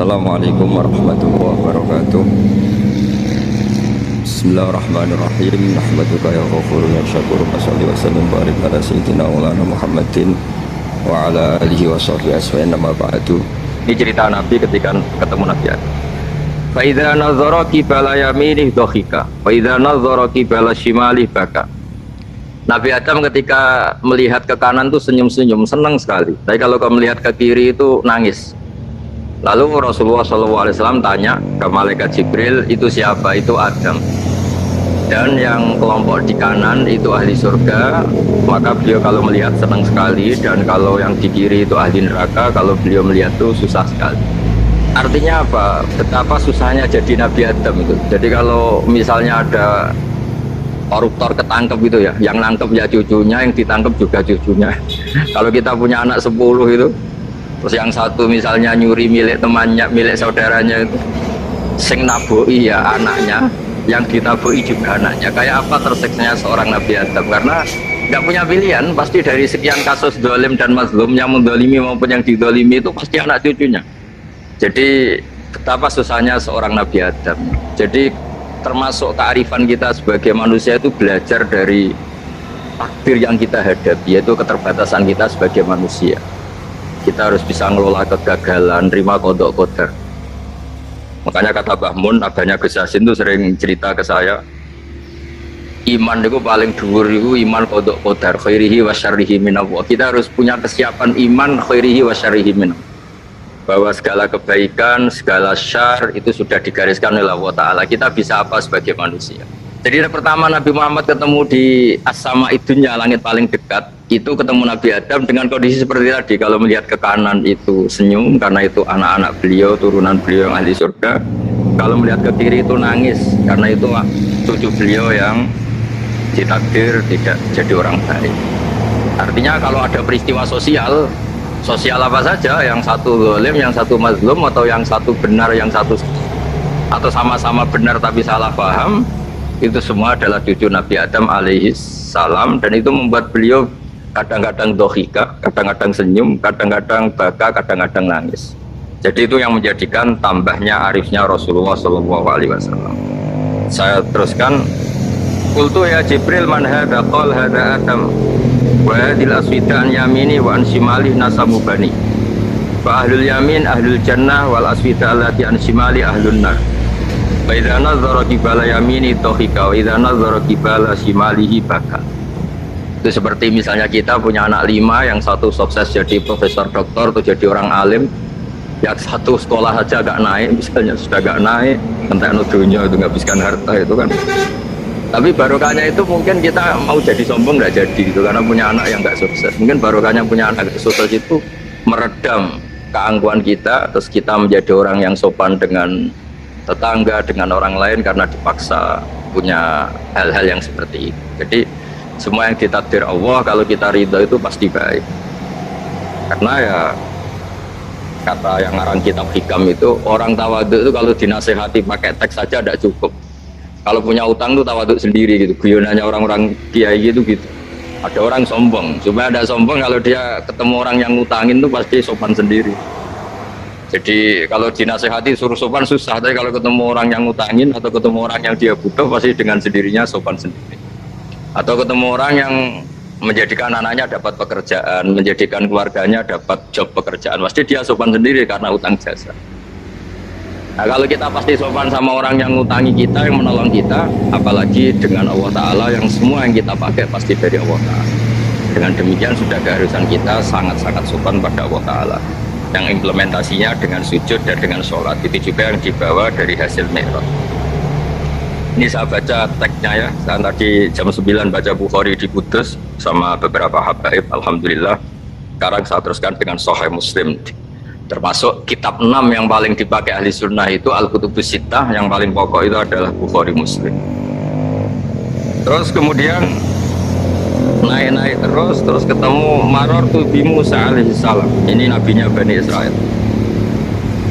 Assalamualaikum warahmatullahi wabarakatuh. Bismillahirrahmanirrahim. Nahmaduka ya ghafur ya syakur wa salli wa sallim barik ala sayyidina maulana Muhammadin wa ala alihi wa sahbihi aswa'in nama ba'du. Ini cerita Nabi ketika ketemu Nabi Adam. Fa idza nazara qibala yaminih dhahika wa idza nazara qibala shimalih baka. Nabi Adam ketika melihat ke kanan tuh senyum-senyum, senang sekali. Tapi kalau kau melihat ke kiri itu nangis. Lalu Rasulullah SAW tanya ke malaikat Jibril, itu siapa? Itu Adam. Dan yang kelompok di kanan itu ahli surga. Maka beliau kalau melihat senang sekali. Dan kalau yang di kiri itu ahli neraka. Kalau beliau melihat itu susah sekali. Artinya apa? Betapa susahnya jadi Nabi Adam itu. Jadi kalau misalnya ada koruptor ketangkep gitu ya, yang nangkep ya cucunya, yang ditangkep juga cucunya. Kalau kita punya anak 10 itu, terus yang satu misalnya nyuri milik temannya, milik saudaranya itu, sing naboi ya anaknya, yang ditaboi juga anaknya. Kayak apa tersiksanya seorang Nabi Adam? Karena nggak punya pilihan, pasti dari sekian kasus dolim dan mazlum, yang mendolimi maupun yang didolimi itu pasti anak cucunya. Jadi betapa susahnya seorang Nabi Adam. Jadi termasuk kearifan kita sebagai manusia itu belajar dari takdir yang kita hadapi, yaitu keterbatasan kita sebagai manusia. Kita harus bisa ngelola kegagalan, terima kodok qadar. Makanya kata Mbah Mun, adanya Gus Yasin itu sering cerita ke saya, iman itu paling dhuwur itu iman kodok qadar, khairihi wa syarrihi minallah. Kita harus punya kesiapan iman khairihi wa syarrihi minallah, bahwa segala kebaikan, segala syar itu sudah digariskan oleh Allah Ta'ala. Kita bisa apa sebagai manusia? Jadi pertama Nabi Muhammad ketemu di as-sama idunya, langit paling dekat, itu ketemu Nabi Adam dengan kondisi seperti tadi. Kalau melihat ke kanan itu senyum, karena itu anak-anak beliau, turunan beliau yang ahli surga. Kalau melihat ke kiri itu nangis, karena itu cucu beliau yang ditakdir tidak jadi orang baik. Artinya kalau ada peristiwa sosial apa saja, yang satu zalim, yang satu mazlum, atau yang satu benar, yang satu atau sama-sama benar tapi salah paham, itu semua adalah cucu Nabi Adam alaihi salam. Dan itu membuat beliau kadang-kadang dohika, kadang-kadang senyum, kadang-kadang baka, kadang-kadang nangis. Jadi itu yang menjadikan tambahnya arifnya Rasulullah SAW. Saya teruskan, qultu ya Jibril man hadha, qal hadha Adam wa hadhil aswida an yamini wa an shimali nasamu bani fa ahlul yamin ahlul jannah wal aswida allati an shimali ahlun nar wa idza nazara qibala yamini dhahika wa idza nazara qibala shimalihi baka. Itu seperti misalnya kita punya anak 5, yang satu sukses jadi profesor doktor atau jadi orang alim, yang satu sekolah saja agak naik, misalnya sudah agak naik, entek dunia itu ngabiskan harta itu kan. Tapi barokahnya itu mungkin kita mau jadi sombong nggak jadi gitu, karena punya anak yang nggak sukses. Mungkin barokahnya punya anak sukses itu meredam keangkuhan kita, terus kita menjadi orang yang sopan dengan tetangga, dengan orang lain, karena dipaksa punya hal-hal yang seperti itu. Jadi semua yang ditakdir Allah, kalau kita ridho itu pasti baik. Karena ya kata yang ngarang kitab hikam itu, orang tawadhu itu kalau dinasehati pakai teks saja tidak cukup. Kalau punya utang tuh tawaduk sendiri gitu, guyonannya orang-orang kiai gitu. Ada orang sombong, supaya ada sombong, kalau dia ketemu orang yang ngutangin tuh pasti sopan sendiri. Jadi kalau dinasehati suruh sopan susah, tapi kalau ketemu orang yang ngutangin atau ketemu orang yang dia butuh, pasti dengan sendirinya sopan sendiri. Atau ketemu orang yang menjadikan anaknya dapat pekerjaan, menjadikan keluarganya dapat job pekerjaan, pasti dia sopan sendiri karena utang jasa. Nah kalau kita pasti sopan sama orang yang ngutangi kita, yang menolong kita, apalagi dengan Allah Ta'ala yang semua yang kita pakai pasti dari Allah Ta'ala. Dengan demikian sudah keharusan kita sangat-sangat sopan pada Allah Ta'ala, yang implementasinya dengan sujud dan dengan sholat. Itu juga yang dibawa dari hasil Mi'raj. Ini saya baca teksnya ya, saya tadi jam 9 baca Bukhari di Kudus sama beberapa habaib, Alhamdulillah. Sekarang saya teruskan dengan Sahih Muslim. Termasuk kitab 6 yang paling dipakai ahli sunnah itu Al-Kutubus Sittah, yang paling pokok itu adalah Bukhari Muslim. Terus kemudian naik terus ketemu Marartu bi Musa alaihi salam. Ini nabinya Bani Israel.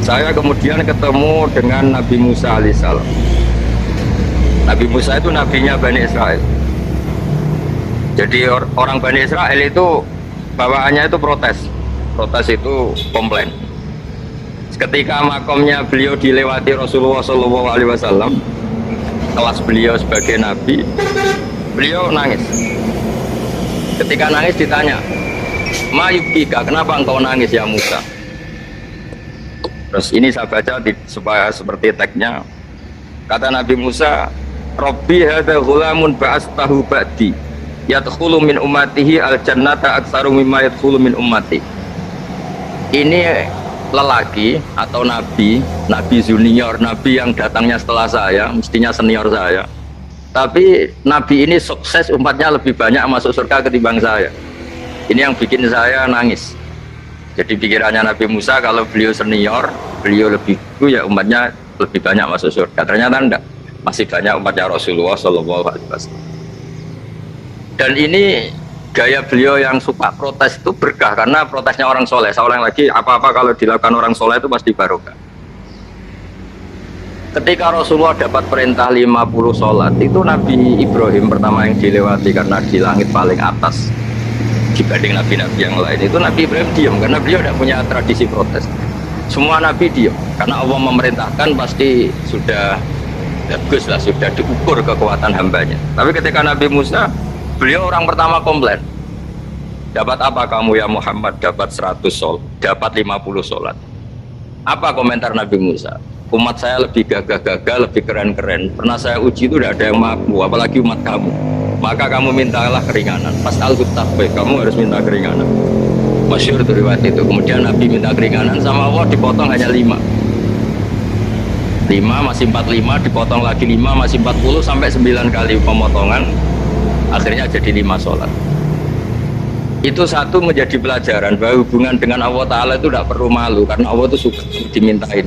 Saya kemudian ketemu dengan Nabi Musa alaihi salam. Nabi Musa itu nabinya Bani Israel. Jadi orang Bani Israel itu bawaannya itu protes itu komplain. Ketika makomnya beliau dilewati Rasulullah SAW, kelas beliau sebagai nabi, beliau nangis. Ketika nangis ditanya, "Ma yubkika, kenapa engkau nangis ya Musa?" Terus ini saya baca supaya seperti teksnya. Kata Nabi Musa, "Rabbi hadza ghulamun ba'astahu ba'di yadkhulu min ummatihi al-jannata aktsaru mimma yadkhulu min ummati." Ini lelaki atau nabi junior, nabi yang datangnya setelah saya, mestinya senior saya. Tapi nabi ini sukses, umatnya lebih banyak masuk surga ketimbang saya. Ini yang bikin saya nangis. Jadi pikirannya Nabi Musa, kalau beliau senior, beliau lebih dulu, ya umatnya lebih banyak masuk surga. Ternyata enggak, masih banyak umatnya Rasulullah SAW. Dan ini gaya beliau yang suka protes itu berkah, karena protesnya orang soleh. Saya ulang lagi, apa-apa kalau dilakukan orang soleh itu pasti barokah. Ketika Rasulullah dapat perintah 50 sholat, itu Nabi Ibrahim pertama yang dilewati karena di langit paling atas dibanding nabi-nabi yang lain. Itu Nabi Ibrahim diam karena beliau tidak punya tradisi protes. Semua nabi diam karena Allah memerintahkan, pasti sudah bagus lah, sudah diukur kekuatan hambanya. Tapi ketika Nabi Musa, beliau orang pertama komplain, "Dapat apa kamu ya Muhammad? Dapat 100 sholat, dapat 50 sholat." Apa komentar Nabi Musa? "Umat saya lebih gagah-gagah, lebih keren-keren. Pernah saya uji itu tidak ada yang mampu, apalagi umat kamu. Maka kamu mintalah keringanan. Pas al-Ghutabah, kamu harus minta keringanan." Masyhur itu riwayat itu. Kemudian Nabi minta keringanan, sama Allah dipotong hanya 5. 5 masih 45, dipotong lagi 5 masih 40, sampai 9 kali pemotongan. Akhirnya jadi 5 sholat. Itu satu menjadi pelajaran bahwa hubungan dengan Allah Ta'ala itu tidak perlu malu, karena Allah itu suka dimintain.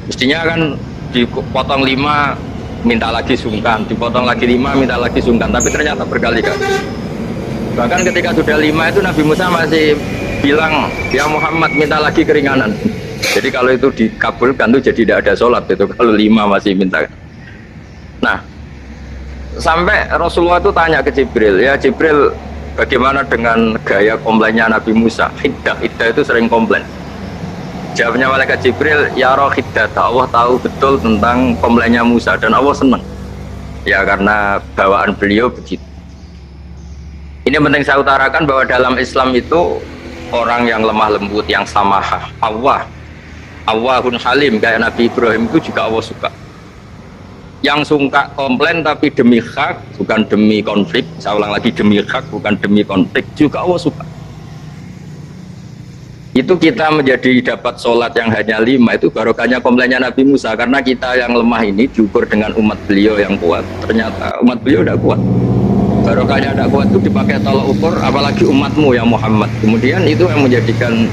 Mestinya kan dipotong 5 minta lagi sungkan, dipotong lagi 5 minta lagi sungkan, tapi ternyata berkali-kali. Bahkan ketika sudah 5 itu Nabi Musa masih bilang, "Ya Muhammad, minta lagi keringanan." Jadi kalau itu dikabulkan tuh jadi tidak ada sholat itu, kalau 5 masih minta. Nah, sampai Rasulullah itu tanya ke Jibril, "Ya Jibril, bagaimana dengan gaya komplainnya Nabi Musa? Hiddah itu sering komplain." Jawabnya malaikat Jibril, "Ya roh hiddata, Allah tahu betul tentang komplainnya Musa dan Allah senang." Ya karena bawaan beliau begitu. Ini penting saya utarakan bahwa dalam Islam itu orang yang lemah lembut, yang samahah, Allahun halim, kayak Nabi Ibrahim itu juga Allah suka. Yang suka komplain tapi demi hak, bukan demi konflik. Saya ulang lagi, demi hak bukan demi konflik, juga Allah suka. Itu kita menjadi dapat sholat yang hanya 5, itu barokahnya komplainnya Nabi Musa, karena kita yang lemah ini diukur dengan umat beliau yang kuat. Ternyata umat beliau tidak kuat. Barokahnya tidak kuat itu dipakai tolak ukur, apalagi umatmu ya Muhammad. Kemudian itu yang menjadikan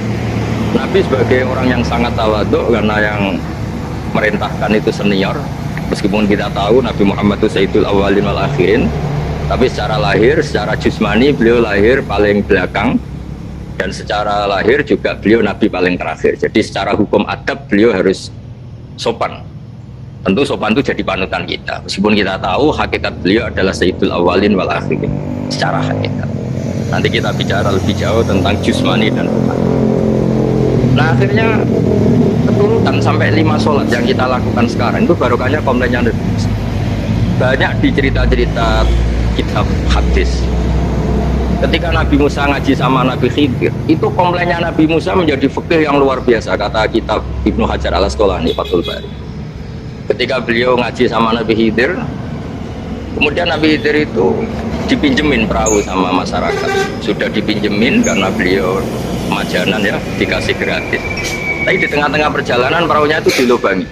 Nabi sebagai orang yang sangat tawadhu, karena yang merintahkan itu senior. Meskipun kita tahu Nabi Muhammad itu Sayyidul Awwalin wal Akhirin, tapi secara lahir, secara jusmani beliau lahir paling belakang, dan secara lahir juga beliau Nabi paling terakhir. Jadi secara hukum adab beliau harus sopan. Tentu sopan itu jadi panutan kita, meskipun kita tahu hakikat beliau adalah Sayyidul Awwalin wal Akhirin secara hakikat. Nanti kita bicara lebih jauh tentang jusmani dan rohani. Nah akhirnya keturutan sampai 5 sholat yang kita lakukan sekarang itu barokahnya komplainnya Nabi Musa. Banyak di cerita-cerita kitab hadis, ketika Nabi Musa ngaji sama Nabi Khidir, itu komplainnya Nabi Musa menjadi fikih yang luar biasa, kata kitab Ibnu Hajar al-Asqalani Fathul Bari. Ketika beliau ngaji sama Nabi Khidir, kemudian Nabi Khidir itu dipinjemin perahu sama masyarakat. Sudah dipinjemin karena beliau majanan ya, dikasih gratis. Tapi di tengah-tengah perjalanan perahunya itu dilubangi.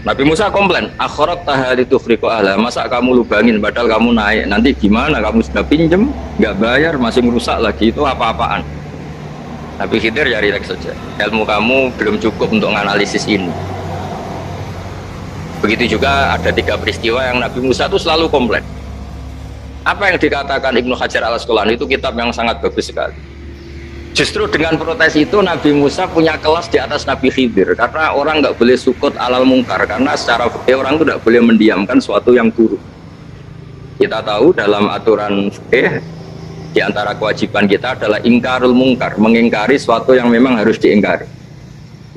Nabi Musa komplain, "Akhirat tahali tufriqu ahla, masa kamu lubangin padahal kamu naik, nanti gimana, kamu sudah pinjem nggak bayar masih merusak lagi, itu apa-apaan." Nabi Khidir ya rileks saja, ilmu kamu belum cukup untuk menganalisis ini. Begitu juga ada 3 peristiwa yang Nabi Musa itu selalu komplain. Apa yang dikatakan Ibnu Hajar al-Asqalani itu kitab yang sangat bagus sekali. Justru dengan protes itu Nabi Musa punya kelas di atas Nabi Khidir, karena orang nggak boleh sukut alal mungkar, karena secara fikih orang itu nggak boleh mendiamkan suatu yang buruk. Kita tahu dalam aturan fikih di antara kewajiban kita adalah ingkarul mungkar, mengingkari suatu yang memang harus diingkari.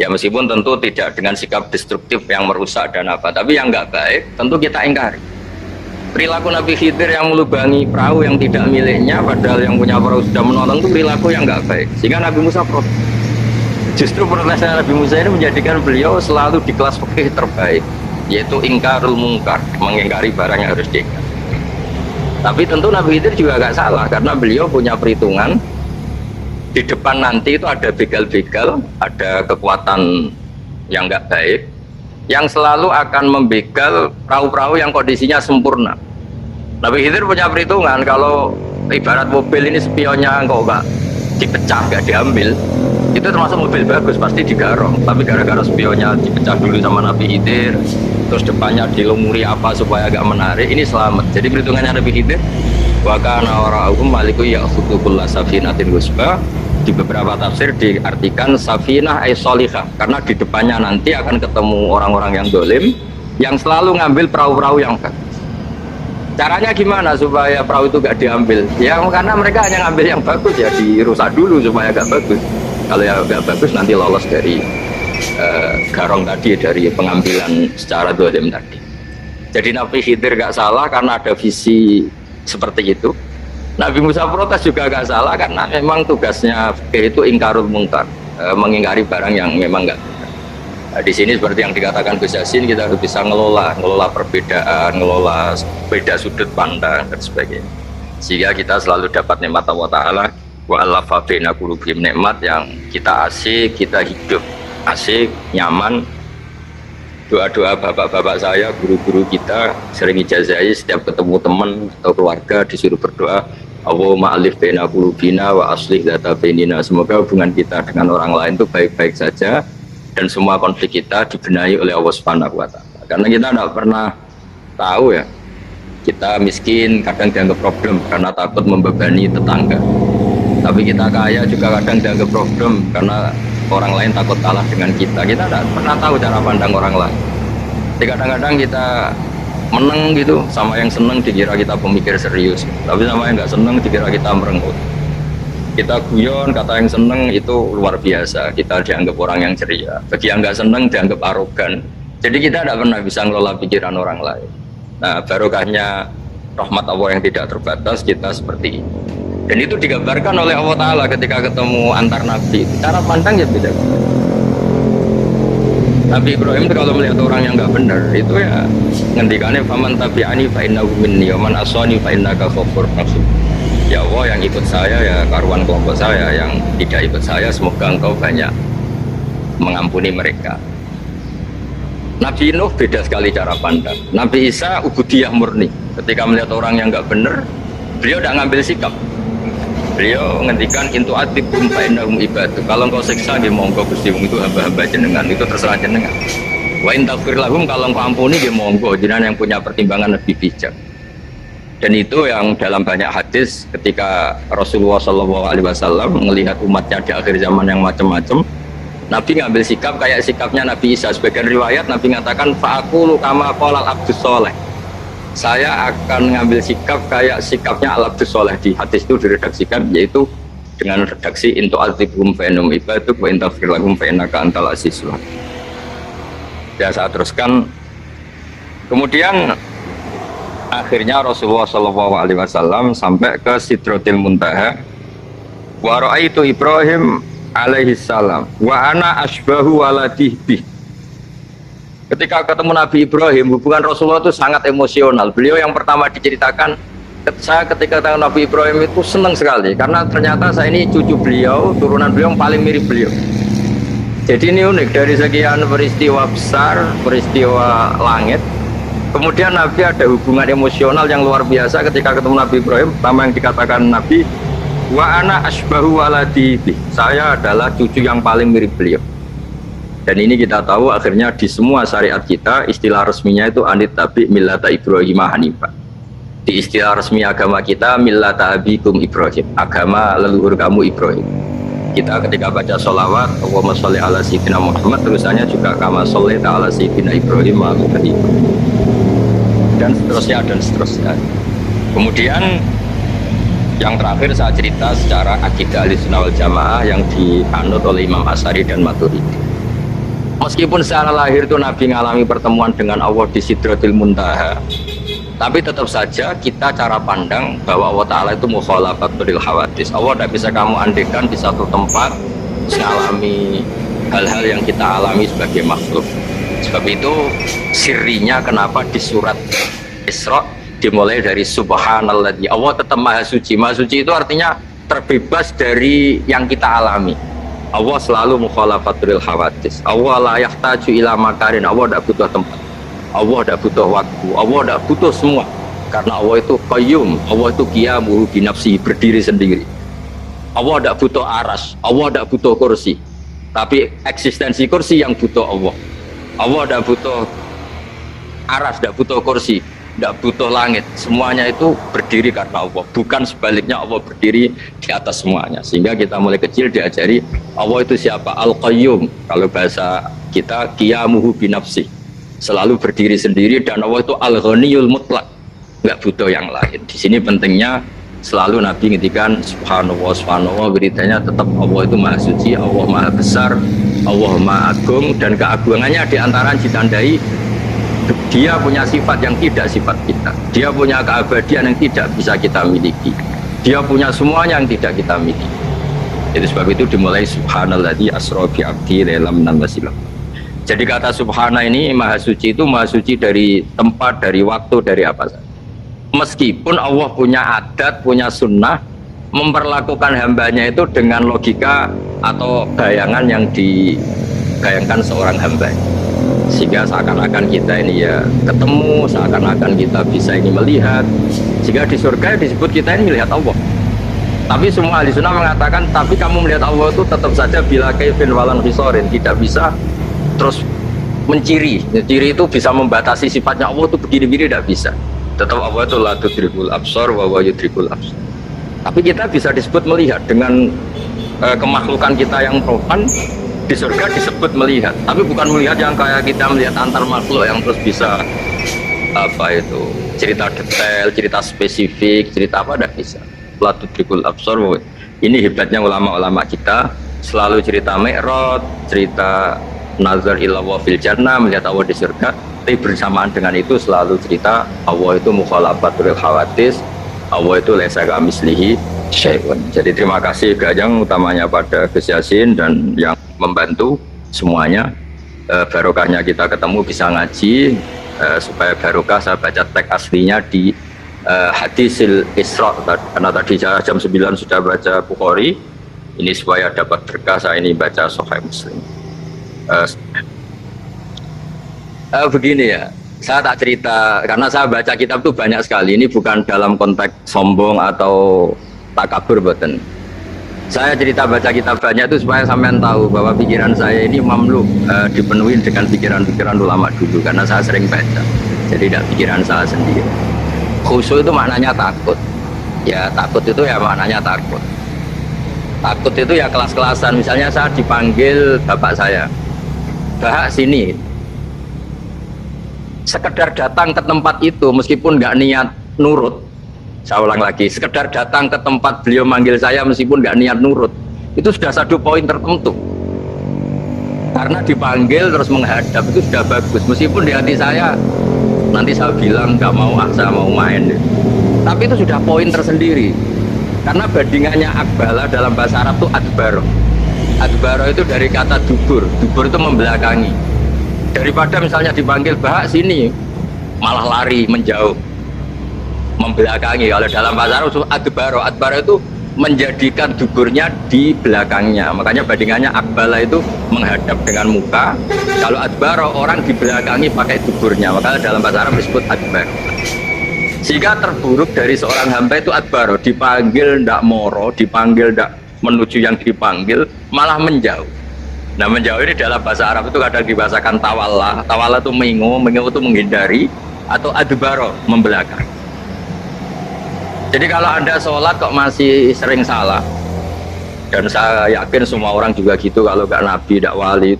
Ya meskipun tentu tidak dengan sikap destruktif yang merusak dan apa, tapi yang nggak baik tentu kita ingkari. Perilaku Nabi Khidir yang melubangi perahu yang tidak miliknya, padahal yang punya perahu sudah menonton, itu perilaku yang nggak baik. Sehingga Nabi Musa protes. Justru protesnya Nabi Musa ini menjadikan beliau selalu di kelas fikih terbaik, yaitu ingkarul mungkar, mengingkari barang yang harus diingkari. Tapi tentu Nabi Khidir juga nggak salah, karena beliau punya perhitungan. Di depan nanti itu ada begal-begal, ada kekuatan yang nggak baik, yang selalu akan membegal perahu-perahu yang kondisinya sempurna. Nabi Khidir punya perhitungan, kalau ibarat mobil ini spionnya kok nggak dipecah, nggak diambil, itu termasuk mobil bagus, pasti digarong. Tapi gara-gara spionnya dipecah dulu sama Nabi Khidir, terus depannya dilumuri apa supaya agak menarik, ini selamat. Jadi perhitungannya Nabi Khidir, wa kana wara'ahum maliku ya'khudhu kulla safinatin husba. Di beberapa tafsir diartikan safinah ay sholihah, karena di depannya nanti akan ketemu orang-orang yang dolim yang selalu ngambil perahu-perahu yang bagus. Caranya gimana supaya perahu itu gak diambil? Ya karena mereka hanya ngambil yang bagus, ya dirusak dulu supaya gak bagus. Kalau yang gak bagus nanti lolos dari garong tadi, dari pengambilan secara dolim tadi. Jadi Nabi Khidir gak salah karena ada visi seperti itu. Nabi Musa protes juga gak salah karena memang tugasnya itu ingkarul mungkar, mengingkari barang yang memang gak benar. Nah, di sini seperti yang dikatakan Gus Yassin, kita harus bisa ngelola perbedaan, ngelola beda sudut pandang dan sebagainya, sehingga kita selalu dapat nikmat Allah Ta'ala. Wa allafa baina qulubihim, nikmat yang kita asik, kita hidup asik, nyaman. Doa-doa bapak-bapak saya, guru-guru kita sering ijazahi setiap ketemu teman atau keluarga disuruh berdoa, Allahumma alif baina qulubina wa aslih dzata bainina. Semoga hubungan kita dengan orang lain itu baik-baik saja dan semua konflik kita dibenahi oleh Allah Subhanahu wa taala. Karena kita tidak pernah tahu ya, kita miskin kadang dianggap problem karena takut membebani tetangga. Tapi kita kaya juga kadang dianggap problem karena orang lain takut kalah dengan kita. Kita tidak pernah tahu cara pandang orang lain. Jadi kadang-kadang kita menang gitu, sama yang seneng dikira kita pemikir serius, tapi sama yang nggak seneng dikira kita merenggut. Kita guyon, kata yang seneng itu luar biasa, kita dianggap orang yang ceria. Bagi yang nggak seneng dianggap arogan. Jadi kita tidak pernah bisa ngelola pikiran orang lain. Nah, barokahnya rahmat Allah yang tidak terbatas, kita seperti ini. Dan itu digambarkan oleh Allah Ta'ala ketika ketemu antar Nabi. Cara pandang ya beda. Nabi Ibrahim itu kalau melihat orang yang nggak benar, itu ya ngendikannya faman tabi'ani fa innahu minni wa man asani fa innaka ghafurur rahim. Ya Allah, yang ikut saya ya karuan kelompok saya, yang tidak ikut saya semoga engkau banyak mengampuni mereka. Nabi Nuh beda sekali cara pandang. Nabi Isa ubudiyah murni. Ketika melihat orang yang nggak benar, beliau tidak ngambil sikap. Beliau ngendikan intu atibum fa innahum ibadu. Kalau engkau siksa nggih monggo Gusti, itu hamba-hamba jenengan, itu terserah jenengan. Wa in taghfir lahum, kalau engkau ampuni nggih monggo, jenengan yang punya pertimbangan lebih bijak. Dan itu yang dalam banyak hadis ketika Rasulullah SAW melihat umatnya di akhir zaman yang macam-macam, Nabi ngambil sikap kayak sikapnya Nabi Isa. Sebagian riwayat Nabi mengatakan fa'aqulu kama qala al-abdus sholeh. Saya akan ngambil sikap kayak sikapnya al-abdus sholeh. Di hadis itu diredaksikan yaitu dengan redaksi intu azibhum fa innahum ibaduk wa in taghfir lahum fa innaka antal azizul hakim. Ya, saya teruskan. Kemudian akhirnya Rasulullah SAW sampai ke Sidratil Muntaha. Wa ra'aitu Ibrahim alaihi salam wa ana asbahu waladih bih. Ketika ketemu Nabi Ibrahim, hubungan Rasulullah itu sangat emosional. Beliau yang pertama diceritakan, saya ketika ketemu Nabi Ibrahim itu senang sekali karena ternyata saya ini cucu beliau, turunan beliau yang paling mirip beliau. Jadi ini unik, dari sekian peristiwa besar, peristiwa langit, kemudian Nabi ada hubungan emosional yang luar biasa ketika ketemu Nabi Ibrahim. Pertama yang dikatakan Nabi, wa ana asbahu waladi bih. Saya adalah cucu yang paling mirip beliau. Dan ini kita tahu akhirnya di semua syariat kita istilah resminya itu anit tabi millata Ibrahim hanifah. Di istilah resmi agama kita millata abikum Ibrahim, agama leluhur kamu Ibrahim. Kita ketika baca sholawat Allahumma sholli ala sayyidina Muhammad, terusannya juga kama sholli ala sayyidina Ibrahim wa ala Ibrahim, dan seterusnya. Kemudian yang terakhir saya cerita secara akidah Ahlussunnah wal Jamaah yang dianut oleh Imam Asy'ari dan Maturidi. Meskipun secara lahir itu Nabi ngalami pertemuan dengan Allah di Sidratil Muntaha, tapi tetap saja kita cara pandang bahwa Allah Ta'ala itu mukhalafatul hawadis. Allah tidak bisa kamu andekan di satu tempat mengalami hal-hal yang kita alami sebagai makhluk. Sebab itu sirinya kenapa di surat Isra dimulai dari subhanalladzi. Allah tetap maha suci. Maha suci itu artinya terbebas dari yang kita alami. Allah selalu mukhalafatul hawadis. Allah la yahtaju ila makarin. Allah tidak butuh tempat, Allah tidak butuh waktu, Allah tidak butuh semua. Karena Allah itu qayyum, Allah itu qiyamuhu bi nafsihi, berdiri sendiri. Allah tidak butuh aras, Allah tidak butuh kursi. Tapi eksistensi kursi yang butuh Allah. Allah tidak butuh aras, tidak butuh kursi, tidak butuh langit. Semuanya itu berdiri karena Allah. Bukan sebaliknya Allah berdiri di atas semuanya. Sehingga kita mulai kecil diajari Allah itu siapa? Al-Qayyum. Kalau bahasa kita qiyamuhu bi nafsihi, selalu berdiri sendiri. Dan Allah itu Al-Ghaniyul Mutlaq, nggak butuh yang lain. Di sini pentingnya selalu Nabi ngintikan subhanallah, subhanallah, beritanya tetap Allah itu maha suci, Allah maha besar, Allah maha agung. Dan keagungannya diantara ditandai dia punya sifat yang tidak sifat kita, dia punya keabadian yang tidak bisa kita miliki, dia punya semuanya yang tidak kita miliki. Jadi sebab itu dimulai subhanalladzi asra bi abdi lailam nan wasilam. Jadi kata subhana ini maha suci itu maha suci dari tempat, dari waktu, dari apa saja. Meskipun Allah punya adat, punya sunnah memperlakukan hambanya itu dengan logika atau bayangan yang dibayangkan seorang hamba, sehingga seakan-akan kita ini ya ketemu, seakan-akan kita bisa ini melihat, sehingga di surga disebut kita ini melihat Allah. Tapi semua ahli sunnah mengatakan tapi kamu melihat Allah itu tetap saja bila kaifin walan fisorin, tidak bisa terus menciri. Ciri itu bisa membatasi sifatnya Allah itu begini-begini, tidak bisa. Tetap Allah itu la tudrikul absar wa huwa yudrikul absar. Tapi kita bisa disebut melihat dengan kemakhlukan kita yang profan. Di surga disebut melihat, tapi bukan melihat yang kayak kita melihat antar makhluk yang terus bisa apa itu cerita detail, cerita spesifik, cerita apa, tidak bisa. La tudrikul absar. Ini hebatnya ulama-ulama kita, selalu cerita Mi'raj, cerita nazar ila wa fil jannah, melihat Allah di surga. Tapi bersamaan dengan itu selalu cerita Allah itu mukhalafatul hawadis, Allah itu laisa kamislihi syai'un. Jadi terima kasih Gajang utamanya pada Gus Yasin dan yang membantu semuanya. Barokahnya kita ketemu bisa ngaji, supaya barokah saya baca teks aslinya di Hadisil Isra, karena tadi saya jam 9 sudah baca Bukhari. Ini supaya dapat berkah saya ini baca Sahih Muslim. Begini ya, saya tak cerita karena saya baca kitab itu banyak sekali. Ini bukan dalam konteks sombong atau takabur, boten. Saya cerita baca kitab banyak itu supaya sampean tahu bahwa pikiran saya ini mamluk, dipenuhi dengan pikiran-pikiran ulama dulu, karena saya sering baca. Jadi tidak pikiran saya sendiri. Khusyuk itu maknanya takut. Ya takut itu ya maknanya takut. Takut itu ya kelas-kelasan. Misalnya saya dipanggil bapak saya, "Bah, sini." Sekedar datang ke tempat itu meskipun nggak niat nurut, saya ulang lagi, sekedar datang ke tempat beliau manggil saya meskipun nggak niat nurut, itu sudah satu poin tertentu. Karena dipanggil terus menghadap itu sudah bagus, meskipun di hati saya nanti saya bilang nggak mau, saya mau main, tapi itu sudah poin tersendiri. Karena bandingannya akbala dalam bahasa Arab itu adbaro. Adbaro itu dari kata dubur, dubur itu membelakangi. Daripada misalnya dipanggil bah sini malah lari menjauh, membelakangi. Kalau dalam bahasa Arab adbaro, adbaro itu menjadikan duburnya di belakangnya. Makanya bandingannya akbala itu menghadap dengan muka, kalau adbaro orang di belakangi pakai duburnya. Makanya dalam bahasa Arab disebut adbaro. Sehingga terburuk dari seorang hamba itu adbaro, dipanggil ndak moro, dipanggil ndak menuju yang dipanggil, malah menjauh. Nah, menjauh ini dalam bahasa Arab itu kadang dibahasakan tawalla. Tawalla itu mengo itu menghindari, atau adbaro membelakang. Jadi kalau Anda sholat kok masih sering salah, dan saya yakin semua orang juga gitu, kalau nggak nabi, nggak wali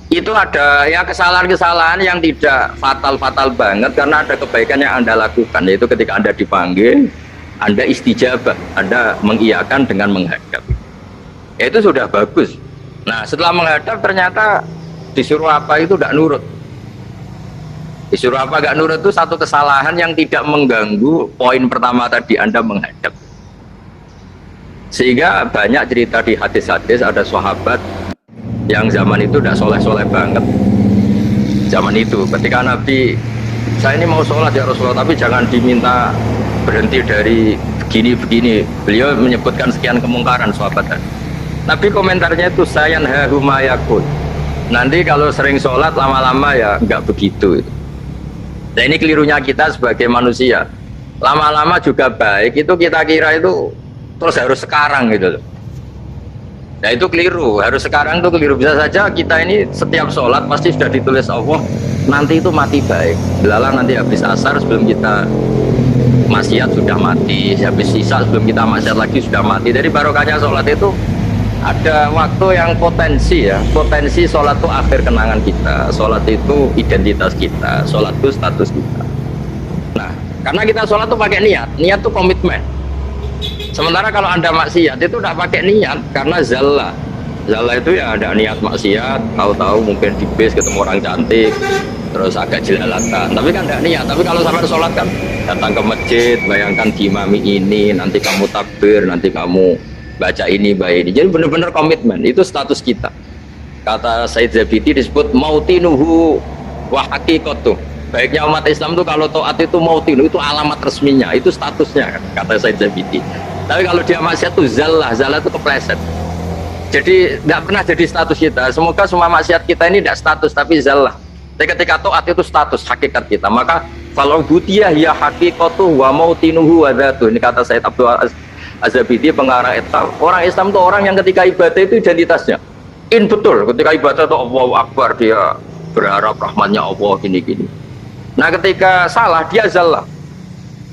itu ada ya kesalahan-kesalahan yang tidak fatal-fatal banget, karena ada kebaikan yang Anda lakukan, yaitu ketika Anda dipanggil, Anda istijabah, Anda mengiyakan dengan menghadap. Ya, itu sudah bagus. Nah, setelah menghadap ternyata disuruh apa itu tidak nurut. Disuruh apa nggak nurut itu satu kesalahan yang tidak mengganggu poin pertama tadi Anda menghadap. Sehingga banyak cerita di hadis-hadis ada sahabat yang zaman itu tidak soleh-soleh banget. Zaman itu ketika Nabi, saya ini mau sholat ya Rasulullah, tapi jangan diminta berhenti dari begini-begini. Beliau menyebutkan sekian kemungkaran sahabat. Nabi komentarnya itu sayan hahumayakun. Nanti kalau sering sholat lama-lama ya nggak begitu. Nah ini kelirunya kita sebagai manusia. Lama-lama juga baik itu kita kira itu terus harus sekarang gitu loh. Nah itu keliru, harus sekarang itu keliru. Bisa saja kita ini setiap sholat pasti sudah ditulis Allah nanti itu mati baik. Belalang nanti habis asar sebelum kita maksiat sudah mati, habis sisa sebelum kita maksiat lagi sudah mati. Jadi barokahnya sholat itu ada waktu yang potensi ya, potensi sholat itu akhir kenangan kita, sholat itu identitas kita, sholat itu status kita. Nah karena kita sholat itu pakai niat, niat itu komitmen. Sementara kalau Anda maksiat itu tidak pakai niat karena zalla. Zalla itu ya ada niat maksiat, tahu-tahu mungkin di bis ketemu orang cantik, terus agak jelalatan. Tapi kan tidak niat. Tapi kalau sampai sholat kan datang ke masjid, bayangkan di imami ini, nanti kamu takbir, nanti kamu baca ini, baca ini. Jadi benar-benar komitmen. Itu status kita. Kata Said Zabidi disebut mautinuhu wa haqiqatuh. Baiknya umat Islam itu kalau taat itu mautinu, itu alamat resminya, itu statusnya kata Said Zabidi. Tapi kalau dia maksiat itu zallah itu kepleset. Jadi tidak pernah jadi status kita. Semoga semua maksiat kita ini tidak status tapi zallah. Tapi ketika taat itu status hakikat kita. Maka kalau butiyah ya haqiqatuh wa mautinuhu wa dzatuh. Ini kata Said Abdul Az-Zabidi pengarang Islam. Orang Islam itu orang yang ketika ibadah itu identitasnya. Betul, ketika ibadah itu Allahu Akbar, dia berharap rahmatnya Allah gini-gini. Nah ketika salah dia zallah.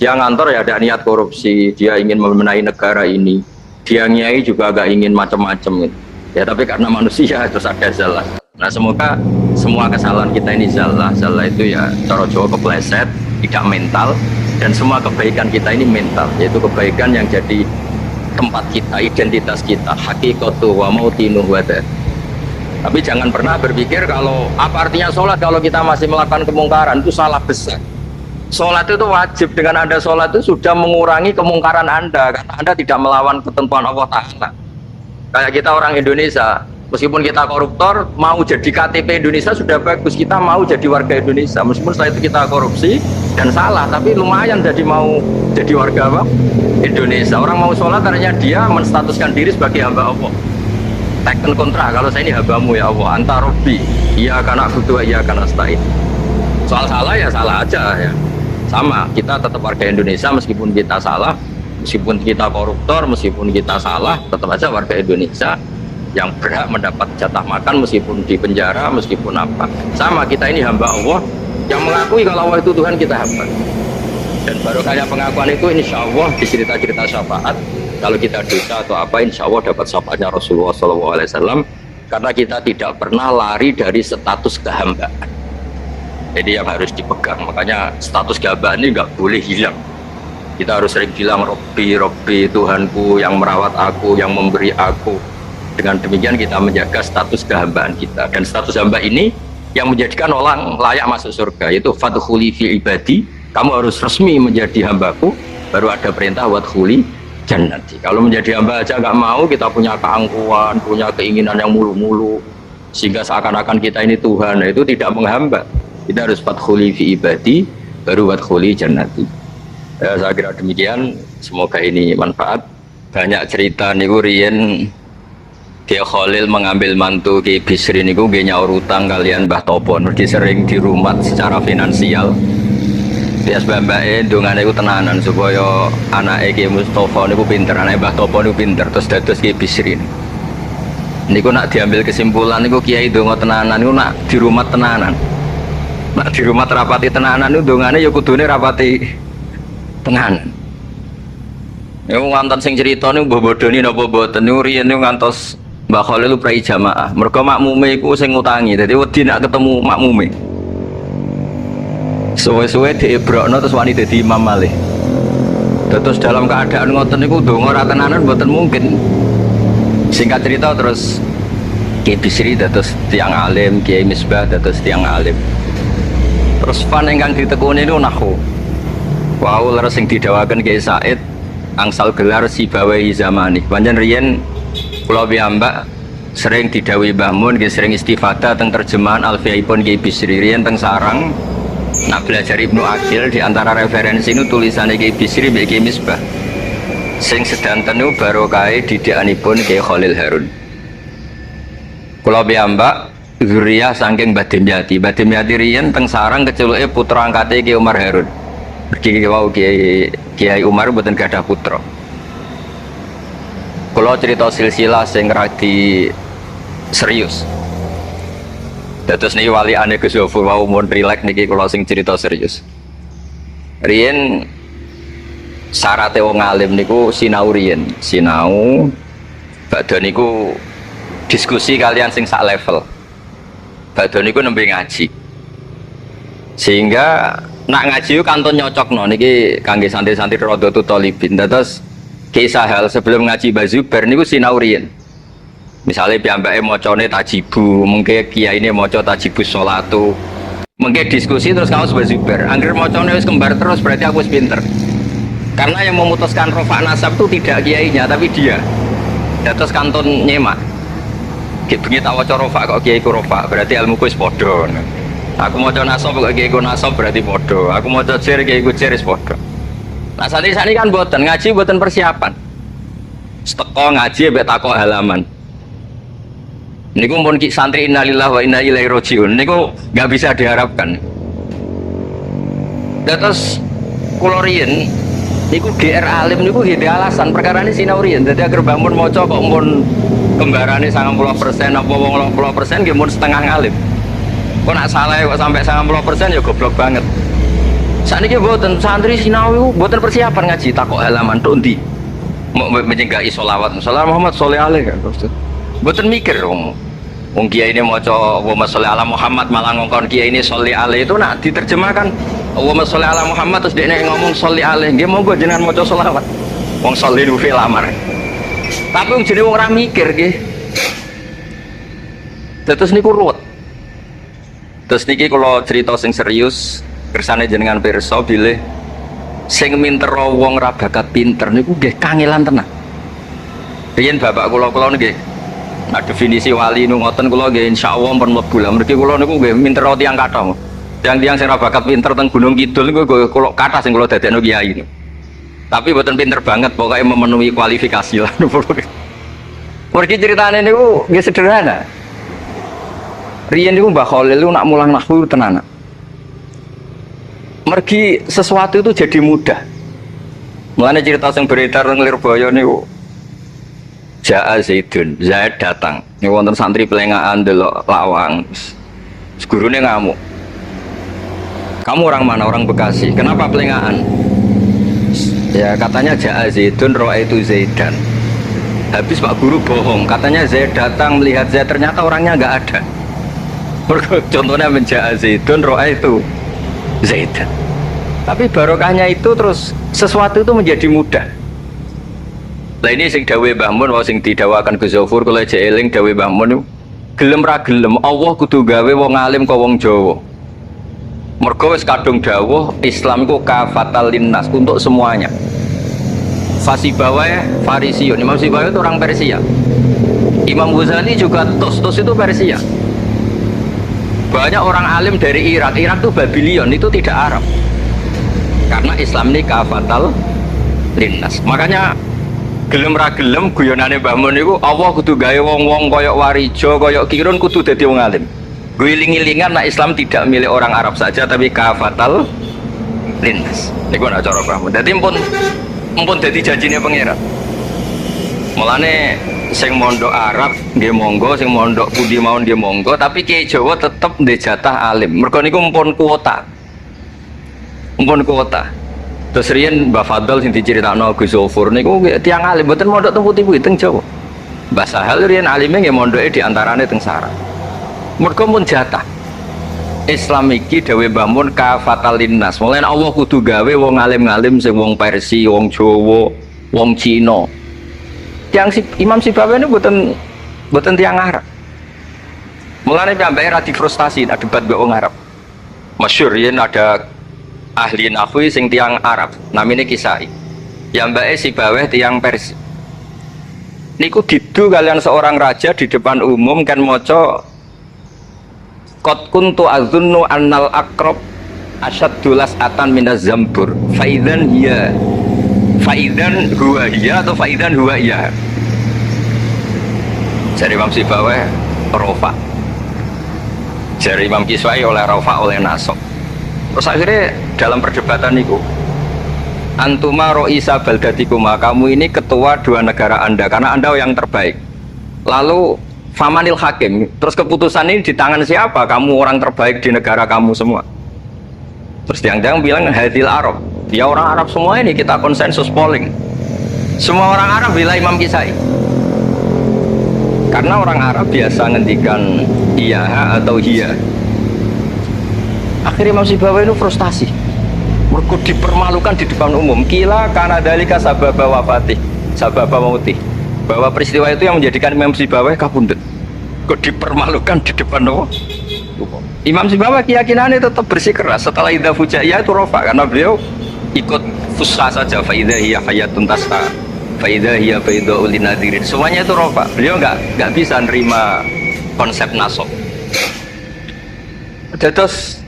Dia ngantor ya ada niat korupsi, dia ingin memenai negara ini, dia nyai juga agak ingin macam-macam gitu. Ya tapi karena manusia terus ada zallah. Nah semoga semua kesalahan kita ini zallah itu ya cara Jawa kepleset, tidak mental, dan semua kebaikan kita ini mental, yaitu kebaikan yang jadi tempat kita, identitas kita, haqiqatu wa mautinuh wa dzat. Tapi jangan pernah berpikir kalau apa artinya sholat kalau kita masih melakukan kemungkaran, itu salah besar. Sholat itu wajib, dengan Anda sholat itu sudah mengurangi kemungkaran Anda karena Anda tidak melawan ketentuan Allah Ta'ala. Kayak kita orang Indonesia, meskipun kita koruptor, mau jadi KTP Indonesia sudah bagus, kita mau jadi warga Indonesia meskipun setelah itu kita korupsi dan salah, tapi lumayan jadi mau jadi warga apa? Indonesia. Orang mau sholat ternyata dia menstatuskan diri sebagai hamba Allah. Teken kontra, kalau saya ini hambamu ya Allah, anta robbi, iya karena butuh, iya karena stain. Soal salah ya salah aja ya. Sama, kita tetap warga Indonesia meskipun kita salah, meskipun kita koruptor, meskipun kita salah, tetap aja warga Indonesia yang berhak mendapat jatah makan meskipun di penjara, meskipun apa. Sama, kita ini hamba Allah yang mengakui kalau Allah itu Tuhan, kita hamba. Dan baru kaya pengakuan itu insya Allah di cerita-cerita syafaat, kalau kita dosa atau apa insya Allah dapat syafaatnya Rasulullah SAW, karena kita tidak pernah lari dari status kehambaan. Jadi yang harus dipegang, makanya status kehambaan ini nggak boleh hilang. Kita harus sering bilang Robbi, Robbi, Tuhanku yang merawat aku, yang memberi aku. Dengan demikian kita menjaga status kehambaan kita. Dan status hamba ini yang menjadikan orang layak masuk surga, yaitu fadkhuli fi ibadi, kamu harus resmi menjadi hambaku, baru ada perintah wadkhuli jannati. Kalau menjadi hamba aja nggak mau, kita punya keangkuhan, punya keinginan yang mulu-mulu, sehingga seakan-akan kita ini Tuhan, itu tidak menghamba. Kita harus fadkhuli fi ibadi, baru wadkhuli jannati. Ya, saya kira demikian, semoga ini manfaat. Banyak cerita niku riyen Kiai Khalil mengambil mantu Kiai Bisri niku nggih nyaur utang kalian Mbah Topo, mesti sering dirumat secara finansial. Bias mbake ndongane iku tenanan supaya anake Kiai Mustofa niku pinter, anake Mbah Topo niku pinter, terus dados Kiai Bisri. Niku nak diambil kesimpulan niku Kiai ndonga tenanan niku nak dirumat tenanan. Nak dirumat rapati tenanan niku ndongane ya kudune rapati tenanan. Ya ngantos sing crita niku mbah bodoni napa mboten niku riyen niku ngantos Mbah Khalil prai jamaah. Mergo makmume iku sing ngutangi. Dadi wedi nak ketemu makmume. Suwe-suwe diebrokno terus wani dadi imam malih. Terus dalam keadaan ngoten niku ndonga ra tenanan mboten mungkin. Singkat cerita terus Kiai Bisri dados tiang alim, Kiai Misbah dados tiang alim. Terus fan ingkang ditekuni niku nahwu. Wau leres sing didhawaken Kiai Said angsal gelar Sibawaihi zamani. Pancen riyen kula piyambak sering didhawuhi Mbah Mun, sering istifadah teng terjemahan Alfiyaipun Kiai Bisri riyen teng sarang. Nak belajar Ibnu Aqil di antara referensi itu tulisannya Kiai Bisri mbek Kiai Misbah. Sing sedanten niku barokahe didikanipun Kiai Khalil Harun. Kula piyambak zuriyah saking Mbah Dimyati. Mbah Dimyati riyen teng sarang keculuke putra angkate Kiai Umar Harun. Mergi wau Kiai Umar mboten gadah putra. Kula cerita silsilah sing radi serius. Dados niki waliane Gus Yofur wau mun rileks niki kula sing cerita serius. Riyen syaraté wong alim niku sinau riyen, sinau badhe niku diskusi kalian sing sak level. Badhe niku nembe ngaji. Sehingga nak ngaji kantun nyocokno niki kangge santri-santri Rodotul Thalibin. Dados kisah hal sebelum ngaji Mbah Zubair niku sinau riyen. Misalnya piyambake macane tajibu, mungkin kiai ini maca tajibus sholatu, mungkin diskusi terus kamu Mbah Zubair. Angger macane wis kembar terus berarti aku wis pinter. Karena yang memutuskan rofa nasab itu tidak kiainya tapi dia. Terus kantun nyemak. Bengi tak waca rofa kok kiai ku rofa, berarti ilmuku wis padha. Aku maca nasab kok kiai ku nasab berarti padha. Aku maca jer kiai ku jer wis padha. Nah santri-santri kan mboten ngaji mboten persiapan. Teko ngaji mbek takok halaman. Niku pun santri innalillahi wa inna ilaihi rajiun. Niku nggak bisa diharapkan. Terus kula riyen niku GR alim niku nggih alasan perkara ini sinau riyen. Dadi agar bangun maca kok mun kembarane 90% apa 80% nggih mun setengah ngalim. Kok nak salah kok sampai 90% ya goblok banget. Sakniki mboten santri sinau mboten persiapan ngaji takok halaman tok ndi. Mau menjenggai sholawat. Salam Muhammad sholli alaihi. Mboten mikir wong kiai ini maca Allahumma sholli ala Muhammad malah ngongkon kiai ini sholli alaihi itu nak diterjemahkan Allahumma sholli ala Muhammad terus dekne ngomong sholli alaihi nggih monggo jenengan maca sholawat. Wong sholli nu fil amar. Tapi wong jenenge wong ora mikir nggih. Terus niku ruwet. Terus niki kula cerita sing serius kersane jenengan pirsa bilih sing mintera wong ra bakat pinter niku nggih kangelan tenan. Riyen bapak kula nggih nah definisi wali nu ngoten kula nggih insyaallah pun mlebu lah. Mergi kula niku nggih mintera tiyang kathah. Tiyang-tiyang sing ra bakat pinter teng Gunung Kidul niku kula kathah sing kula dadekno kiai niku. Tapi mboten pinter banget pokoknya memenuhi kualifikasi lah. Mergi ceritane niku nggih sederhana. Riyen niku Mbah Khalil niku nak mulang nahwu tenan. Mergi sesuatu itu jadi mudah. Mulane cerita sing beredar nang Lirboyo niku Ja'a Zaidun, Zaid datang. Ini wonten santri pelengahan delok lawang. Gurune ngamuk. Kamu orang mana? Orang Bekasi. Kenapa pelengahan? Ya katanya Ja'a Zaidun ra'aitu Zaidan. Habis Pak Guru bohong. Katanya Zaid datang melihat Zaid, ternyata orangnya nggak ada. Contohnya Ja'a Zaidun ra'aitu Zaidan. Tapi barokahnya itu terus sesuatu itu menjadi mudah. Lah ini sing dawe Mbah Mun wae sing didawakan Gus Yofur kula jek eling dawe Mbah Mun gelem ra gelem Allah kudu gawe wong alim kok wong Jawa. Mergo wis kadung dawuh Islam iku kafatal linnas untuk semuanya. Fasibawae Farisiun, Imam Sibawae itu orang Persia. Imam Ghazali juga Tos itu Persia. Banyak orang alim dari Irak itu Babylon, itu tidak Arab. Karena Islam ini kafatal linnas. Makanya gelem ra gelem guyonane Mbah Mun niku Allah kudu gawe wong-wong koyok Warijo, koyok Kirun kudu dadi wong alim. Guling-gilingan nak Islam tidak milik orang Arab saja tapi kafatal linnas. Niku ana cara Mbah Mun. Dadi mumpun dadi janjine pangeran. Mulane sing mondok Arab nggih monggo, sing mondok pundi mawon nggih monggo, tapi Kiai Jawa tetep ndek jatah alim. Mergo niku mumpun kuota. Mumpun kuota. Terus riyen Mbah Fadl sing diceritakno Gus Yofur niku tiyang alim mboten mondok teng putih-putih teng Jawa. Mbah Sahal riyen alime nggih mondoke di antarane teng Sarang. Mergo mun jatah. Islam iki dawuh Mbah Mun kafatal linnas. Mulane Allah kudu gawe wong alim-alim sing wong Persia, wong Jawa, wong Cina. Tiyang Imam Sibawae niku mboten tiyang Arab. Mulane piyambake ra frustasi nak debat mbek wong Arab. Masyhur yen ada ahli nahwu sing tiang Arab, namine Kisai. Piyambake Sibaweh tiang Persia. Niku didu kalian seorang raja di depan umum kan maca qad kuntu adzunnu annal aqrab asyaddu las'atan minaz zambur faidan huwa hiya atau faidan huwa iya. Jadi Imam Sibaweh rofa, jari Imam Kiswai oleh rofa oleh nasab. Terus akhirnya dalam perdebatan itu antuma ro'isa baldatikuma, kamu ini ketua dua negara anda karena anda yang terbaik. Lalu famanil hakim, terus keputusan ini di tangan siapa? Kamu orang terbaik di negara kamu semua. Terus yang bilang hadil Arab, ya orang Arab semua ini kita konsensus polling. Semua orang Arab bilang Imam Kisai. Karena orang Arab biasa ngendikan iya atau hiya. Akhirnya Imam Sibaweh itu frustasi. Mereka dipermalukan di depan umum. Kila karena dalika sababa wafatih, sababa mautih. Bahwa peristiwa itu yang menjadikan Imam Sibaweh kabundut. Kok dipermalukan di depan umum? Imam Sibaweh keyakinannya tetap bersikeras. Setelah idza fujaiyah itu rofa karena beliau ikut fusha saja. Fa idza hiya hayatun tas'a. Faidah hiya baydha'u linadirin. Semuanya itu rofa. Beliau nggak bisa nerima konsep nasab. Terus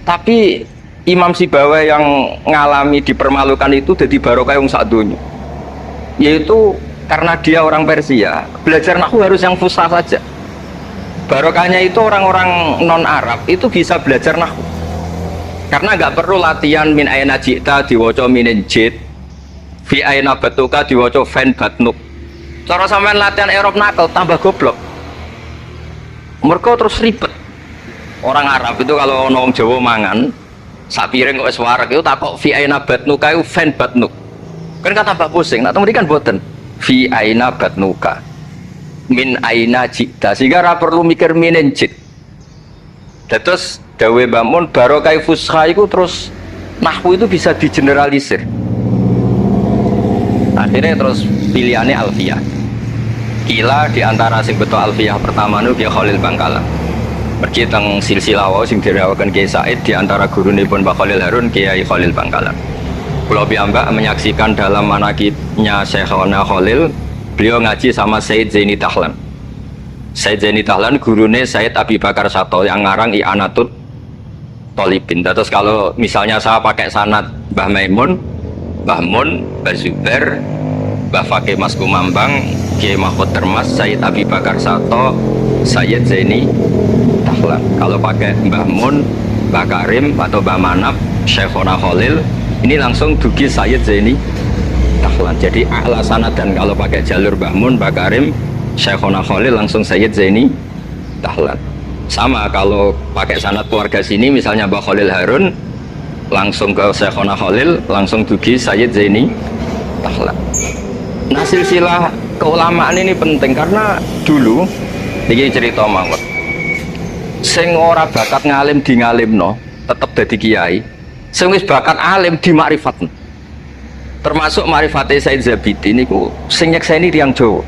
tapi Imam Sibaweh yang ngalami dipermalukan itu jadi barokah yang sak dunya. Yaitu karena dia orang Persia, belajar nahwu harus yang fusha saja. Barokahnya itu orang-orang non Arab itu bisa belajar nahwu. Karena nggak perlu latihan min ayna ji'ta diwaca minin jid. Fi aina batuka diwaca fan batnuk. Cara sampean latihan Arab nakal tambah goblok. Mereka terus ribet. Orang Arab itu kalau ono wong Jawa mangan sak piring kok wis wareg itu takok fi aina batnuka itu fan batnuk. Kan kata tambah pusing. Nak teng kan boten. Fi aina batnuka. Min aina jita. Sehingga ra perlu mikir minen jit. Terus dawe Bamun barokah fusha itu terus nahwu itu bisa digeneralisir. Akhirnya terus pilihannya Alfiyah. Kila diantara sing betul Alfiyah pertama nu dia Khalil Bangkalan. Pergi teng silsilah wau sing dirawakan Kiai Said diantara gurunipun Mbah Khalil Harun Kiai Khalil Bangkalan. Pulau piyambak menyaksikan dalam manaqibnya Syekhona Khalil, beliau ngaji sama Said Zaini Dahlan. Said Zaini Dahlan gurune Said Abi Bakar Sato yang ngarang I'anatul Thalibin. Terus kalau misalnya saya pakai sanad Mbah Maimun, Mbah Mun, Mbah Zubair, Mbah Fakih Mas Kumambang, Kiai Mahfud Termas, Sayyid Abi Bakar Sato, Sayyid Zaini Dahlan. Kalau pakai Mbah Mun, Mbah Karim atau Mbah Manap, Syekhona Khalil, ini langsung dugi Sayyid Zaini Dahlan. Jadi a'la sanad, dan kalau pakai jalur Mbah Mun, Mbah Karim, Syekhona Khalil langsung Sayyid Zaini Dahlan. Sama kalau pakai sanad keluarga sini misalnya Mbah Khalil Harun langsung ke Syekhona Khalil langsung dugi Sayyid Zaini Dahlan. Nah silsilah keulamaan ini penting karena dulu ini cerita mawon sing ora bakat ngalim di ngalimno tetep dadi kiai, sing wis bakat alim di makrifat, termasuk makrifate Said Zabidi niku sing nyekseni tiyang Jawa.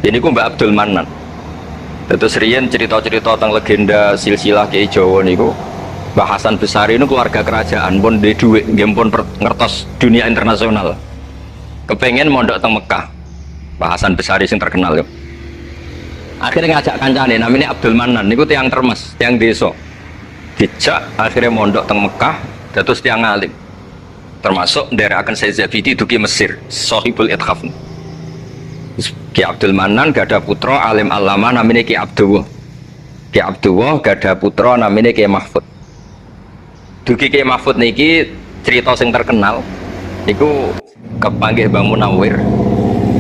Ini ku Mbak Abdul Manan. Terus riyen cerita-cerita tentang legenda silsilah Kiai Jawa niku Mbah Hasan Besari itu keluarga kerajaan pun di duit, pun ngertos dunia internasional. Kepengen mondok teng Mekah. Mbah Hasan Besari sing terkenal yo. Akhirnya ngajak kancane namanya Abdul Manan niku tiang termas, tiang desa. Dijak akhirnya mondok teng Mekah, terus tiang alim. Termasuk nderekaken Said Zabidi dugi Mesir, Sahibul Ithaf. Ki Abdul Manan gak ada putra alim alama namanya Ki Abdullah. Ki Abdullah gak ada putra namanya Ki Mahfud. Dugi Kiai Mahfud niki cerita sing terkenal niku kepanggih Bang Munawir.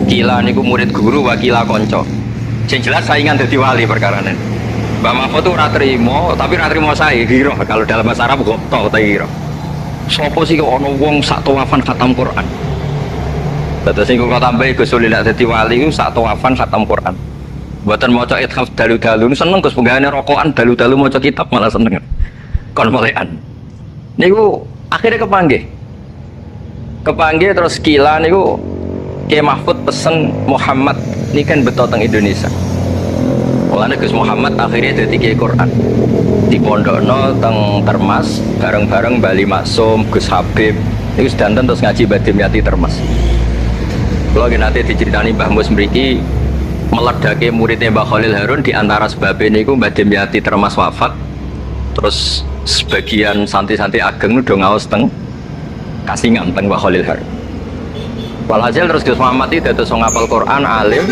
Kila niku murid guru wakila konco. Sing jelas saingan dadi wali perkarane. Mbah Mahfud ora trimo, tapi ora trimo sae kira kalau dalam bahasa Arab gopto ta kira. Sopo sih kok ana wong sak tawafan khatam Quran. Terus sing kok tambahi Gus Sulila dadi wali ku sak tawafan khatam Quran. Mboten maca ithaf dalu-dalu seneng Gus penggane rokokan dalu-dalu maca kitab malah seneng. Kon molekan. Niku akhirnya kepanggih terus kila niku Kiai Mahfud pesen Muhammad ini kan betul teng Indonesia. Mulane Gus Muhammad akhirnya dadi kiai Quran. Di pondokno teng Termas bareng-bareng Bali Maksum, Gus Habib. Niku sedanten terus ngaji Badim Yati Termas. Kula nate diceritani Mbah Mus mriki meledake muridnya Mbah Khalil Harun di antara sebabnya niku Badim Yati Termas wafat. Terus sebagian santri-santri ageng udah ngaos teng Kasingan teng Mbah Khalil Harun. Walhasil terus Gus Muhammad itu dados ngapal Quran alim.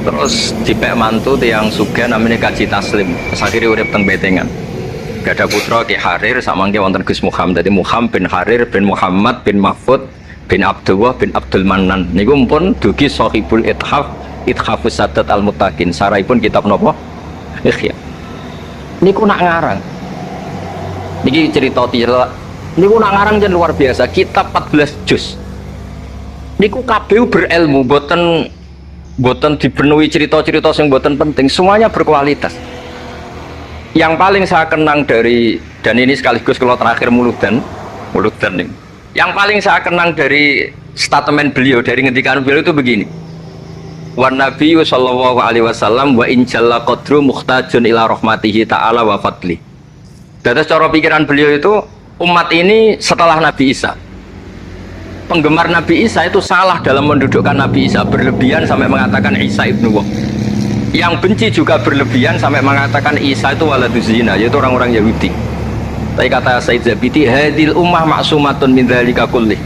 Terus dipek mantu tiang sugih namanya Kaji Taslim. Akhirnya urip teng Betengan. Gak ada putra Ki Harir samangke wonten Gus Muhammad. Jadi Muhammad bin Harir bin Muhammad bin Mahfud bin Abdullah bin Abdul Manan. Niku pun dugi Shahibul Ithafus Sadat Al-Muttaqin. Saraipun kitab napa? Ikhya. Niku nak ngarang. Niki cerita tira. Niku nak ngarang jan luar biasa. Kitab 14 juz. Niku kabeh berilmu, boten dipenuhi cerita-cerita yang boten penting, semuanya berkualitas. Yang paling saya kenang dari, dan ini sekaligus kalau terakhir muludan nih. Yang paling saya kenang dari statement beliau, dari ngendikan beliau itu begini. Wan Nabi sallallahu alaihi wasallam wa in jalla qadru muhtajun ila rahmatihi ta'ala wa fadli. Dari cara pikiran beliau itu, umat ini setelah Nabi Isa, penggemar Nabi Isa itu salah dalam mendudukkan Nabi Isa, berlebihan sampai mengatakan Isa ibnu Wah. Yang benci juga berlebihan sampai mengatakan Isa itu waladuz zina, yaitu orang-orang Yahudi. Tapi kata Said Zabidi, hadil ummah maksumatun min dzalika kullih.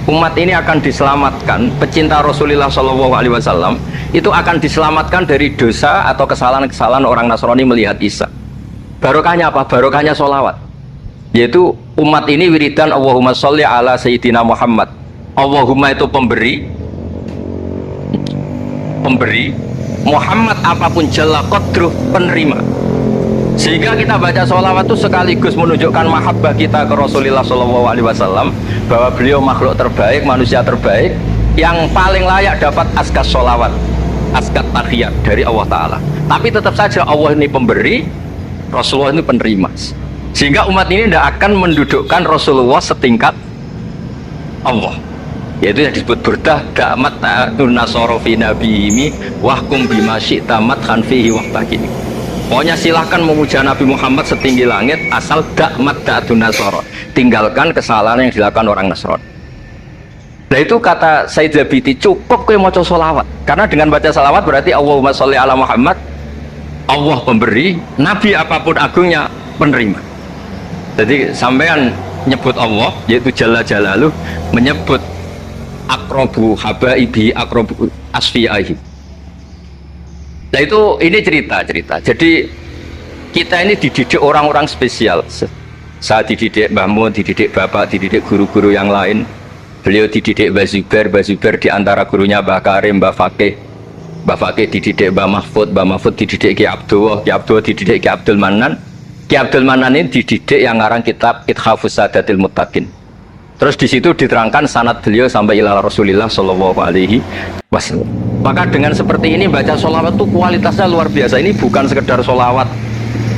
Umat ini akan diselamatkan, pecinta Rasulullah SAW itu akan diselamatkan dari dosa atau kesalahan-kesalahan orang Nasrani melihat Isa. Barokahnya apa? Barokahnya sholawat. Yaitu umat ini wiridan Allahumma sholli ala Sayyidina Muhammad. Allahumma itu pemberi, Muhammad apapun jalla qadruh penerima. Sehingga kita baca sholawat itu sekaligus menunjukkan mahabbah kita ke Rasulullah SAW, bahwa beliau makhluk terbaik, manusia terbaik yang paling layak dapat asgas sholawat, asgas tahiyat dari Allah Ta'ala. Tapi tetap saja Allah ini pemberi, Rasulullah ini penerima. Sehingga umat ini tidak akan mendudukkan Rasulullah setingkat Allah. Yaitu yang disebut burdah da'mat ta'atun nasoro fi nabiyimi wahkum bima syi'ta madhan fihi wahtaqini. Pokoknya silahkan memuja Nabi Muhammad setinggi langit asal da'mat ta'atun nasoro, tinggalkan kesalahan yang dilakukan orang Nasrani. Nah itu kata Said Zabidi, cukup kowe maca sholawat, karena dengan baca sholawat berarti Allahumma sholli ala Muhammad, Allah pemberi, Nabi apapun agungnya penerima. Jadi sampean nyebut Allah, yaitu Jalla Jalaluh, menyebut akrobu habaibi akrobu asfi'ahi. Nah itu ini cerita. Jadi kita ini dididik orang-orang spesial. Saya dididik Mbah Mun, dididik Bapak, dididik guru-guru yang lain. Beliau dididik Mbah Zubair di antara gurunya Mbah Karim, Mbah Fakih dididik Mbah Mahfud dididik Ki Abdullah dididik Ki Abdul Manan. Ki Abdul Manan ini dididik yang ngarang kitab Ithafus Sadatil Muttaqin. Terus di situ diterangkan sanad beliau sampai ila Rasulillah Shallallahu Alaihi Wasallam. Maka dengan seperti ini baca sholawat itu kualitasnya luar biasa. Ini bukan sekedar sholawat.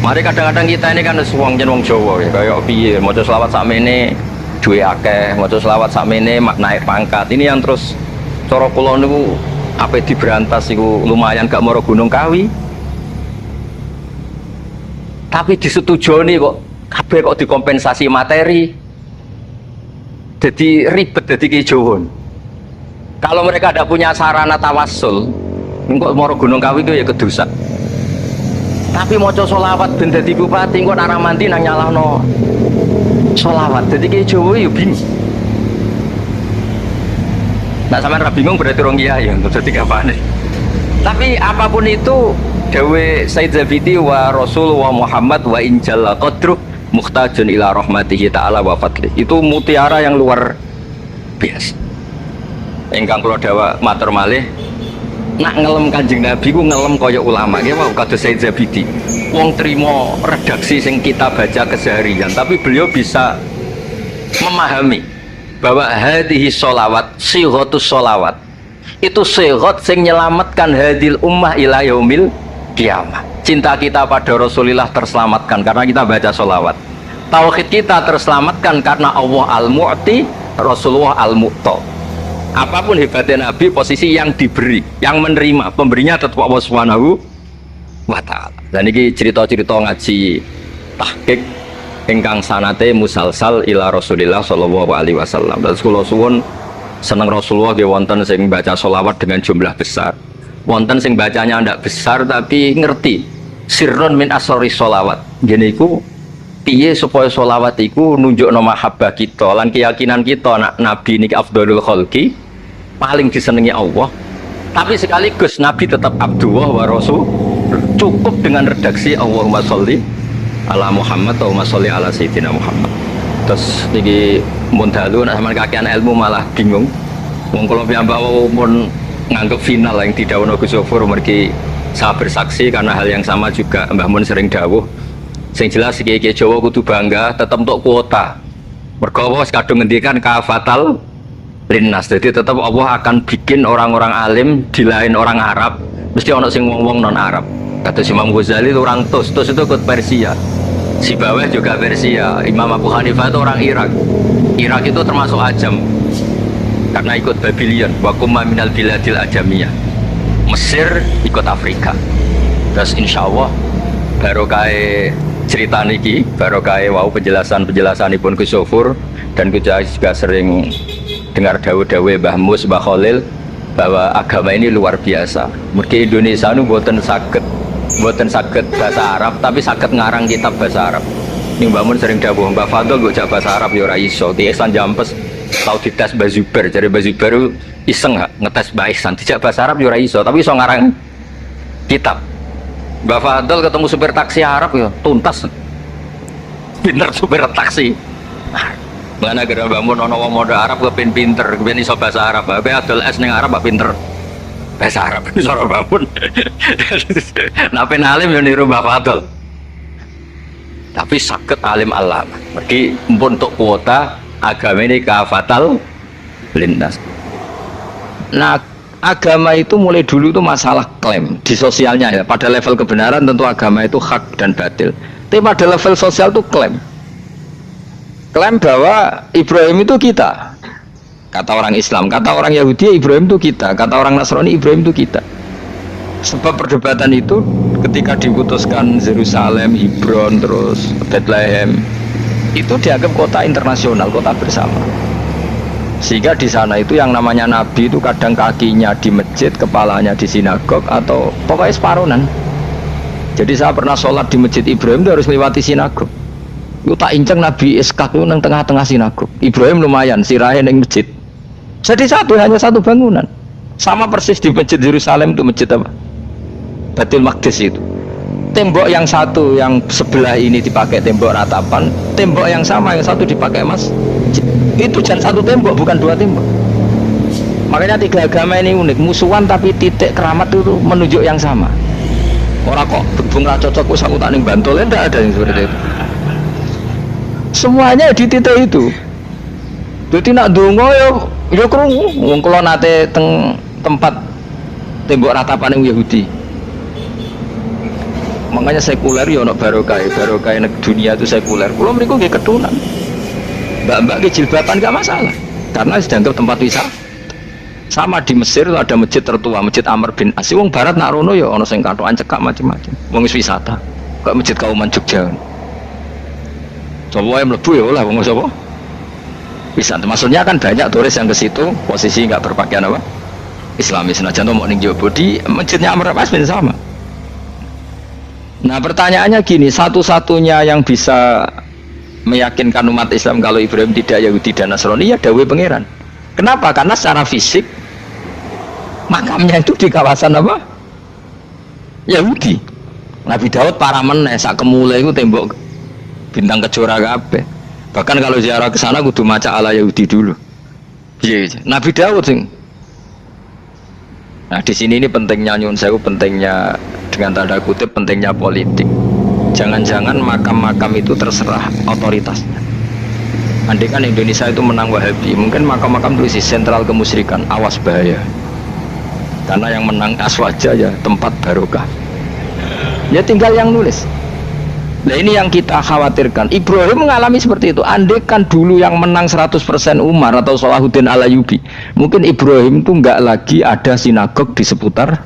Mari kadang-kadang kita ini kan wong jeneng wong Jawa ya, kayak piye maca sholawat sakmene duwe akeh, maca sholawat sakmene naik pangkat. Ini yang terus cara kula niku ape diberantas iku lumayan gak moro Gunung Kawi. Tapi disetujoni kok kabeh kok dikompensasi materi. Jadi ribet, jadi kejauhan. Kalau mereka tidak punya sarana tawassul, engkau moro Gunung Kawi itu ya kedosa. Tapi mau sholawat ben dadi bupati, engkau arah mandi nang nyalahno sholawat, jadi kejauhan ya bingung. Nah sampean ra bingung berarti orang kiai ya, jadi kapan? Tapi apapun itu, dawe Said Zabidi wa Rasul wa Muhammad wa injalla qadruh muhtajun ila rahmatihi ta'ala wa fadli. Itu mutiara yang luar biasa. Ingkang kula dawa matur malih, nak ngelem Kanjeng Nabi ku ngelem kaya ulama nggih wau kados Said Zabidi. Wong trimo redaksi sing kita baca keseharian, tapi beliau bisa memahami bahwa hadhihi sholawat, sighatus sholawat itu sighat sing nyelamatkan hadil ummah ila yaumil kiamah. Cinta kita pada Rasulullah terselamatkan karena kita baca sholawat. Tauhid kita terselamatkan karena Allah al-mu'ti, Rasulullah al-mu'ta. Apapun hebatnya Nabi, posisi yang diberi, yang menerima, pemberinya tetap Allah Subhanahu wa ta'ala. Dan ini cerita-cerita ngaji tahqiq ingkang sanate musalsal ila Rasulillah sallallahu alaihi wasallam. Terus kula suwun seneng Rasulullah nggih wonten sing baca sholawat dengan jumlah besar. Wonten sing bacanya ndak besar tapi ngerti sirrun min asrori sholawat. Ngene iku piye supaya sholawat iku nunjukno mahabbah kita lan keyakinan kita nak nabi niki afdhalul khalqi, paling disenengi Allah. Tapi sekaligus nabi tetap abdullah wa rasul. Cukup dengan redaksi Allahumma sholli ala Muhammad atau sholli ala Sayyidina Muhammad. Terus niki mun dalu nek sampean kakean ilmu malah bingung. Wong kula piyambak mun nganggep final yang didhawuhna Gus Zofur mergi saya bersaksi karena hal yang sama juga Mbah Mun sering dawuh. Sing jelas iki Jawa kudu bangga tetep untuk kuota. Mergo wis kadung ngendikan kafatal linnas. Jadi tetap Allah akan bikin orang-orang alim di lain orang Arab, mesti ono sing wong-wong non Arab. Kata Imam Ghazali itu orang Tus itu ikut Persia. Si Baweh juga Persia. Imam Abu Hanifah itu orang Irak. Irak itu termasuk Ajam karena ikut Babylon. Wa kumma minal biladil ajamiyah. Mesir ikut Afrika. Terus insya Allah barokah cerita niki, barokah wow penjelasan-penjelasanipun Gus Zofur, dan kita juga sering dengar dawuh-dawuh Mbah Mus, Mbah Khalil bahwa agama ini luar biasa. Mergi Indonesia nu boten saged bahasa Arab tapi saged ngarang kitab bahasa Arab. Ini Mbah Mun sering dawuh Mbah Fadl go jak bahasa Arab ya ora iso. Ki Ihsan Jampes tau dites Mbah Zubair, jare Mbah Zubair iseng ngetes Mbah Ihsan dijak bahasa Arab ya ora iso, tapi iso ngarang kitab. Mbah Fadl ketemu supir taksi Arab ya tuntas. Pinter supir taksi. Mana gara Mbah Mun ana wong modal Arab kepin pinter, kepin iso bahasa Arab. Bae adol es ning Arab bak pinter. Bahasa Arab iso ora Mbah Mun. Nah pen alim yo niru Mbah Fadl. Tapi sakit alim alam. Mergi mpun untuk kuota agama ini kafatal linnas. Nah, agama itu mulai dulu itu masalah klaim di sosialnya ya. Pada level kebenaran tentu agama itu hak dan batil. Tapi pada level sosial itu klaim bahwa Ibrahim itu kita. Kata orang Islam, kata orang Yahudi Ibrahim itu kita, kata orang Nasrani Ibrahim itu kita. Sebab perdebatan itu ketika diputuskan Yerusalem, Hebron, terus Bethlehem, itu dianggap kota internasional, kota bersama. Sehingga di sana itu yang namanya Nabi itu kadang kakinya di masjid, kepalanya di sinagog, atau pokoknya separuhan. Jadi saya pernah sholat di masjid Ibrahim itu harus melewati sinagog. Itu tak inceng Nabi Iskak itu nang tengah-tengah sinagog. Ibrahim lumayan, sirahe ning masjid. Jadi hanya satu bangunan. Sama persis di masjid Yerusalem itu masjid apa? Baitul Maqdis itu. Tembok yang satu yang sebelah ini dipakai tembok ratapan, tembok yang sama yang satu dipakai mas. Itu jangan satu tembok, bukan dua tembok. Makanya tiga agama ini unik, musuhan tapi titik keramat itu menunjuk yang sama. Orang kok bung cocok usah tak ning Bantul, tidak ada yang seperti itu. Semuanya di titik itu. Jadi nak dongo yo krungu wong kula nate teng tempat tembok ratapan yang Yahudi. Makanya sekuler ya ono barokah dunia itu sekuler. Kula mriku nggih ketunan. Mbak-mbak ke jilbaban gak masalah karena dianggap tempat wisata. Sama di Mesir ada masjid tertua, Masjid Amr bin As. Wong barat nak rono ya ono sing katokan cekak macam-macam. Wong wisata. Kok Masjid Kauman Jogja. Coba yang mlebu ya oleh wong sapa? Wisata. Maksudnya kan banyak turis yang ke situ posisi enggak berpakaian apa? Islamis. Nah jantung mau ning Jowo di masjidnya Amr bin As sama. Nah pertanyaannya gini, satu-satunya yang bisa meyakinkan umat Islam kalau Ibrahim tidak Yahudi dan Nasrani ya dawuh pangeran. Kenapa? Karena secara fisik makamnya itu di kawasan apa? Yahudi. Nabi Daud para meneh sak kemule itu tembok bintang kejora kabeh. Bahkan kalau ziarah ke sana kudu maca ala Yahudi dulu. Iya, Nabi Daud sing. Nah di sini ini pentingnya nyun sewu, pentingnya dengan tanda kutip pentingnya politik. Jangan-jangan makam-makam itu terserah otoritasnya. Andai kan Indonesia itu menang Wahabi, mungkin makam-makam itu isi sentral kemusyrikan, awas bahaya. Karena yang menang aswaja ya tempat barokah. Ya tinggal yang nulis. Nah ini yang kita khawatirkan. Ibrahim mengalami seperti itu. Andai kan dulu yang menang 100% Umar atau Salahuddin Al-Ayyubi, mungkin Ibrahim itu enggak lagi ada sinagog di seputar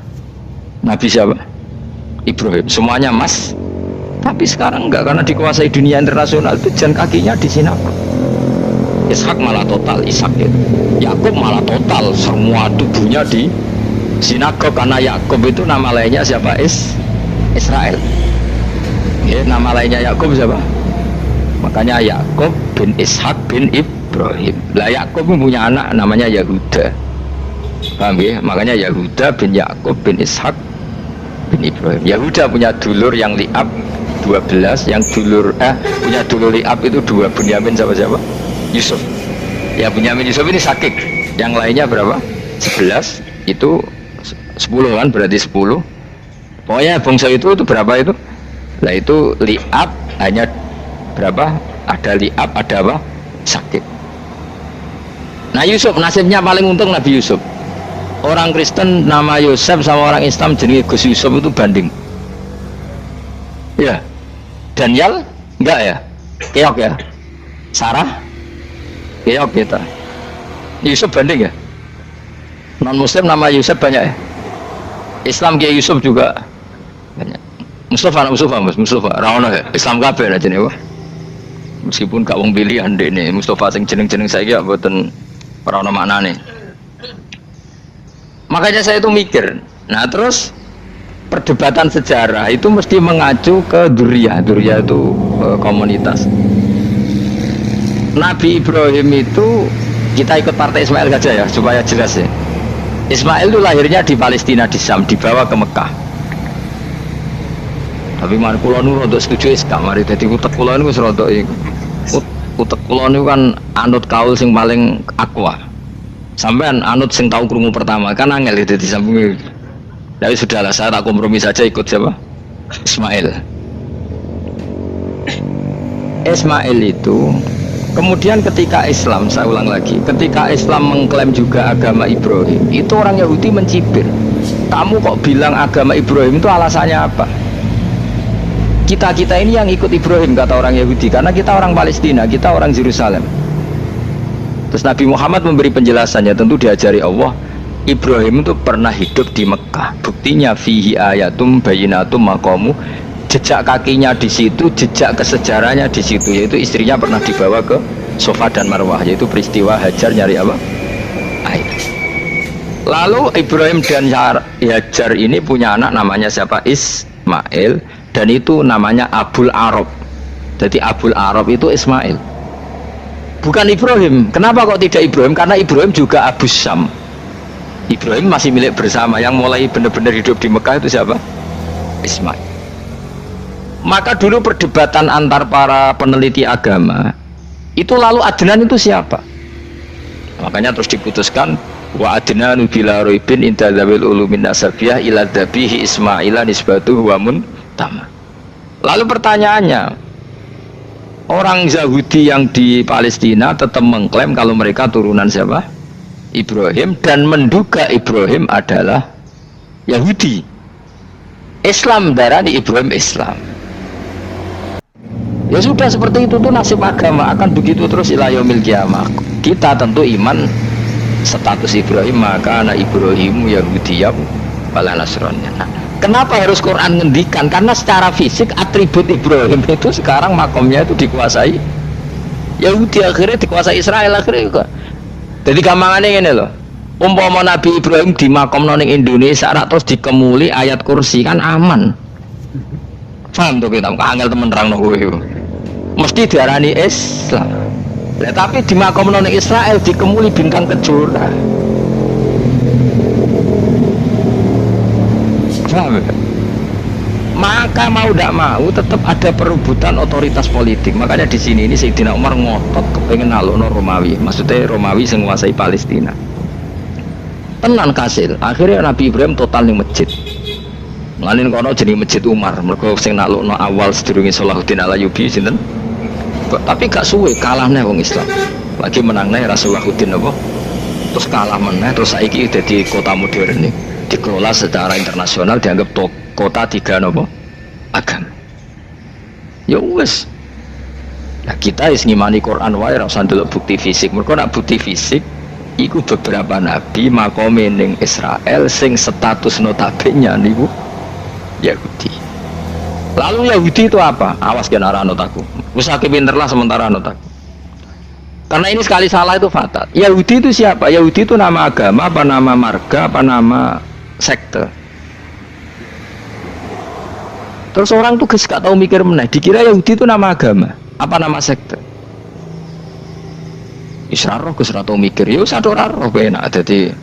Nabi siapa? Ibrahim, semuanya emas. Tapi sekarang enggak, karena dikuasai dunia internasional itu jalan kakinya di sinagog. Ishak malah total, Ishak itu. Yakub malah total, semua tubuhnya di sinagog, karena Yakub itu nama lainnya siapa? Israel. Ya, nama lainnya Yakub siapa? Makanya Yakub bin Ishak bin Ibrahim. Lah Yakub punya anak namanya Yahuda. Paham ya? Makanya Yahuda bin Yakub bin Ishak bin Ibrahim. Yahuda punya dulur yang liab 12, yang punya dulur liab itu 2, Bunyamin siapa? Yusuf. Ya Bunyamin Yusuf ini sakik. Yang lainnya berapa? 11. Itu 10 kan, berarti 10. Pokoknya bangsa itu berapa itu? Lah itu liab hanya berapa? Ada liab, ada apa? Sakik. Nah Yusuf nasibnya paling untung Nabi Yusuf. Orang Kristen nama Yosef sama orang Islam jenis Gus Yusuf itu banding. Ya. Daniel enggak ya? Keok ya? Sarah? Keok kita. Yusuf banding ya? Non muslim nama Yusuf banyak ya? Islam Kiai Yusuf juga banyak. Mustafa Rawono ya? Islam kabeh lah jenenge. Meskipun gak wong pilihan dek nih Mustafa sing jeneng-jeneng saya gak boten ora ono maknane. Makanya saya itu mikir. Nah terus perdebatan sejarah itu mesti mengacu ke Duriyah itu komunitas. Nabi Ibrahim itu, kita ikut partai Ismail saja ya supaya jelas ya. Ismail itu lahirnya di Palestina, di Syam, dibawa ke Mekah. Tapi man kula nu rodok setuju Islam, mari dadi utek kula niku wis rodok iku. Utek kula niku kan anut kaul sing paling akwa. Sampean anut sing tau krungu pertama kan angel dadi sambung. Tapi sudahlah, saya tak kompromi saja ikut siapa? Ismail. Ismail itu kemudian ketika Islam, saya ulang lagi, ketika Islam mengklaim juga agama Ibrahim, itu orang Yahudi mencibir. Kamu kok bilang agama Ibrahim itu alasannya apa? Kita ini yang ikut Ibrahim, kata orang Yahudi, karena kita orang Palestina, kita orang Yerusalem. Terus Nabi Muhammad memberi penjelasannya, tentu diajari Allah. Ibrahim itu pernah hidup di Mekah. Buktinya fihi ayatum bayinatum maqamu. Jejak kakinya di situ, jejak kesejarahnya di situ, yaitu istrinya pernah dibawa ke Safa dan Marwah, yaitu peristiwa Hajar nyari apa? Air. Lalu Ibrahim dan Hajar ini punya anak namanya siapa? Ismail, dan itu namanya Abul Arab. Jadi Abul Arab itu Ismail. Bukan Ibrahim. Kenapa kok tidak Ibrahim? Karena Ibrahim juga Abu Syam. Ibrahim masih milik bersama. Yang mulai benar-benar hidup di Mekah itu siapa? Ismail. Maka dulu perdebatan antar para peneliti agama itu, lalu Adnan itu siapa? Makanya terus diputuskan wa adnanu bila roibin inda dzawil ulumin nasabiyah ila dzabihi Ismaila nisbatuhu wa muntama. Lalu pertanyaannya, orang Yahudi yang di Palestina tetap mengklaim kalau mereka turunan siapa? Ibrahim, dan menduga Ibrahim adalah Yahudi. Islam darani Ibrahim Islam. Ya sudah, seperti itu tuh nasib agama, akan begitu terus ila yaumil qiyamah. Kita tentu iman status Ibrahim, maka anak Ibrahimu Yahudiyah wala Nasraniyah. Nah, kenapa harus Quran ngendikan? Karena secara fisik atribut Ibrahim itu sekarang makomnya itu dikuasai Yahudi, akhirnya dikuasai Israel akhirnya juga. Jadi gampangannya ini loh, umpama Nabi Ibrahim di makom ning Indonesia terus dikemuli ayat kursi kan aman. Paham tuh kita, angel temen terang kowe iku. Mesti diarani Islam. Nah, tapi di makom ning Israel dikemuli bintang kejora. Paham ya? Maka mau tidak mau tetap ada perebutan otoritas politik. Makanya di sini ini Sayyidina Umar ngotot kepengen nalukno Romawi, maksudnya Romawi yang menguasai Palestina. Tenan kasil. Akhirnya Nabi Ibrahim total ning masjid. Mulane kono jenenge Masjid Umar. Mergo sing nalukno awal sedurunge Salahuddin Alayubi sinten? Tapi gak suwe kalah nih wong Islam. Lagi menang nih Rasuluddin apa? Terus kalah meneh, terus saiki dadi kota modern nih. Dikelola secara internasional, dianggap kota tiga nopo agama. Ya wes. Nah kita is ngimani Quran wae ora usah ndelok bukti fisik. Mergo nek bukti fisik iku beberapa nabi makome ning Israel sing status notabene niku Yahudi. Lalu Yahudi itu apa? Awas kena anut aku. Usah pinter lah sementara anut aku. Karena ini sekali salah itu fatal. Yahudi itu siapa? Yahudi itu nama agama, apa nama marga, apa nama sekte. Terus orang tuh gak tahu mikir meneh, dikira Yahudi itu nama agama, apa nama sekte. Israroh gus tahu mikir, yo satu roh benak. Jadi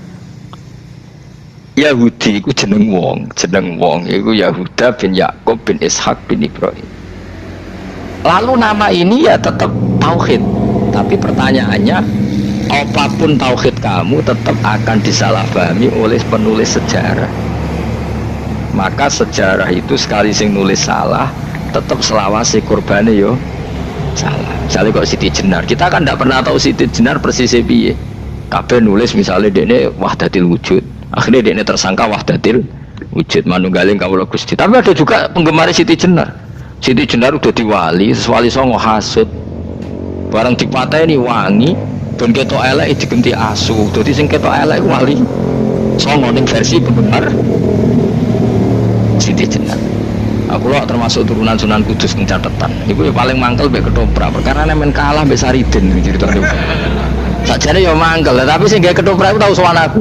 Yahudi itu jeneng wong, itu Yahuda bin Yakub bin Ishak bin Ibrahim. Lalu nama ini ya tetap tauhid, tapi pertanyaannya, apapun tauhid kamu tetap akan disalahpahami oleh penulis sejarah. Maka sejarah itu sekali sing nulis salah, tetap selawase kurbane yo salah. Misalnya kok Siti Jenar, kita kan tidak pernah tahu Siti Jenar persis piye. Kabeh nulis misalnya dene wahdatil wujud, akhirnya dene tersangka wahdatil wujud manunggaling kawula Gusti. Tapi ada juga penggemar Siti Jenar. Siti Jenar udah diwali, wali songo hasud. Barang dipateni wangi, dan ketok elek digenti asu. Dadi sing ketok elek wali songo ning versi penggemar Siti Jenar. Aku loh termasuk turunan Sunan Kudus ning catatan. Iku ya paling mangkel mbek ketoprak, perkara nemen kalah mbek Saridin ceritane. Sakjane ya mangkel, tapi sing gawe ketoprak iku tau sowan aku.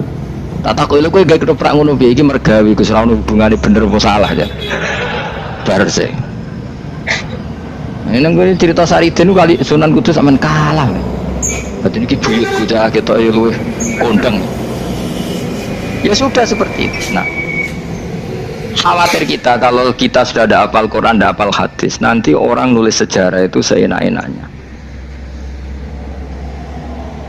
Tak takoki lho kowe gawe ketoprak ngono piye iki mergawi Gus ora ono hubungane bener apa salah ya. Bar sih. Ini gue cerita Saridin kali Sunan Kudus sampean kalah. Dadi iki buyutku cah ketok ya luwih kondang. Ya sudah seperti itu. Nah, khawatir kita kalau kita sudah ada hafal Quran, ada hafal hadis, nanti orang nulis sejarah itu seenak-enaknya.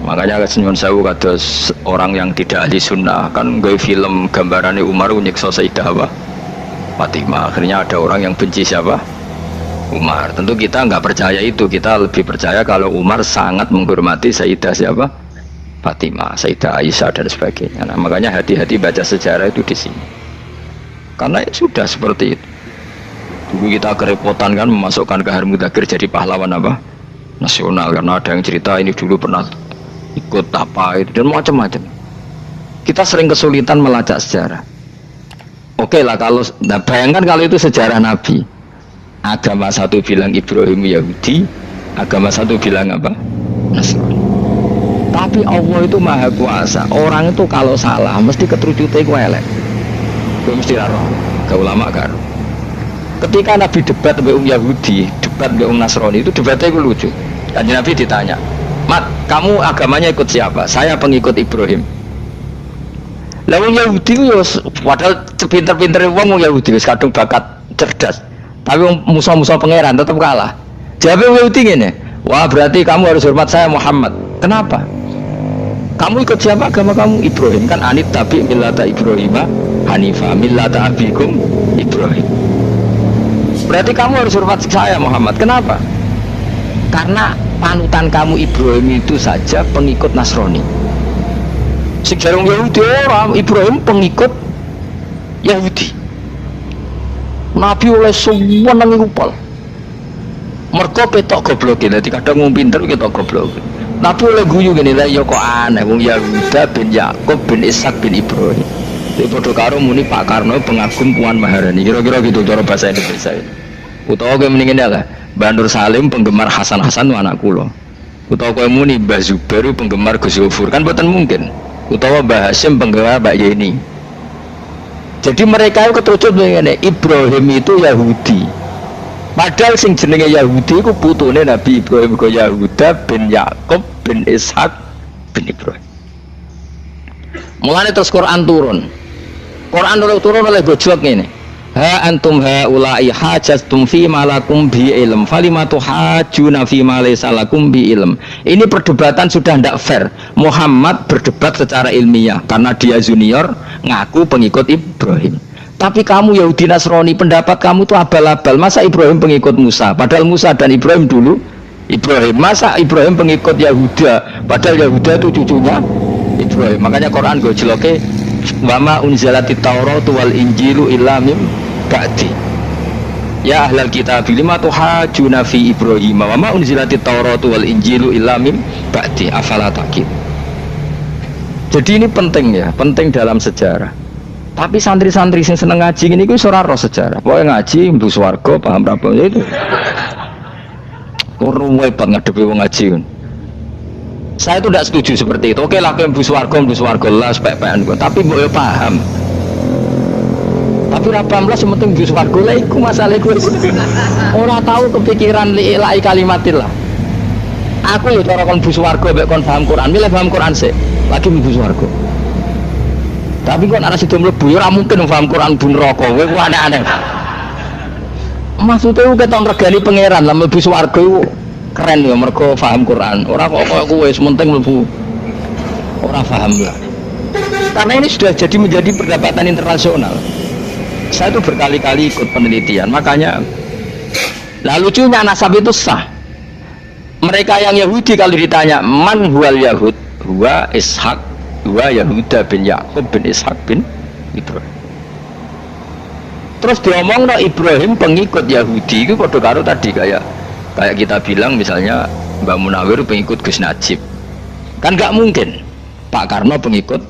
Makanya nyuwun sewu kados orang yang tidak ahli sunnah kan gawe film gambarannya Umar nyiksa Sayyidah Fatimah. Akhirnya ada orang yang benci siapa? Umar. Tentu kita nggak percaya itu, kita lebih percaya kalau Umar sangat menghormati Sayyidah siapa? Fatimah, Sayyidah Aisyah dan sebagainya. Nah, makanya hati-hati baca sejarah itu di sini. Karena ya sudah seperti itu. Dulu kita kerepotan kan memasukkan Kahar Mudzakkir jadi pahlawan apa? Nasional, karena ada yang cerita ini dulu pernah ikut apa itu dan macam-macam. Kita sering kesulitan melacak sejarah. Oke lah kalau, nah bayangkan kalau itu sejarah Nabi. Agama satu bilang Ibrahim Yahudi, agama satu bilang apa? Nasrani. Tapi Allah itu maha kuasa. Orang itu kalau salah mesti keterucutnya ku elek. Gue mesti roh, ke ulama kan. Ketika Nabi debat dengan Yahudi, debat dengan Nasrani itu debatnya itu lucu. Dan Nabi ditanya, Mat, kamu agamanya ikut siapa? Saya pengikut Ibrahim. Lalu Yahudi itu padahal pinter-pinter wong Yahudi kadung bakat cerdas. Tapi musuh-musuh pangeran tetap kalah. Jawabnya Yahudi gini, wah berarti kamu harus hormat saya Muhammad. Kenapa? Kamu ikut siapa agama kamu? Ibrahim. Kan anit tabi millata Ibrahimah Hanifah millata abikum Ibrahim. Berarti kamu harus hormat saya Muhammad. Kenapa? Karena panutan kamu Ibrahim itu saja pengikut Nasrani. Sejarah Yahudi orang Ibrahim pengikut Yahudi. Nabi oleh semua nang upal. Mergo petok goblok iki, kadang wong pinter ketok goblok. Nabi oleh guyu gini lah, ya kok aneh wong Yahuda bin Yakub bin Ishak bin Ibrahim. Iki padha karo muni Pak Karno pengagum Puan Maharani. Kira-kira gitu cara bahasa Indonesia. Utawa kowe mending ngene lah, Mbah Nur Salim penggemar Hasan Hasan anak kula. Utawa kowe muni Mbah Zubair penggemar Gus Yufur, kan boten mungkin. Utawa Mbah Hasyim penggemar Mbak Yeni. Jadi mereka itu keterucut ngene, Ibrahim itu Yahudi. Padahal sing jenenge Yahudi iku putune Nabi Ibrahim kok Yahuda bin Yakub bin Ishak bin Ibrahim. Mulane terus Quran turun. Quran turun oleh gojlok ngene. Ha antum haula'i hajastum fi malakum bi ilm falimatu hajuna fi ma laysa lakum bi ilm. Ini perdebatan sudah tidak fair. Muhammad berdebat secara ilmiah karena dia junior ngaku pengikut Ibrahim. Tapi kamu Yahudi Nasrani pendapat kamu tuh abal-abal. Masa Ibrahim pengikut Musa? Padahal Musa dan Ibrahim dulu Ibrahim. Masa Ibrahim pengikut Yahuda? Padahal Yahuda itu cucunya Ibrahim. Makanya Quran gue jeloke wama unzalatit tauratu wal injilu illa mim ba'di. Ya ahlal kitab lima tuhajuna fi Ibrahim wama unzalatit tauratu wal injilu illa mim ba'di afala taqil. Jadi ini penting ya, penting dalam sejarah. Tapi santri-santri sing seneng ngaji ini ku ora roh sejarah. Pokoke ngaji mlebu swarga paham ra apa itu. Orang repot ngadepi wong ngaji kan. Saya itu tidak setuju seperti itu. Oke lah mlebu swarga lah sepek-pekan kok. Tapi mbok yo paham. Tapi ra paham lah sementing mlebu swarga lah iku masalah iku. Ora tahu kepikiran li ilahi kalimatillah. Aku yo cara kon mlebu swarga mek kon paham Quran, milih paham Quran sik. Lagi mlebu swarga. Tapi kok ana sida mlebu ora mungkin paham Quran bun neraka. Kowe ku aneh-aneh. Maksudnya ku keton regani pangeran lah mlebu swarga iku keren ya mergo paham Quran. Ora kok kowe sementing mlebu. Ora paham lah. Karena ini sudah jadi menjadi perdebatan internasional. Saya itu berkali-kali ikut penelitian, makanya lah lucunya nasab itu sah. Mereka yang Yahudi kalau ditanya man huwal Yahud, huwa Ishak, huwa Yahuda bin Yakub bin Ishak bin Ibrahim. Terus diomong no Ibrahim pengikut Yahudi itu pada karo tadi kayak kita bilang misalnya Mbak Munawir pengikut Gus Najib, kan nggak mungkin Pak Karno pengikut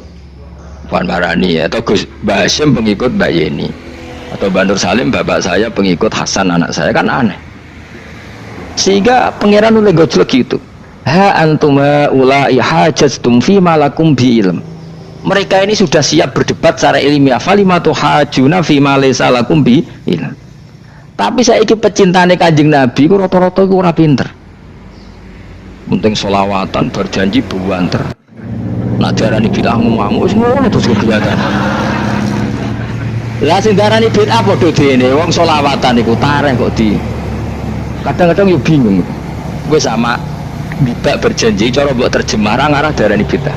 Puan Maharani atau Gus Basim pengikut Mbak Yeni atau Mbak Nur Salim bapak saya pengikut Hasan anak saya, kan aneh. Sehingga pangeran oleh gojlek gitu. Ha antuma ulai hajastum fi malakum bi ilm. Mereka ini sudah siap berdebat secara ilmiah. Falimatu hajuna fi ma laysa lakum bi ilm. Tapi saya iki pecintane Kanjeng Nabi ku rata-rata ku ora pinter. Penting selawatan berjanji buanter. Nak darani bid'ah ngomong wis ngono terus kegiatan. Lah sing darani bid'ah padha dene wong selawatan iku tareh kok di. Kadang-kadang yo bingung. Gue sama bid'ah berjanji cara mbok terjemah ngarah darani bid'ah.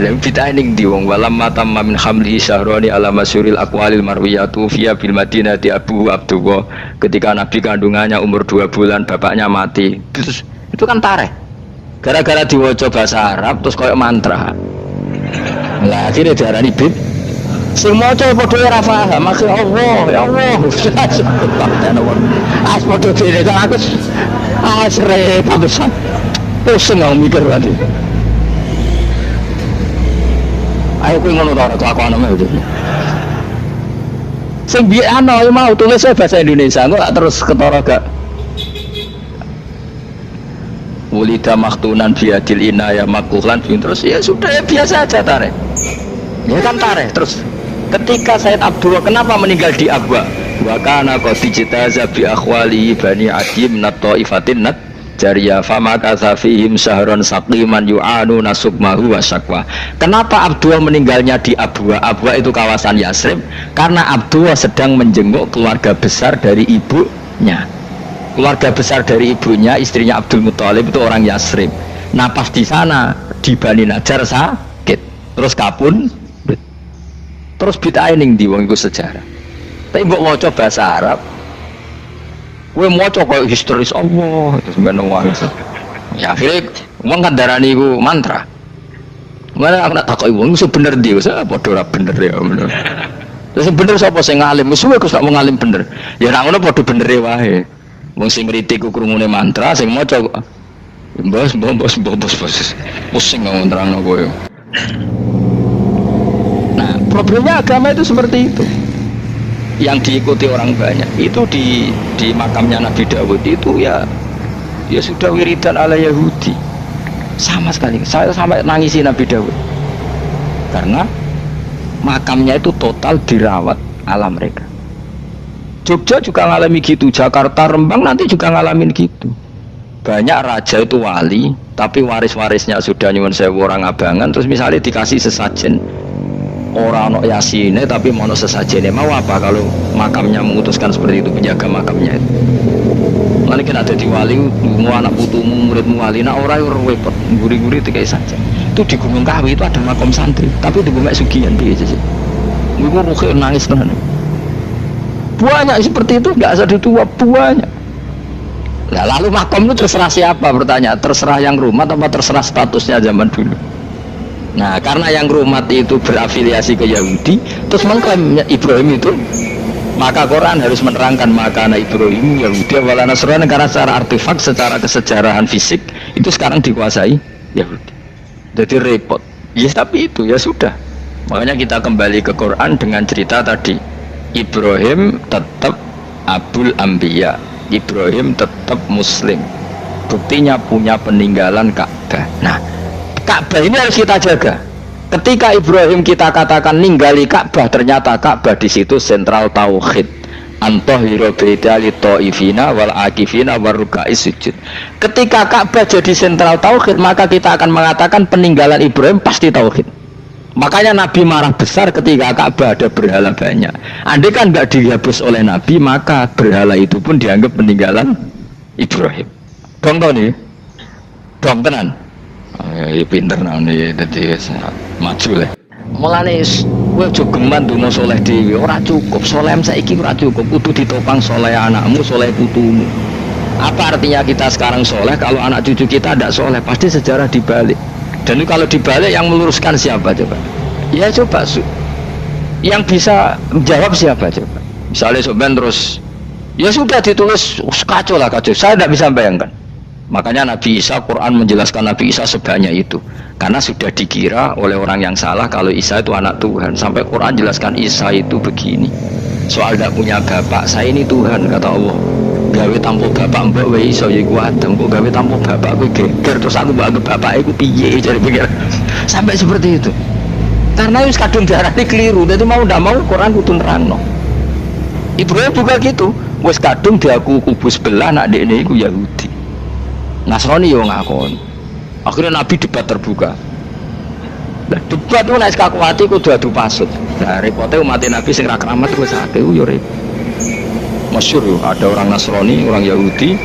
Lah bid'ah ning ndi wong walam matamma min hamli syahrani ala masyuril aqwalil marwiyatu fiya bil madinati Abu Abdullah, ketika Nabi kandungannya umur 2 bulan bapaknya mati. Terus itu kan tareh. Gara-gara diwaca bahasa Arab terus koyo mantra. Lah akhirnya diarani bid'ah. Sing maca padha ora paham, maksud Allah, ya Allah. As padha dene kan aku repot pisan. Pusing aku mikir tadi. Ayo kowe ngono ta aku ana meh. Sing biyen ana mau tulis bahasa Indonesia, kok terus ketara gak. Wulida maktunan biadil inaya makulan terus ya sudah ya biasa aja tarik. Ya kan tarik terus. Ketika Said Abdullah kenapa meninggal di Abwa? Wa kana qad ijtaza bi akhwali bani Adim nataifatin nat jariyah fama kasafihim syahron saqiman yu'anu nasukmahu wa syakwa. Kenapa Abdullah meninggalnya di Abwa? Abwa itu kawasan Yasrib karena Abdullah sedang menjenguk keluarga besar dari ibunya. Keluarga besar dari ibunya, istrinya Abdul Muthalib itu orang Yasrib. Nah pas di sana di Bani Najjar sakit, terus kapun. Terus bid'ah ning ndi wong iku sejarah. Tapi mbok maca bahasa Arab. Kowe maca koyo historis Allah terus ngono wae. Ya akhirnya wong kan darani iku mantra. Mana aku nak takoki wong iku bener ndi wis padha ora bener ya ngono. Terus bener sapa sing ngalim? Wis kowe gak ngalim bener. Ya ra ngono padha benere wae. Wong sing ngritik ku krungune mantra, sing maca bos. Pusing ngomong terangno kowe. Problemnya agama itu seperti itu yang diikuti orang banyak. Itu di makamnya Nabi Dawud itu ya sudah wiridan ala Yahudi sama sekali. Saya sampai nangisi Nabi Dawud karena makamnya itu total dirawat ala mereka. Jogja juga ngalami gitu, Jakarta, Rembang nanti juga ngalamin gitu. Banyak raja itu wali tapi waris-warisnya sudah nyuwun sewu orang abangan, terus misalnya dikasih sesajen orang ono yasine tapi mono sesajene, mau apa kalau makamnya memutuskan seperti itu, penjaga makamnya itu. Lalu kita ada di wali, mau anak putumu, muridmu wali, nah orang repot, guri-guri itu kayak saja. Itu di Gunung Kawi itu ada makam santri, tapi di Gunung Sugihan dia aja sih. Gue rugi nangis tenan. Banyak seperti itu, nggak ada tua banyak. Nah, lalu makam itu terserah siapa bertanya, terserah yang rumah atau terserah statusnya zaman dulu. Nah, karena yang rumat itu berafiliasi ke Yahudi, terus mengklaim Ibrahim itu, maka Quran harus menerangkan maka anak Ibrahim Yahudi wala Nasrani, karena secara artefak, secara kesejarahan fisik itu sekarang dikuasai Yahudi. Jadi repot. Ya tapi itu ya sudah. Makanya kita kembali ke Quran dengan cerita tadi. Ibrahim tetap Abul Anbiya, Ibrahim tetap Muslim. Buktinya punya peninggalan Ka'bah. Nah, Ka'bah ini harus kita jaga. Ketika Ibrahim kita katakan ninggali Ka'bah, ternyata Ka'bah di situ sentral tauhid. Antahhiru baita li taifina wal akifina warrukai sujud. Ketika Ka'bah jadi sentral tauhid, maka kita akan mengatakan peninggalan Ibrahim pasti tauhid. Makanya Nabi marah besar ketika Ka'bah ada berhala banyak. Andai kan nggak dihapus oleh Nabi, maka berhala itu pun dianggap peninggalan Ibrahim. Dong tau nih, dong tenan. Ya pinter nih, jadi maju lah. Mulane kowe aja geman donga saleh dhewe, ora cukup. Saleh saiki ora cukup, kudu ditopang saleh anakmu, saleh putumu. Apa artinya kita sekarang soleh kalau anak cucu kita tidak soleh? Pasti sejarah dibalik. Dan itu kalau dibalik yang meluruskan siapa coba? Ya coba yang bisa menjawab siapa coba? Misalnya soben terus ya sudah ditulis kacau lah kacau. Saya tidak bisa bayangkan. Makanya Nabi Isa, Quran menjelaskan Nabi Isa sebanyak itu karena sudah dikira oleh orang yang salah kalau Isa itu anak Tuhan. Sampai Quran jelaskan Isa itu begini, soal tidak punya bapak, saya ini Tuhan kata Allah. Gawe tampuk bapak mbak wae iso ya ku Adam, kok gawe tampuk bapak ku geger terus aku mbak bapak aku piye jadi pikir. Sampai seperti itu karena wis kadung darane keliru, jadi mau ndak mau Quran kudu nerangno. Ibrahim juga gitu, wis kadung diaku kubu sebelah nak dekne iku Yahudi, Nasrani yo ngakon. Akhirnya Nabi debat terbuka. Lah debat itu nek kakuati kudu adu pasut. Lah repote umat Nabi sing ra keramat wis akeh yo repot. Masyhur ada orang Nasrani, orang Yahudi.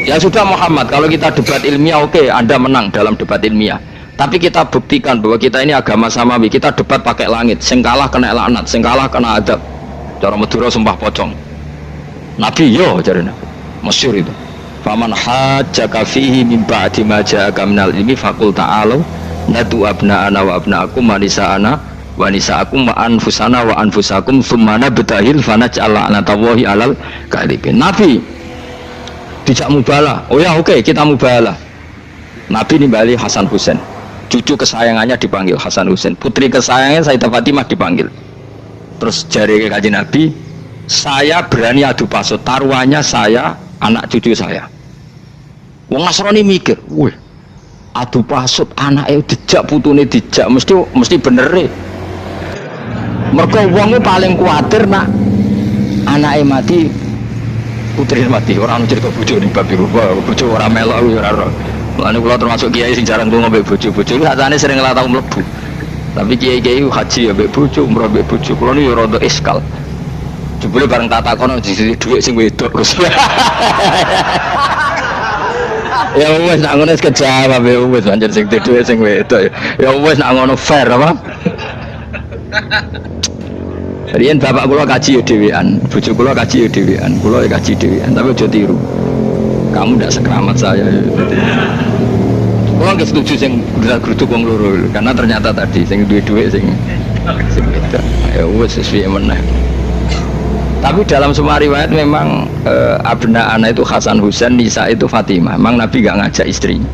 Ya sudah Muhammad, kalau kita debat ilmiah oke, Anda menang dalam debat ilmiah. Tapi kita buktikan bahwa kita ini agama samawi. Kita debat pakai langit, sing kalah kena laknat, sing kalah kena adab. Cara Madura sumpah pocong. Nabi yo jarene. Masyhur itu. Faman hajjaka fihi min ba'di ma ja'aka minal ilmi faqul ta'alu nadu abna'ana wa abna'akum wa nisa'ana wa nisa'akum wa anfusana wa anfusakum thumma nabtahil fanaj'al la'natallahi 'alal kadhibin. Nabi dijak mubalah. Oh ya oke, kita mubalah. Nabi nimbali Hasan Husain. Cucu kesayangannya dipanggil Hasan Husain. Putri kesayangannya Sayyidah Fatimah dipanggil. Terus jari Kanjeng Nabi, saya berani adu pasut, taruhannya saya, anak cucu saya. Wong Nasrani mikir, wih, adu pasut anaknya dijak putune dijak mesti bener deh. Mereka wongnya paling khawatir nak anaknya mati, putri mati. Orang cerita bojo nih babi rupa, bojo orang melok orang. Lalu kalau termasuk kiai sing jarang tuh ngombe bojo katanya sering ngelatau melebu. Tapi kiai haji ya mbek bojo, umrah mbek bojo. Kalau ini rada iskal. Jebule bareng tata kono di dhuwit sing wedok. Ya wis nak ngono kejawab ya wis pancen sing dhuwit sing wedok. Ya wis nak ngono fair apa? Riyen bapak kula kaji ya dhewean, bojo kula kaji ya dhewean, kula ya kaji dhewean, tapi aja tiru. Kamu tidak sekeramat saya. Kula nggak setuju sing geruduk wong loro karena ternyata tadi sing duwe-duwe sing wedok. Ya wis sesuai meneh. Tapi dalam semua riwayat memang abna ana itu Hasan Husain, Nisa itu Fatimah. Memang Nabi nggak ngajak istrinya.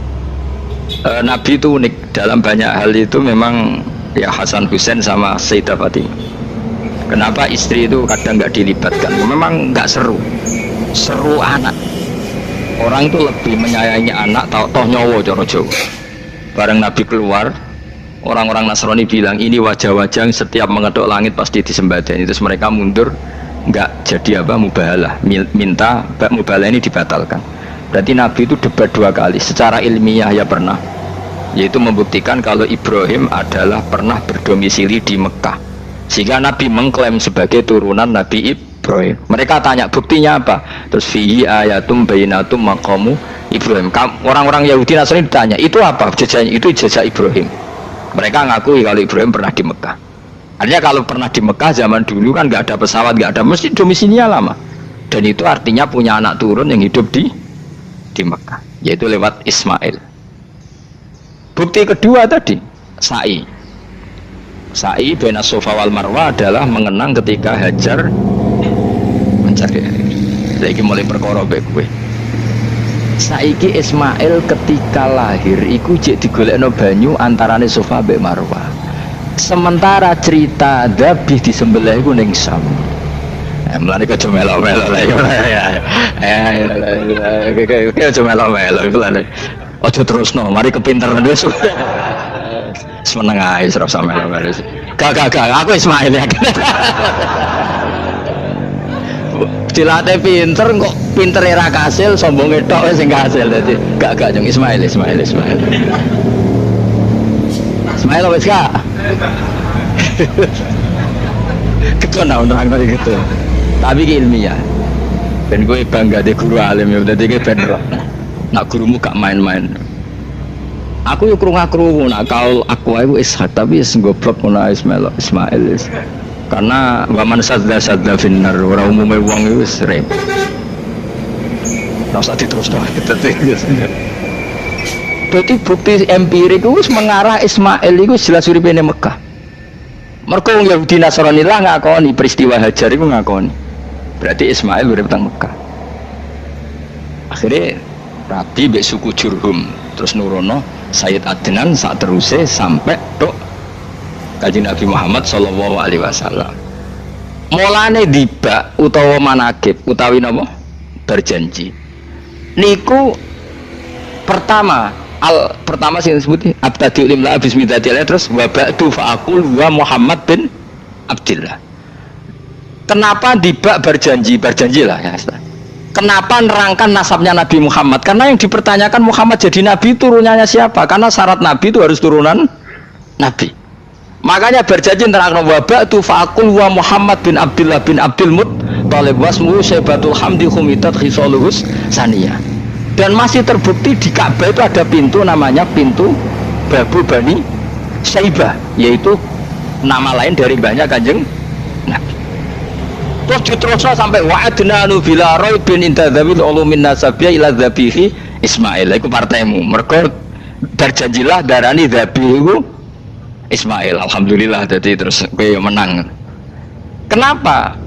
Nabi itu unik dalam banyak hal itu memang ya Hasan Husain sama Sayyidah Fatimah. Kenapa istri itu kadang nggak dilibatkan? Memang nggak seru anak. Orang itu lebih menyayangi anak toh nyawa cara Jawa. Bareng Nabi keluar, orang-orang Nasrani bilang ini wajah-wajah yang setiap mengetuk langit pasti disembadani. Terus mereka mundur, nggak jadi apa mubahalah, minta mubahalah ini dibatalkan. Berarti Nabi itu debat 2 kali secara ilmiah ya pernah, yaitu membuktikan kalau Ibrahim adalah pernah berdomisili di Mekah, sehingga Nabi mengklaim sebagai turunan Nabi Ibrahim. Mereka tanya buktinya apa, terus fihi ayatum bainatum maqamu Ibrahim. Orang-orang Yahudi Nasrani ditanya itu apa jejaknya, itu jejak Ibrahim. Mereka ngakui kalau Ibrahim pernah di Mekah. Artinya kalau pernah di Mekah zaman dulu kan nggak ada pesawat, nggak ada, mesti domisilinya lama. Dan itu artinya punya anak turun yang hidup di Mekah, yaitu lewat Ismail. Bukti kedua tadi, sa'i baina Safa wal Marwah adalah mengenang ketika Hajar mencari. Saiki mulai perkara mbek kowe. Saiki Ismail ketika lahir iku jek digolekno banyu antarane Safa mbek Marwah. Sementara cerita Dabih disembelih iku ning Sam. Mulane kok melo-melo lah ya. Kok melo-melo iku lha. Aja terusno, mari kepinteran wis. Semeneng ae ora usah melo-melo. Gak, aku Ismail ya. Cilate pinter kok pintere ra kasil, sombonge tok sing kasil dadi gak jeng Ismail. Ismail wis gak. Ketona orang gitu. Tapi ki ilmiah. Ben gue bangga di guru alim ya, dadi ki ben nak gurumu gak main-main. Aku yo krungu-krungu nak kaul aku Ishak tapi wis goblok ngono Ismail. Karena waman sadda finnar ora umume wong iku wis repot. Ora usah diterusno Berarti bukti empirik itu mengarah Ismail itu jelas uripe ning Mekah. Mergo wong Yahudi Nasrani lah ngakoni peristiwa Hajar itu ngakoni. Berarti Ismail urip teng Mekah. Akhirnya Rabi mbek suku Jurhum terus nurono Sayyid Adnan sak teruse sampai tok Kanjeng Nabi Muhammad sallallahu alaihi wasallam. Mulane dibak utawa manakib utawi napa? Berjanji. Niku pertama sing disebut abtadiul imla bismillah terus wa ba'du fa'aqul wa Muhammad bin Abdillah. Kenapa dibak berjanji lah ya. Kenapa nerangkan nasabnya Nabi Muhammad? Karena yang dipertanyakan Muhammad jadi Nabi turunannya siapa? Karena syarat Nabi itu harus turunan Nabi. Makanya berjanji nerangkan wa ba'du fa'aqul wa Muhammad bin Abdillah bin Abdul Muttalib wasmuhu Syaibatul Hamdi Khumitat Khisaluhus Saniyah. Dan masih terbukti di Ka'bah itu ada pintu namanya pintu Babu Bani Syaibah, yaitu nama lain dari banyak Kanjeng Nabi. Terus diterusnya sampai wa'adnanu bila raibin intadzawil ulumin nasabiyah ila dzabihi Ismail. Itu partaimu. Mereka berjanjilah darani dzabihu Ismail. Alhamdulillah jadi terus kowe menang. Kenapa?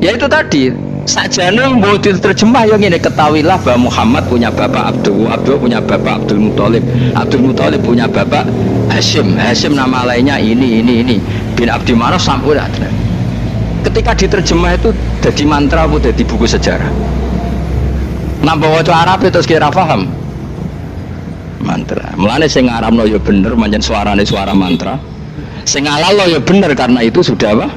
Ya itu tadi sajane mbok diterjemah yang ini ketahuilah bahwa Muhammad punya bapak Abdul punya bapak Abdul Muthalib punya bapak Hashim nama lainnya ini bin Abdi Manaf sampai ada. Ketika diterjemah itu jadi mantra atau jadi buku sejarah. Nambah waca Arab terus kira paham mantra. Mulane sing ngaramno ya bener manjen suarane suara mantra. Sing ngalalo ya bener karena itu sudah apa?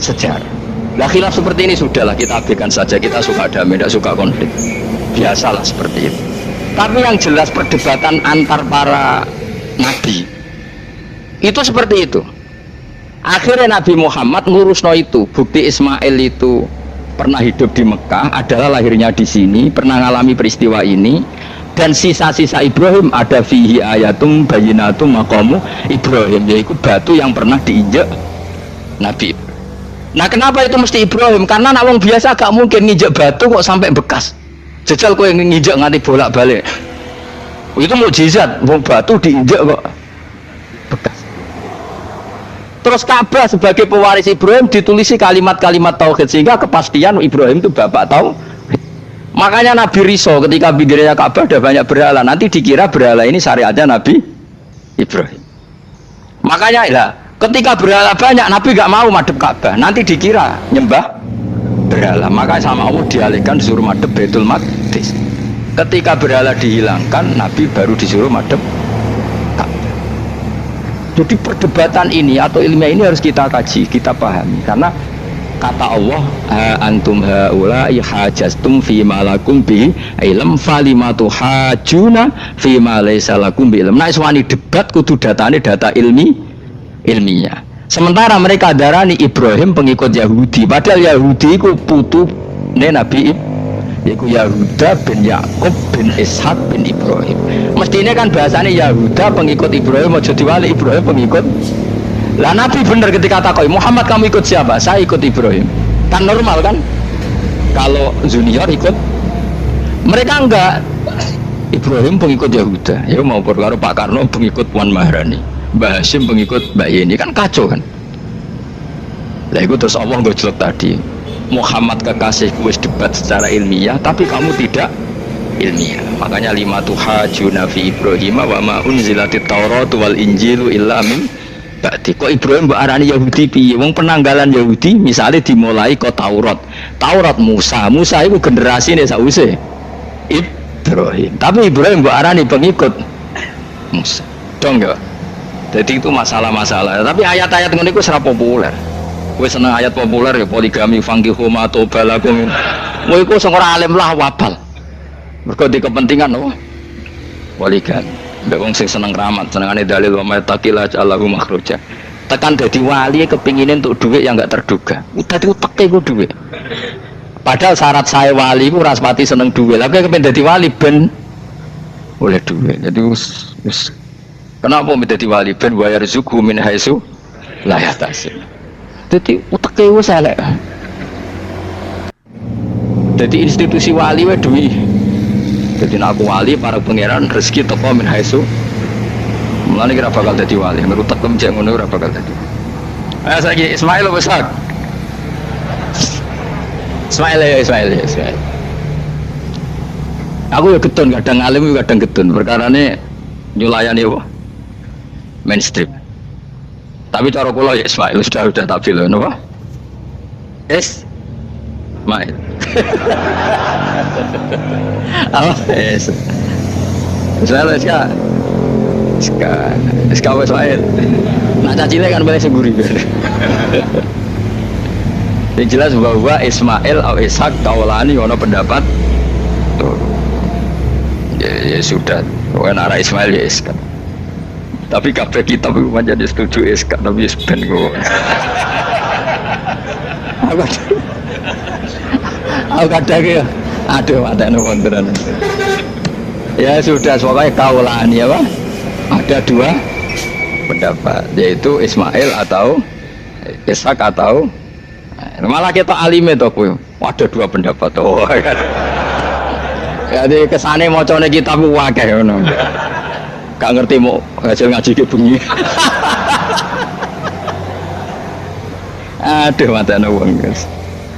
Sejarah. Nah khilaf seperti ini sudahlah kita abaikan saja, kita suka damai, tidak suka konflik. Biasalah seperti itu. Tapi yang jelas perdebatan antar para nabi itu seperti itu. Akhirnya Nabi Muhammad ngurusno itu. Bukti Ismail itu pernah hidup di Mekah, adalah lahirnya di sini, pernah mengalami peristiwa ini. Dan sisa-sisa Ibrahim ada fihi ayatum bayinatum maqamu Ibrahim, yaitu batu yang pernah diinjak Nabi. Nah kenapa itu mesti Ibrahim? Karena nak wong biasa gak mungkin nginjek batu kok sampai bekas. Jajal kowe nginjek nganti bolak-balik. Itu mukjizat, wong batu diinjek kok bekas. Terus Ka'bah sebagai pewaris Ibrahim ditulisi kalimat-kalimat tauhid sehingga kepastian Ibrahim itu bapak tauhid. Makanya Nabi Riso ketika bidirinya Ka'bah ada banyak berhala, nanti dikira berhala ini syariatnya Nabi Ibrahim. Makanya lah ketika berhala banyak, Nabi gak mau madep Ka'bah, nanti dikira nyembah berhala. Maka sama Allah dialihkan disuruh madep Baitul Maqdis. Ketika berhala dihilangkan, Nabi baru disuruh madep Ka'bah. Jadi perdebatan ini atau ilmiah ini harus kita kaji, kita pahami. Karena kata Allah, antum haula'i hajastum fima lakum bi ilm falimatu hajuna fima laysa lakum bi ilm. Nah iswani debat kudu datane data ilmiah. Sementara mereka darani Ibrahim pengikut Yahudi, padahal Yahudi itu putu Nabi yaitu Yahuda bin Yakub bin Ishak bin Ibrahim. Mestinya kan bahasanya Yahuda pengikut Ibrahim, mau jadi wali Ibrahim pengikut. Lah Nabi bener ketika takoi Muhammad kamu ikut siapa? Saya ikut Ibrahim. Kan normal kan? Kalau junior ikut, mereka enggak. Ibrahim pengikut Yahuda. Ya mau perkara Pak Karno pengikut Puan Maharani. Mbah Hashim pengikut Mbak Yeni, kan kacau kan. Lah itu terus Allah gojlok tadi Muhammad kekasihku wis debat secara ilmiah tapi kamu tidak ilmiah. Makanya lima tuhajuna fi Ibrahim wa ma unzilatit Taurat wal Injilu illa min ba'di. Kok Ibrahim mbok arani Yahudi piye? Wong penanggalan Yahudi misalnya dimulai kok Taurat. Taurat Musa iku generasine sause Ibrahim. Tapi Ibrahim mbok arani pengikut Musa. Dong ya. Jadi itu masalah-masalah. Tapi ayat-ayat ngono iku ora populer. Kowe seneng ayat populer ya poligami fangkihu ma tobalakum. Kowe iku sing ora alim lah wabal. Mergo di kepentingan apa? Poligami. Mbek wong sing seneng keramat, senengane dalil wa may taqila Allahu makhraja. Tekan dadi wali kepingine untuk duit yang enggak terduga. Udah diuteke ku duit. Padahal syarat saya wali ku ora pati seneng duit. Lah kowe kepen dadi wali ben oleh duit. Jadi wis kenapa menjadi wali ben bayar zuku min haitsu la yahtasib. Jadi uteke wis elek. Jadi institusi wali wae duwi. Jadi aku wali para pangeran rezeki teko min haitsu. Mulane kira bakal dadi wali, merutek kemjek ngono ora bakal dadi. Ayo saiki Ismail wis sak. Ismail. Aku ya getun kadang alim kadang getun perkarane nyulayani apa? Mainstream. Tapi cara kula ya Ismail sudah tak bilang apa? Ismail. Apa? Ismail Ismail. Nak cacile kan boleh seguri. Yang jelas bahwa Ismail atau Ishak kaulani ono pendapat. Ya sudah. Pokoknya arah Ismail ya Ishak. Tapi kabeh kitab itu menjadi setuju Ishak tapi ben kok. Aku kadang ya aduh matane wontenan. Ya sudah pokoknya kaulani ya Pak. Ada dua pendapat yaitu Ismail atau Ishak atau malah kita alime to kowe. Ada dua pendapat to. Jadi kesane macane kitab akeh ngono. Gak ngerti mau hasil ngaji ke bengi. Aduh matane wong guys.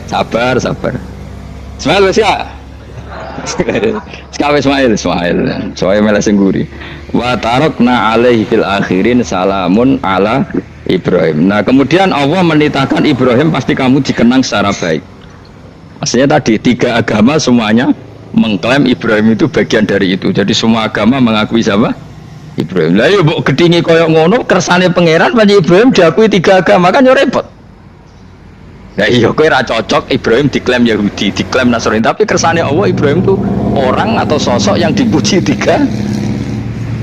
Sabar. Ismail wis ya. Sekawe Ismail. Soale malah sing nguri. Wa tarakna alaihi fil akhirin salamun ala Ibrahim. Nah, kemudian Allah menitahkan Ibrahim pasti kamu dikenang secara baik. Maksudnya tadi tiga agama semuanya mengklaim Ibrahim itu bagian dari itu. Jadi semua agama mengakui siapa? Ibrahim. Lah yo mbok gedhingi koyo ngono kersane pangeran panjenengan Ibrahim diakui tiga agama kan yo repot. Lah iya kowe ra cocok Ibrahim diklaim Yahudi, diklaim Nasrani, tapi kersane Allah Ibrahim itu orang atau sosok yang dipuji tiga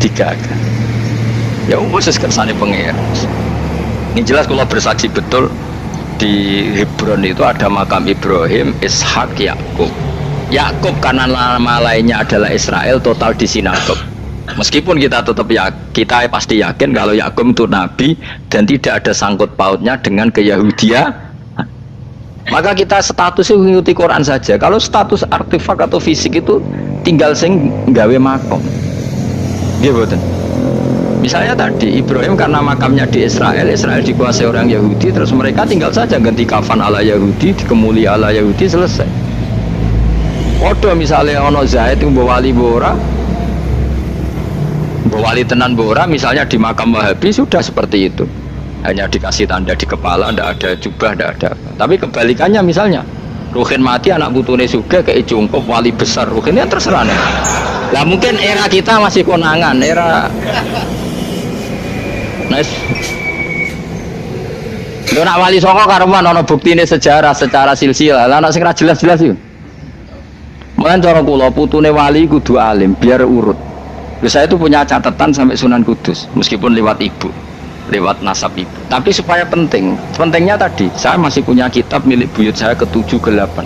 agama. Ya khusus kersane pangeran. Ini jelas kalau bersaksi betul di Hebron itu ada makam Ibrahim, Ishak, Yakub. Yakub karena nama lainnya adalah Israel, total di sinagog. Meskipun kita tetap kita pasti yakin kalau Yakub itu nabi dan tidak ada sangkut pautnya dengan keyahudian, maka kita statusnya mengikuti Quran saja. Kalau status artefak atau fisik itu tinggal sing gawe makom. Gitu. Misalnya tadi Ibrahim karena makamnya di Israel dikuasai orang Yahudi, terus mereka tinggal saja ganti kafan ala Yahudi, dikemuli ala Yahudi, selesai. Waduh misalnya ono Zaid yang wali bora, wali tenan bora, misalnya di makam Wahabi sudah seperti itu, hanya dikasih tanda di kepala, tidak ada jubah, tidak ada. Tapi kebalikannya misalnya Ruhin mati anak putune juga kayak jungkop wali besar Ruhin ya terserah nih. Lah mungkin era kita masih konangan, era nice. Lho nak wali songo kareman ana buktine sejarah secara silsilah. Lah ana sing ra jelas-jelas iki. Mulane cara kula putune wali kudu alim biar urut. Lho saya itu punya catatan sampai Sunan Kudus meskipun lewat ibu, lewat nasab ibu. Tapi supaya penting. Pentingnya tadi, saya masih punya kitab milik buyut saya ke-7 ke-8.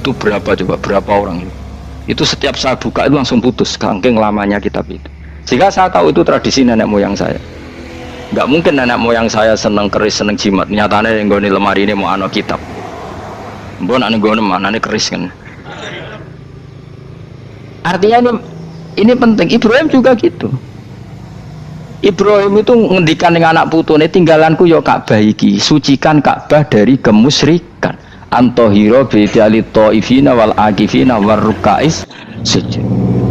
Itu berapa coba? Berapa orang itu? Itu setiap saya buka itu langsung putus saking lamanya kitab itu. Sehingga saya tahu itu tradisi nenek moyang saya. Nggak mungkin nenek moyang saya seneng keris, seneng jimat. Nyatanya yang gue lemari ini mau ano kitab. Mbok nek gue mana keris kan. Artinya ini penting. Ibrahim juga gitu. Ibrahim itu ngendikan dengan anak putune tinggalanku yo Ka'bah iki, sucikan Ka'bah dari kemusyrikan. Antohiro bidali ta'ifina wal akifina war rukais sujud.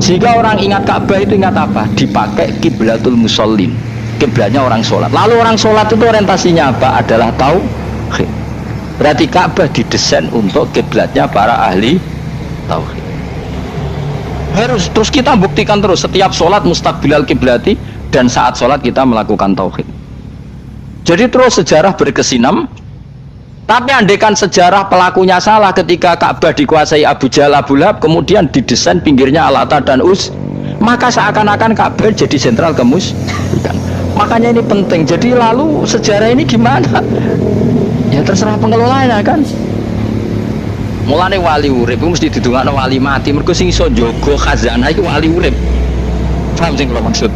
Jika orang ingat Ka'bah itu ingat apa? Dipakai kiblatul musallin, kiblatnya orang sholat. Lalu orang sholat itu orientasinya apa? Adalah tauhid. Berarti Ka'bah didesain untuk kiblatnya para ahli tauhid. Harus terus kita buktikan terus setiap sholat mustaqbilal kiblati, dan saat sholat kita melakukan tauhid. Jadi terus sejarah berkesinam. Tapi andaikan sejarah pelakunya salah ketika Ka'bah dikuasai Abu Jahal, Abu Lahab, kemudian didesain pinggirnya Al-Ata dan Uz, maka seakan-akan Ka'bah jadi sentral kemusyrikan. Makanya ini penting. Jadi lalu sejarah ini gimana? Ya terserah pengelolanya kan. Mulane wali urip mesti didongakno wali mati. Mergo sing iso njaga khazanah iku wali urip. Paham sing kula maksud?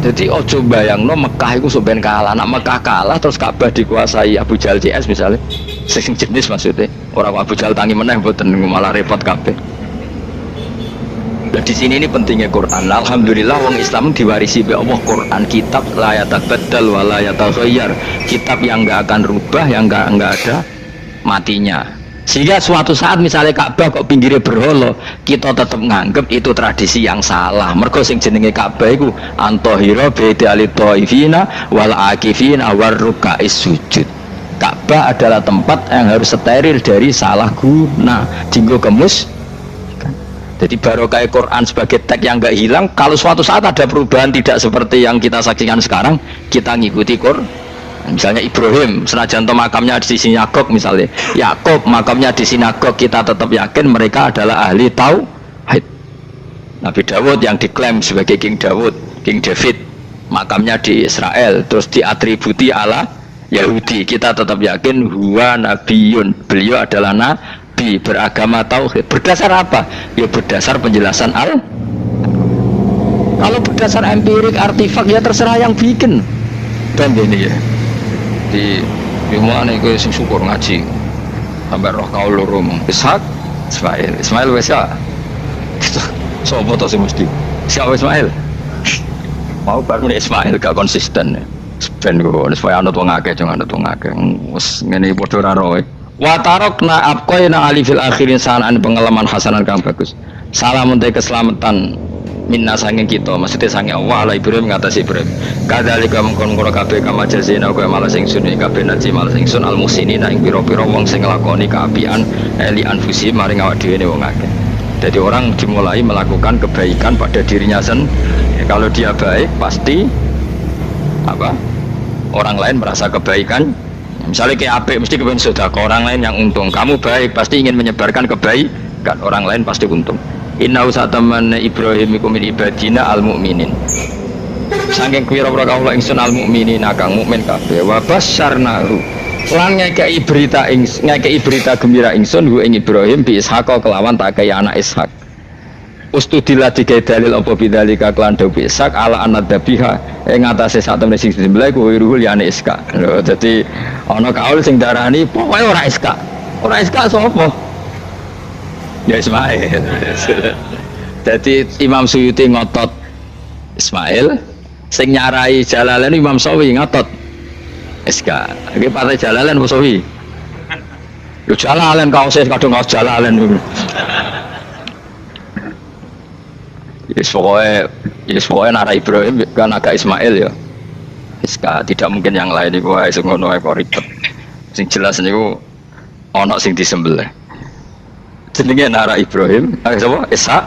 Jadi ojo bayangno Mekah itu sampean kalah. Nak Mekah kalah terus Ka'bah dikuasai Abu Jahal CS misalnya. Sing jenis maksudnya. Orang Abu Jahal tangi meneh mboten malah repot kabeh. Dan di sini ini pentingnya Quran. Alhamdulillah wong Islam diwarisi oleh Allah Quran, kitab la yatabaddal wa la yataghayyar. Kitab yang enggak akan rubah, yang enggak ada matinya. Sehingga suatu saat misalnya Ka'bah kok pinggirnya berhala, kita tetap nganggep itu tradisi yang salah. Mergo sing jenenge Ka'bah iku antahira bidali thaifina wal akifina war ruka'is sujud. Ka'bah adalah tempat yang harus steril dari salah guna, dinggo kemus. Jadi barokah Quran sebagai teks yang enggak hilang. Kalau suatu saat ada perubahan tidak seperti yang kita saksikan sekarang, kita ngikuti Quran. Misalnya Ibrahim, senajan to makamnya di sinagog misalnya, Yakub makamnya di sinagog, kita tetap yakin mereka adalah ahli tauhid. Nabi Dawud yang diklaim sebagai King Dawud, King David, makamnya di Israel, terus diatributi ala Yahudi, kita tetap yakin huwa nabiyun, beliau adalah nabi, beragama tauhid. Berdasar apa? Ya berdasar penjelasan al. Kalau berdasar empirik artifak ya terserah yang bikin. Dan ini ya di mana gue syukur ngaji sampai roh kau lurum Ishak Ismail wes ya sopo to sing mesti siapa Ismail mau baru Ismail gak konsisten ben gue supaya anut wong akeh jangan anut wong akeh wis ngene padha ora roe wa tarokna abqaina ali fil akhirin sanan pengalaman hasanan kang bagus salam untuk keselamatan minna sanging kita maksudnya sanging Allah ala Ibrahim ngatasi Ibrahim kadhalika mengkon-kono kabeh kama jazina kaya malas ingsun kabeh naji malas ingsun al muhsinina ing pira-pira wong sing nglakoni kaapian li anfusi maring awak dhewe wong akeh. Jadi orang dimulai melakukan kebaikan pada dirinya sendiri. Kalau dia baik pasti apa? Orang lain merasa kebaikan. Misalnya kayak apik mesti kepen sedekah, orang lain yang untung. Kamu baik pasti ingin menyebarkan kebaikan, orang lain pasti untung. Inna usataman Ibrahim iku min ibadina al-mu'minin. Saking pira-pira kawula ingsun al-mu'minin kang mukmin kabeh. Wa basyarnahu. Lan ngekeki berita gembira ingsun hu ing Ibrahim bi Ishaq kelawan tak kaya anak Ishaq. Ustudillah digawe dalil apa bidzalika kelan dawu Ishaq ala anadzabiha ing atase sak temene sing disembelih kuwi ruhul yani Ishaq. Lho dadi ana kaul sing darani pokoke ora Ishaq. Ora Ishaq sapa? Ya Ismail. Jadi Imam Suyuti ngotot Ismail, sing nyarai Jalalain Imam Sawi ngotot Iska. Iki partai Jalalain apa Sawi? Yo Jalalain kaose kadung kaos Jalalain dulu. Yes pokoknya nara Ibrahim kan agak Ismail ya. Iska tidak mungkin yang lain iku wae sing ngono kok ribet. Sing jelas niku ana sing disembelih. Jenenge nara Ibrahim, sapa? Ishak,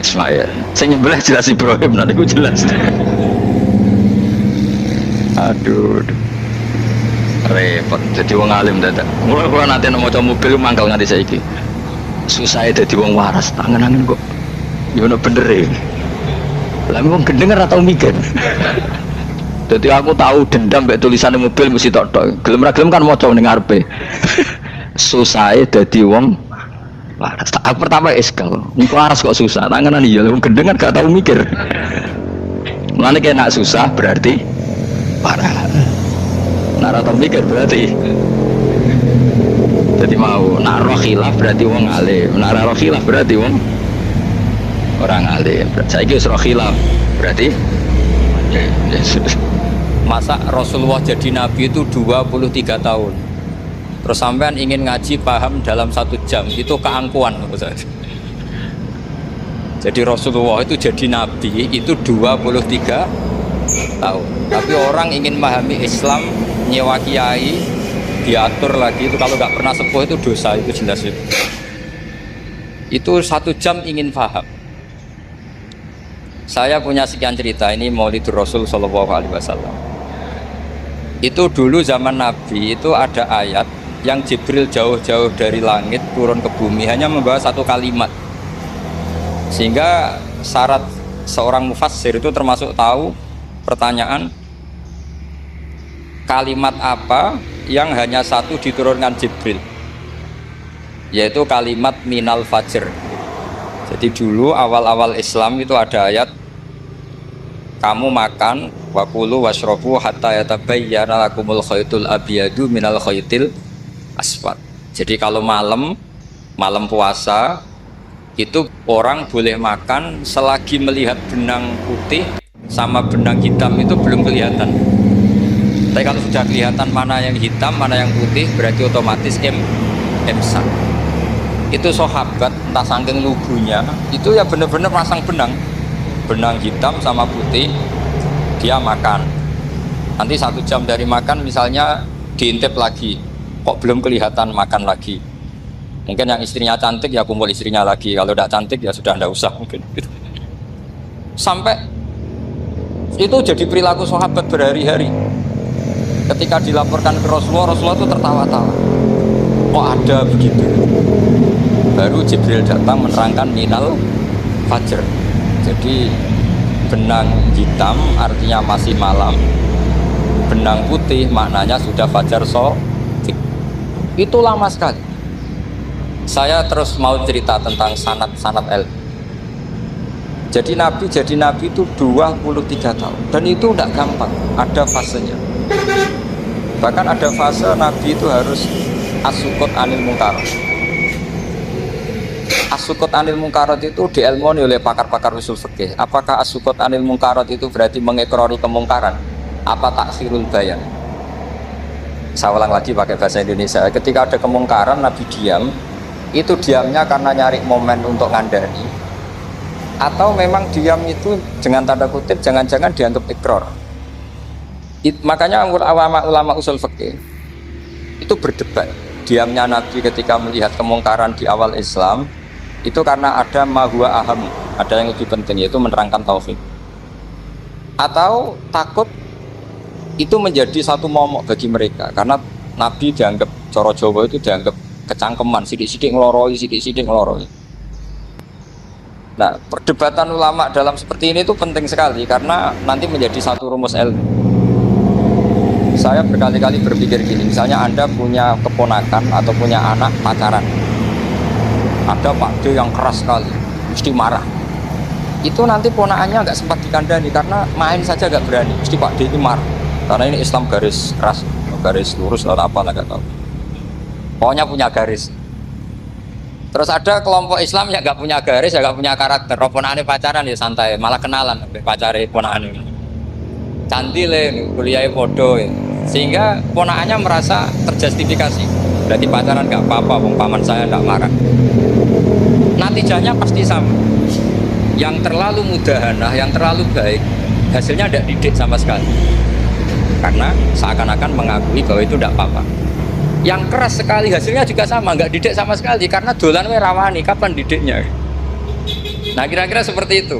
Ismail. Sing nyembelih jelas Ibrahim, nanti ku jelas. Aduh, repot. Jadi wong alim dadak. Mulai kula nate maca mobil mangkal nganti saiki. Susah dadi wong waras, tangan-tangan kok. Ya ono bener e. Lah wong gendeng ora tau mikir. Jadi aku tahu dendam mbek tulisan mobil mesti tok-tok. Gelem ra gelem kan maca ning ngarepe. Susah dadi wong waras. Aku pertama eskal, engko waras kok susah, tanganan iya, wong gendeng kan gak tau mikir. Mulane kaya nak susah berarti parah. Nak tau mikir berarti. Jadi mau nak roh khilaf berarti wong alim, nak roh khilaf berarti wong orang alim. Saiki wis roh khilaf berarti masa Rasulullah jadi nabi itu 23 tahun. Terus sampean ingin ngaji paham dalam 1 jam, itu keangkuhan Ustaz. Jadi Rasulullah itu jadi nabi itu 23 tahun. Tapi orang ingin memahami Islam, nyewa kiai, diatur lagi itu kalau nggak pernah sepuh itu dosa, itu jelas itu. Itu 1 jam ingin paham. Saya punya sekian cerita, ini Maulidur Rasul Shallallahu Alaihi Wasallam. Itu dulu zaman Nabi itu ada ayat yang Jibril jauh-jauh dari langit turun ke bumi hanya membawa 1 kalimat. Sehingga syarat seorang mufassir itu termasuk tahu pertanyaan kalimat apa yang hanya 1 diturunkan Jibril, yaitu kalimat minal fajr. Jadi dulu awal-awal Islam itu ada ayat kamu makan wakulu washrobu hatta yatabayyana lakumul khaytul abyadu minal khaytil aswad. Jadi kalau malam puasa itu orang boleh makan selagi melihat benang putih sama benang hitam itu belum kelihatan. Tapi kalau sudah kelihatan mana yang hitam, mana yang putih, berarti otomatis imsak. Itu sahabat entah saking lugunya, itu ya benar-benar pasang benang hitam sama putih, dia makan. Nanti 1 jam dari makan misalnya diintip lagi, kok belum kelihatan, makan lagi. Mungkin yang istrinya cantik ya kumpul istrinya lagi, kalau tidak cantik ya sudah tidak usah mungkin gitu. Sampai itu jadi perilaku sahabat berhari-hari. Ketika dilaporkan ke Rasulullah itu tertawa-tawa, kok ada begitu. Baru Jibril datang menerangkan minal fajr. Jadi benang hitam artinya masih malam, benang putih maknanya sudah fajar shadiq. Itu lama sekali. Saya terus mau cerita tentang sanad ilmu. Jadi Nabi itu 23 tahun. Dan itu tidak gampang, ada fasenya. Bahkan ada fase Nabi itu harus as-sukut anil munkarat. As-sukut anil munkarat itu diilmoni oleh pakar-pakar usul fikih. Apakah as-sukut anil munkarat itu berarti mengekrori kemungkaran? Apa takhirul bayan? Saya ulang lagi pakai bahasa Indonesia. Ketika ada kemungkaran, Nabi diam. Itu diamnya karena nyari momen untuk ngandani, atau memang diam itu dengan tanda kutip jangan-jangan dianggap ikrar. Makanya ulama usul fikih itu berdebat. Diamnya Nabi ketika melihat kemungkaran di awal Islam itu karena ada ma huwa aham, ada yang lebih penting, yaitu menerangkan tauhid, atau takut itu menjadi satu momok bagi mereka karena Nabi dianggap coro Jawa itu dianggap kecangkeman, sidik-sidik ngeloroi. Nah, perdebatan ulama dalam seperti ini itu penting sekali karena nanti menjadi satu rumus ilmu. Saya berkali-kali berpikir gini, misalnya Anda punya keponakan atau punya anak pacaran, ada Pak D yang keras sekali, mesti marah. Itu nanti ponakannya nggak sempat dikandani karena main saja nggak berani, mesti Pak D ini marah. Karena ini Islam garis keras, garis lurus atau apa nggak tahu. Pokoknya punya garis. Terus ada kelompok Islam yang nggak punya garis, ya nggak punya karakter. Ponakannya pacaran ya santai, malah kenalan pacarnya ponakannya. Cantile, kuliah podo, ya. Sehingga ponakannya merasa terjustifikasi. Berarti pacaran nggak apa-apa, paman saya nggak marah. Natijahnya pasti sama. Yang terlalu mudahanah, yang terlalu baik, hasilnya tidak didik sama sekali. Karena seakan-akan mengakui bahwa itu tidak apa-apa. Yang keras sekali hasilnya juga sama, nggak didik sama sekali karena dolan we rawani, kapan didiknya? Nah kira-kira seperti itu.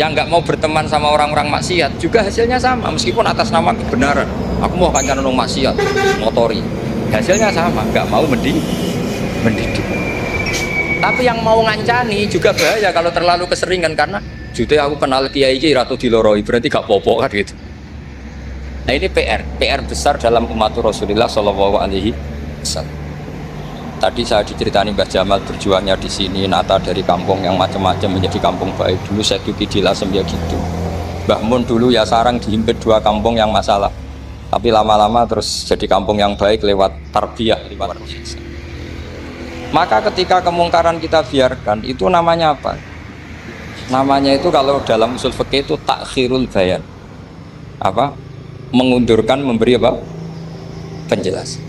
Yang nggak mau berteman sama orang-orang maksiat juga hasilnya sama, meskipun atas nama kebenaran. Aku mau kancan nang maksiat, motori. Hasilnya sama, nggak mau mendidik. Tapi yang mau ngancani juga bahaya kalau terlalu keseringan karena jute aku kenal kiai iki ratu diloroi, berarti gak popo kan gitu. Nah ini PR besar dalam umat Rasulullah Shallallahu Alaihi Wasallam. Tadi saya diceritani Mbah Jamal berjuangnya di sini, nata dari kampung yang macam-macam menjadi kampung baik. Dulu saya Duki di Lasem ya gitu. Mbah Mun dulu ya sarang dihimpit 2 kampung yang masalah. Tapi lama-lama terus jadi kampung yang baik lewat tarbiyah, lewat biasa. Maka ketika kemungkaran kita biarkan, itu namanya apa? Namanya itu kalau dalam usul fikih itu takhirul bayan. Apa? Mengundurkan memberi apa? Penjelasan.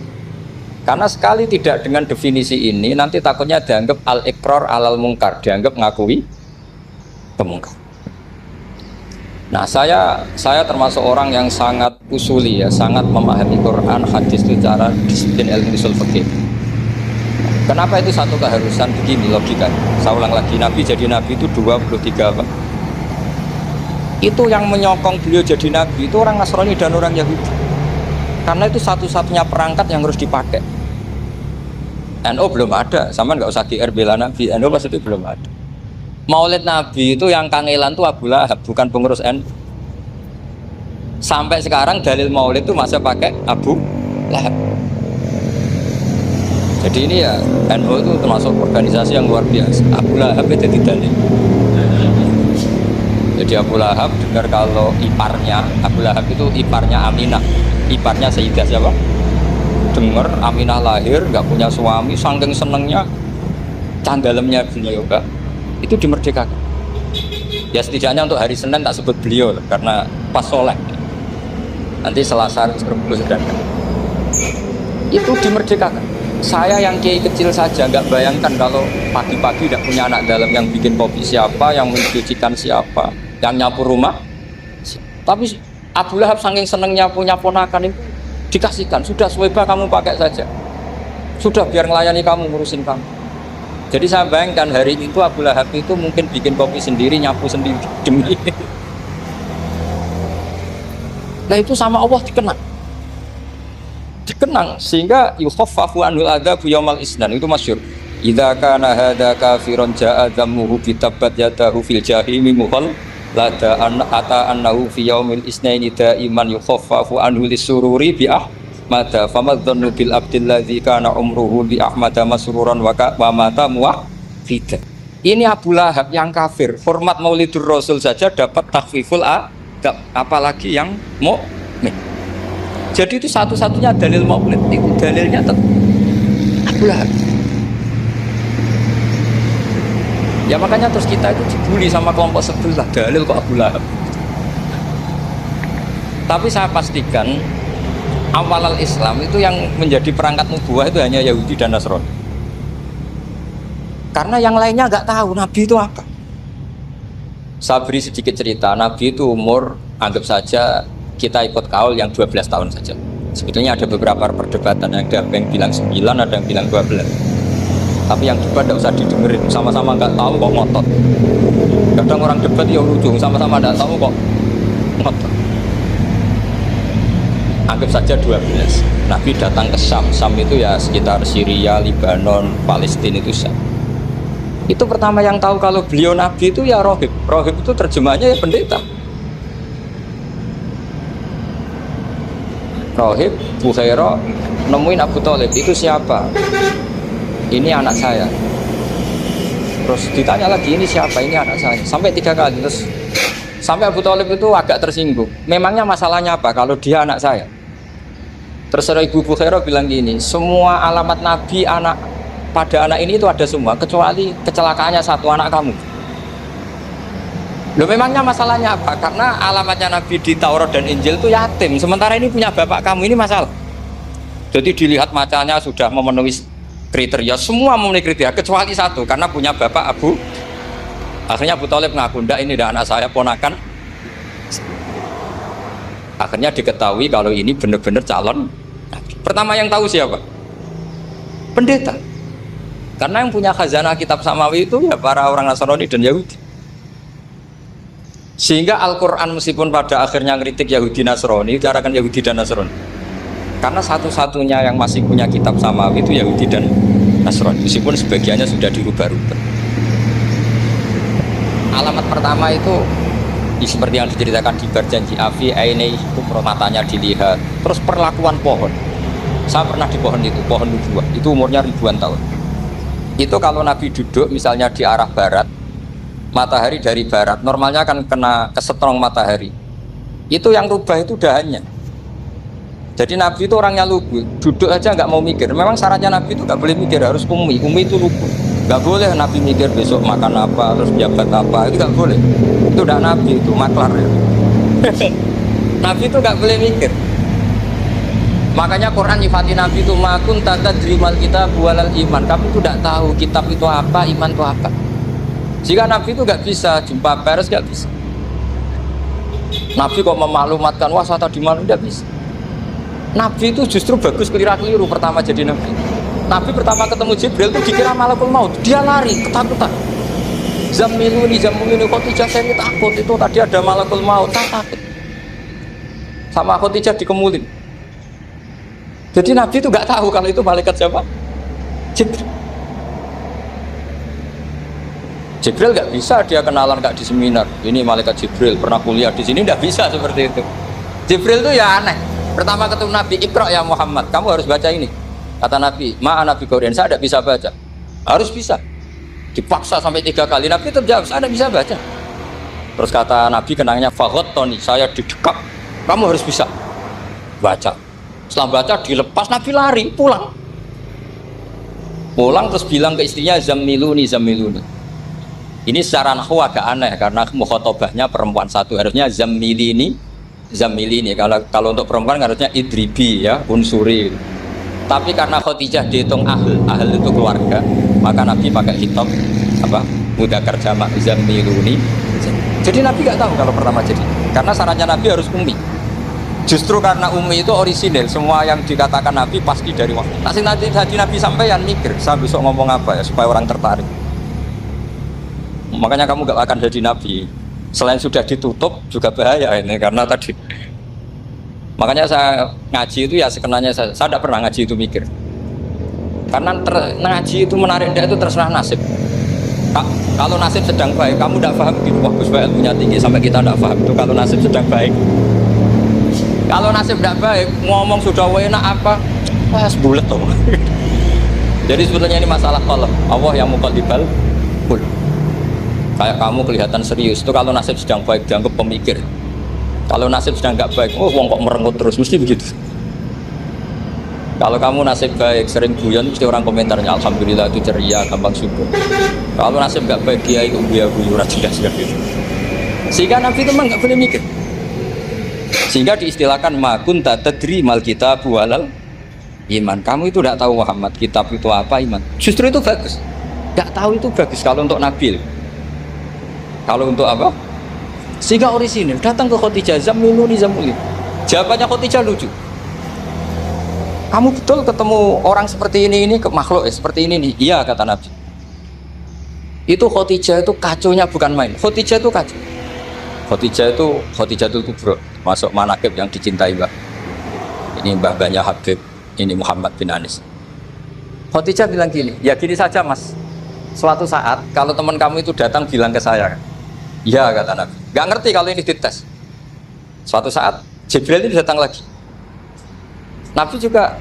Karena sekali tidak dengan definisi ini nanti takutnya dianggap al-iqrar alal mungkar, dianggap ngakui kemungkaran. Nah, saya termasuk orang yang sangat usuli ya, sangat memahami Quran, hadis itu cara disiplin ilmu usul fikih. Kenapa itu satu keharusan begini logika? Saya ulang lagi, Nabi jadi Nabi itu 23 apa? Itu yang menyokong beliau jadi Nabi itu orang Nasrani dan orang Yahudi. Karena itu satu-satunya perangkat yang harus dipakai. NU belum ada, sama nggak usah GR bela Nabi, NU pas itu belum ada. Maulid Nabi itu yang kangelan tuh Abu Lahab, bukan pengurus NU. Sampai sekarang dalil Maulid itu masih pakai Abu Lahab. Jadi ini ya NU itu termasuk organisasi yang luar biasa. Abu Lahab itu jadi dalil. Jadi Abu Lahab dengar kalau iparnya, Abu Lahab itu iparnya Aminah, iparnya Sayyidah siapa? Dengar Aminah lahir nggak punya suami, saking senengnya candalemnya beliau Mbak, itu dimerdekakan. Ya setidaknya untuk hari Senin tak sebut beliau karena pas soleh. Nanti Selasa Rabu sedangkan itu dimerdekakan. Saya yang kiai kecil saja nggak bayangkan kalau pagi-pagi tidak punya anak dalam, yang bikin kopi siapa, yang mencucikan siapa, yang nyapu rumah. Tapi Abu Lahab saking senengnya punya ponakan itu dikasihkan, sudah Suwaiba kamu pakai saja, sudah biar melayani kamu, ngurusin kamu. Jadi saya bayangkan hari itu Abu Lahab itu mungkin bikin kopi sendiri, nyapu sendiri demi. Nah itu sama Allah dikenang sehingga yukhaffafu anhul adzabu yaumal isnan, itu masyhur. Idza kana hadza kafiron jaa dhammuhu bitabat yadahu fil jahimi muhal lada ata annahu fi yaumil isnaini daiman yukhaffafu anhu lisururi bi ahmada famadzannu bil abdil ladzi kana umruhu bi ahmada masruran wa mata muwahhida. Ini Abu Lahab yang kafir, hormat Maulidur Rasul saja dapat takhfiful adab, apalagi yang mukmin. Jadi itu satu-satunya dalil maulid, itu dalilnya Abu Lahab. Ya makanya terus kita itu dibully sama kelompok sebelah, dalil kok Abu Lahab. Tapi saya pastikan awal Islam itu yang menjadi perangkat nubuwah itu hanya Yahudi dan Nasrani. Karena yang lainnya nggak tahu Nabi itu apa. Saya beri sedikit cerita, Nabi itu umur anggap saja kita ikut kaul yang 12 tahun saja. Sebetulnya ada beberapa perdebatan, ada yang bilang 9, ada yang bilang 12. Tapi yang debat tidak usah didengerin, sama-sama nggak tahu kok ngotot. Kadang orang debat ya lucu, sama-sama nggak tahu kok ngotot. Anggap saja 12. Nabi datang ke Syam, Syam itu ya sekitar Syria, Lebanon, Palestina itu Syam. Itu pertama yang tahu kalau beliau Nabi itu ya rohib. Rohib itu terjemahnya ya pendeta. Rohib, Bukhairah nemuin Abu Thalib, itu siapa? Ini anak saya. Terus ditanya lagi, ini siapa? Ini anak saya. Sampai 3 kali. Terus sampai Abu Thalib itu agak tersinggung. Memangnya masalahnya apa kalau dia anak saya? Terus Ibu Bukhairah bilang gini, semua alamat Nabi pada anak ini itu ada semua, kecuali kecelakaannya satu, anak kamu. Loh, memangnya masalahnya apa? Karena alamatnya Nabi di Taurat dan Injil itu yatim, sementara ini punya bapak kamu, ini masalah. Jadi dilihat macanya sudah memenuhi kriteria, semua memenuhi kriteria kecuali satu, karena punya bapak Abu. Akhirnya Abu Thalib ngaku, ndak, ini dah anak saya, ponakan. Akhirnya diketahui kalau ini benar-benar calon. Pertama yang tahu siapa? Pendeta. Karena yang punya khazanah kitab samawi itu ya para orang Nasrani dan Yahudi. Sehingga Al-Quran meskipun pada akhirnya ngeritik Yahudi Nasrani, dikatakan Yahudi dan Nasrani. Karena satu-satunya yang masih punya kitab samawi itu Yahudi dan Nasrani, meskipun sebagiannya sudah dirubah-rubah. Alamat pertama itu seperti yang diceritakan di berjanji Afi Aini, matanya dilihat. Terus perlakuan pohon. Saya pernah di pohon itu, pohon nubuwah. Itu umurnya ribuan tahun. Itu kalau Nabi duduk misalnya di arah barat, matahari dari barat, normalnya kan kena kesetrong matahari. Itu yang rubah itu dahannya. Jadi Nabi itu orangnya lugu, duduk aja nggak mau mikir. Memang syaratnya Nabi itu nggak boleh mikir, harus umi itu lugu. Nggak boleh Nabi mikir besok makan apa, terus jabat apa, itu nggak boleh. Itu udah Nabi, itu maklar ya. Nabi itu nggak boleh mikir. Makanya Quran nyifati Nabi itu makun tata drimal kita bualal iman. Kamu itu tidak tahu kitab itu apa, iman itu apa. Jika Nabi itu nggak bisa jumpa pers, nggak bisa. Nabi kok memaklumatkan wah saya tadi malam, nggak bisa. Nabi itu justru bagus keliru pertama jadi Nabi. Nabi pertama ketemu Jibril itu dikira malakul maut, dia lari ketakutan. Zamiluni Khadijah, saya ini takut, itu tadi ada malakul maut, saya takut. Sama Khadijah dikemulin. Jadi Nabi itu nggak tahu kalau itu malaikat siapa? Jibril. Jibril nggak bisa dia kenalan nggak di seminar. Ini malaikat Jibril pernah kuliah di sini, nggak bisa seperti itu. Jibril itu ya aneh. Pertama ketemu Nabi, Iqra ya Muhammad, kamu harus baca ini. Kata Nabi, Nabi Qur'an, saya tidak bisa baca. Harus bisa. Dipaksa sampai 3 kali, Nabi terjawab, saya tidak bisa baca. Terus kata Nabi kenangnya, Tony, saya didekap, kamu harus bisa baca. Setelah baca dilepas, Nabi lari pulang. Pulang terus bilang ke istrinya, Zamiluni. Ini secara nahwu agak aneh karena mukhotobahnya perempuan satu, harusnya Zamilini. Kalau untuk perempuan harusnya idribi ya, unsuri. Tapi karena Khadijah dihitung ahl itu keluarga, maka Nabi pakai hitam mudzakkar jamak Zamiluni. Jadi Nabi nggak tahu kalau pertama jadi, karena syaratnya Nabi harus ummi. Justru karena ummi itu orisinil, semua yang dikatakan Nabi pasti dari wahyu. Nanti Nabi sampaian mikir, saya besok ngomong apa ya supaya orang tertarik. Makanya kamu gak akan jadi Nabi. Selain sudah ditutup juga bahaya ini karena tadi. Makanya saya ngaji itu ya sekenanya saya tidak pernah ngaji itu mikir. Karena ngaji itu menarik dia itu terserah nasib. Kalau nasib sedang baik, kamu tidak paham gitu. Wah, Gus Bae ilmunya tinggi sampai kita tidak paham itu kalau nasib sedang baik. Kalau nasib tidak baik, ngomong sudah enak apa? Pas bulet tuh. Jadi sebetulnya ini masalah qalb. Allah yang muqallibal qulub. Kayak kamu kelihatan serius itu kalau nasib sedang baik dianggap pemikir. Kalau nasib sedang nggak baik, wong kok merengut terus, mesti begitu. Kalau kamu nasib baik, sering guyon, mesti orang komentarnya alhamdulillah itu ceria, gampang syukur. Kalau nasib nggak baik, dia itu guyu-guyu jelas gitu. Sehingga Nabi itu memang nggak boleh mikir. Sehingga diistilahkan makun tadri mal kitab walal iman. Kamu itu tidak tahu Muhammad kitab itu apa, iman. Justru itu bagus. Tidak tahu itu bagus kalau untuk Nabi. Kalau untuk apa? Sehingga orisinil datang ke Khadijah, Zamiluni. Jawabannya Khadijah lucu. Kamu betul ketemu orang seperti ini ke makhluk seperti ini nih? Iya kata Nabi. Itu Khadijah itu kacaunya bukan main. Khadijah itu kacau. Khadijah itu kubro, masuk manaqib yang dicintai Mbak. Ini mbah-mbahnya Habib, ini Muhammad bin Anis. Khadijah bilang gini, ya gini saja Mas. Suatu saat kalau teman kamu itu datang bilang ke saya, ya kata Nabi. Gak ngerti kalau ini dites. Suatu saat Jibril itu datang lagi. Nabi juga,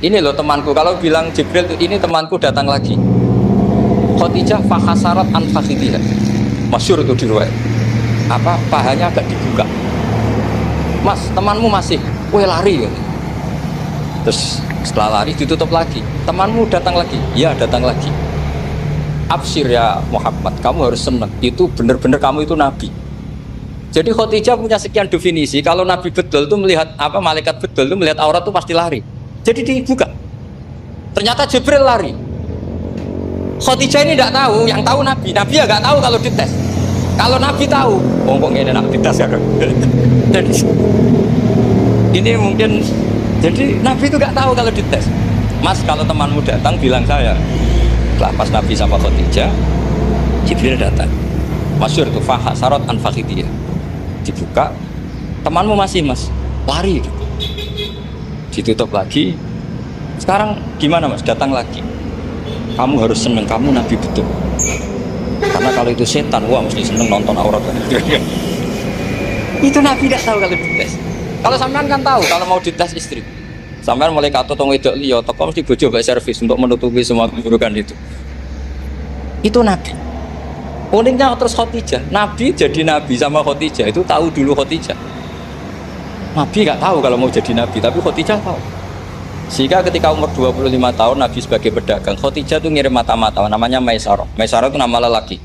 ini loh temanku. Kalau bilang Jibril ini temanku datang lagi. Khadijah fakhasarat an fakhidhiha. Masyhur itu di riwayat. Pahanya agak dibuka. Mas, temanmu masih, lari. Terus setelah lari ditutup lagi. Temanmu datang lagi. Ya datang lagi. Absyir ya Muhammad, kamu harus senang. Itu benar-benar kamu itu Nabi. Jadi Khadijah punya sekian definisi. Kalau Nabi betul itu melihat malaikat betul itu melihat aurat itu pasti lari. Jadi dibuka. Ternyata Jibril lari. Khadijah ini tidak tahu, yang tahu Nabi. Nabi ya nggak tahu kalau dites. Kalau Nabi tahu, kok ini nak dites ya kan? Jadi ini mungkin. Jadi Nabi itu nggak tahu kalau dites. Mas, kalau temanmu datang bilang saya. Setelah pas Nabi sama Khadijah, Jibril datang. Masyhur itu fahasarat an fakhidiyah. Dibuka, temanmu masih Mas, lari. Ditutup lagi. Sekarang gimana Mas? Datang lagi. Kamu harus seneng, kamu Nabi betul. Karena kalau itu setan, wah mesti seneng nonton aurat. Itu Nabi tidak tahu kalau dites. Kalau sampean kan tahu kalau mau dites istri. Sampean mulai kato tong wedok liya, toko mesti bojo mbak servis untuk menutupi semua keburukan itu. Itu Nabi. Uniknya terus Khadijah, Nabi jadi Nabi sama Khadijah itu tahu dulu Khadijah. Nabi nggak tahu kalau mau jadi Nabi, tapi Khadijah tahu. Sehingga ketika umur 25 tahun Nabi sebagai pedagang, Khadijah itu ngirim mata-mata namanya Maisarah. Maisarah itu nama lelaki.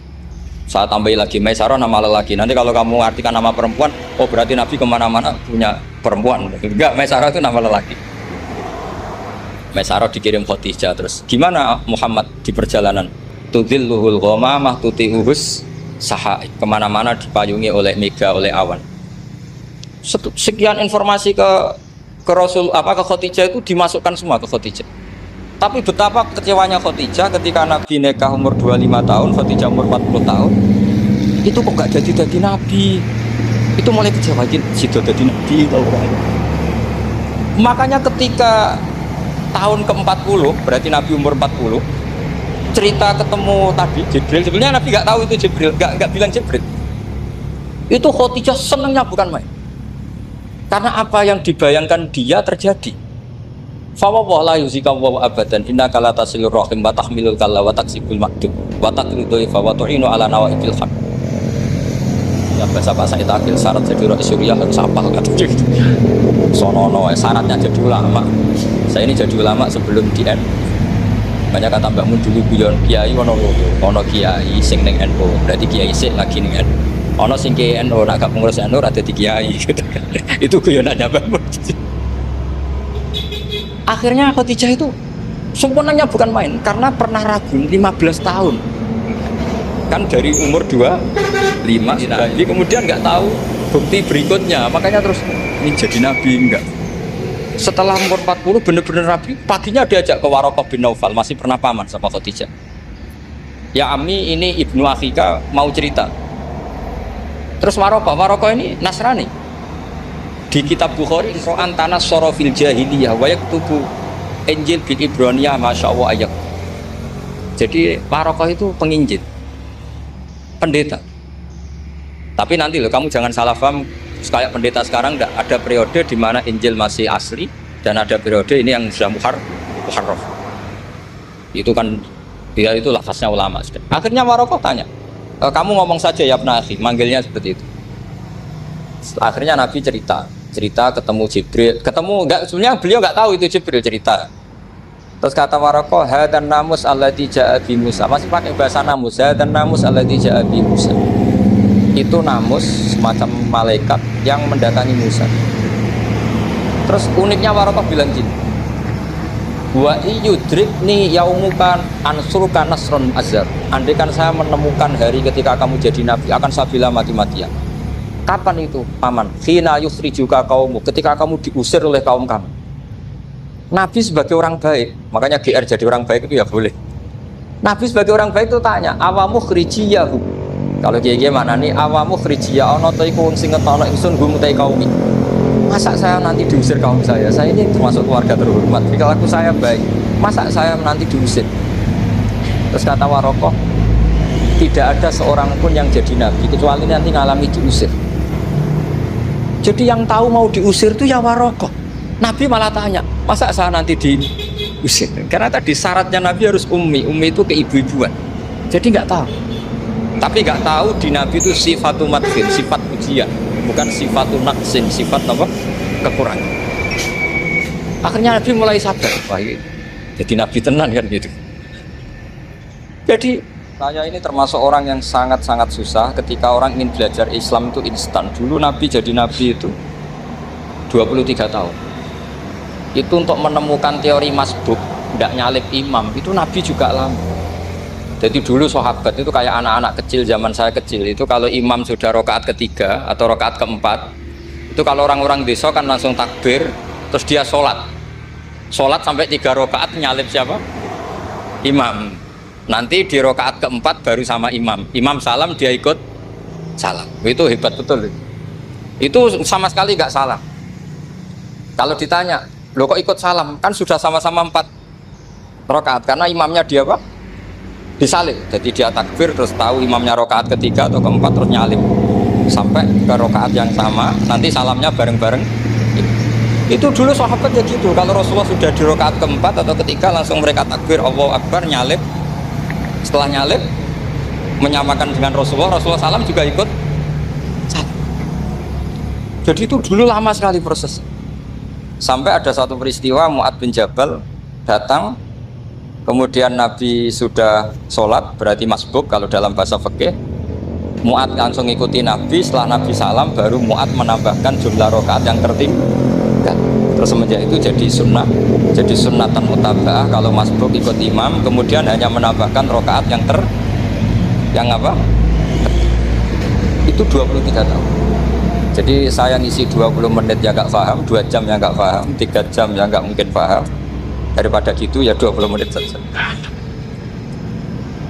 Saya tambahi lagi, Maisarah nama lelaki. Nanti kalau kamu artikan nama perempuan, oh berarti Nabi kemana-mana punya perempuan. Enggak, Maisarah itu nama lelaki. Maisarah dikirim Khadijah. Terus gimana Muhammad di perjalanan? tudhilluhul ghamamah tuti'uhus sahaib, kemana-mana dipayungi oleh mega, oleh awan. Sekian informasi ke Rasul ke Khadijah itu dimasukkan semua ke Khadijah. Tapi betapa kecewanya Khadijah ketika Nabi nikah umur 25 tahun, Khadijah umur 40 tahun. Itu kok gak jadi Nabi. Itu mulai kecewa, sido jadi Nabi tahu kan. Makanya ketika tahun ke-40, berarti Nabi umur 40, cerita ketemu tadi Jibril, sebenarnya Nabi gak tahu itu Jibril, gak bilang Jibril. Itu Khadijah senangnya bukan main. Karena apa yang dibayangkan dia terjadi. Fa wa la yuzika wa abadan innaka la tasilur rahim wa tahmilul kalla wa taksibul makdum wa taqridu fa wa tu'inu ala nawaibil haq. Ya bahasa itu akil syarat jadi Suriah harus hafal kan gitu. Sonono syaratnya jadi ulama. Saya ini jadi ulama sebelum DN. Banyak kata Mbak Mun dulu guyon kiai ono kiai sing ning NU, berarti kiai sik lagi ning NU. Ono sing kiai NU nak gak pengurus NU ada di kiai gitu kan. Itu guyonannya Mbak Mun. Akhirnya Khadijah itu sempurnanya bukan main karena pernah ragu 15 tahun. Kan dari umur 25 Nabi, kemudian nggak tahu bukti berikutnya, makanya terus ini jadi Nabi enggak. Setelah umur 40 benar-benar Nabi, paginya diajak ke Waraqah bin Naufal, masih pernah paman sama Khadijah. Ya Ami, ini ibnu Akhika mau cerita. Terus Waraqah ini Nasrani. Di kitab Bukhari antana sorofil jahiliyah wa yaktubu Injil bil Ibraniyah masyaallah ayat. Jadi Waraqah itu penginjil, pendeta. Tapi nanti loh, kamu jangan salah paham kayak pendeta sekarang. Enggak, ada periode di mana Injil masih asli dan ada periode ini yang sudah muharraf. Itu kan dia itu lafaznya ulama sudah. Akhirnya Waraqah tanya, kamu ngomong saja ya Ibnu Akhi, manggilnya seperti itu. Akhirnya Nabi cerita ketemu Jibril, sebenarnya beliau nggak tahu itu Jibril cerita. Terus kata Waraqah, hadan namus allati ja'a bi Musa, masih pakai bahasa namus, hadan namus allati ja'a bi Musa. Itu namus semacam malaikat yang mendatangi Musa. Terus uniknya Waraqah bilang gini, wa yudrikni yaumukan ansuruka nasron azhar. Andai kan saya menemukan hari ketika kamu jadi nabi, akan saya bilang mati-matian. Kapan itu paman? Khina yukhrijuka kaumu, ketika kamu diusir oleh kaum kamu. Nabi sebagai orang baik, makanya GR jadi orang baik itu ya boleh. Nabi sebagai orang baik itu tanya, awamu khrijiyahu. Kalau kiye-kiye maknane awamu khrijiyah ana ta iku wong sing ngetokno ingsun hum ta kaumi. Masa saya nanti diusir kaum saya? Saya ini termasuk keluarga terhormat. Jika aku saya baik, masa saya nanti diusir? Terus kata Waraqah, tidak ada seorang pun yang jadi nabi kecuali nanti ngalami diusir. Jadi yang tahu mau diusir itu ya Waraqah. Nabi malah tanya, masa saya nanti diusir? Karena tadi syaratnya Nabi harus ummi itu keibu-ibuan. Jadi nggak tahu. Tapi nggak tahu di Nabi itu sifatul madfin, sifat ujian, bukan sifatul naqsin, sifat apa? Kekurangan. Akhirnya Nabi mulai sadar, wah jadi Nabi tenan kan gitu. Jadi saya ini termasuk orang yang sangat-sangat susah ketika orang ingin belajar Islam itu instan. Dulu Nabi jadi Nabi itu 23 tahun. Itu untuk menemukan teori masbuk, tidak nyalip imam, itu Nabi juga lama. Jadi dulu sahabat itu kayak anak-anak kecil zaman saya kecil, itu kalau imam sudah rokaat ketiga atau rokaat keempat, itu kalau orang-orang desa kan langsung takbir, terus dia sholat sampai 3 rokaat nyalip siapa? Imam. Nanti di rokaat keempat baru sama imam salam dia ikut salam. Itu hebat betul. Itu sama sekali nggak salah. Kalau ditanya, lo kok ikut salam? Kan sudah sama-sama 4 rokaat karena imamnya dia apa? Disalib. Jadi dia takbir terus tahu imamnya rokaat ketiga atau keempat terus nyalip sampai ke rokaat yang sama. Nanti salamnya bareng-bareng. Itu dulu sahabat ya gitu. Kalau Rasulullah sudah di rokaat keempat atau ketiga langsung mereka takbir Allahu Akbar nyalip. Setelah nyalip menyamakan dengan Rasulullah salam juga ikut salam. Jadi itu dulu lama sekali proses. Sampai ada satu peristiwa Mu'ad bin Jabal datang, kemudian Nabi sudah sholat, berarti masbuk kalau dalam bahasa fikih. Mu'ad langsung ikuti Nabi, setelah Nabi salam baru Mu'ad menambahkan jumlah rakaat yang tertinggal. Terus semenjak itu jadi sunnah Jadi sunnatan mutaba'ah kalau masbuk ikut imam, kemudian hanya menambahkan rokaat yang apa? Itu 23 tahun. Jadi saya ngisi 20 menit ya nggak paham, 2 jam ya nggak paham, 3 jam ya nggak mungkin paham. Daripada gitu ya 20 menit saja.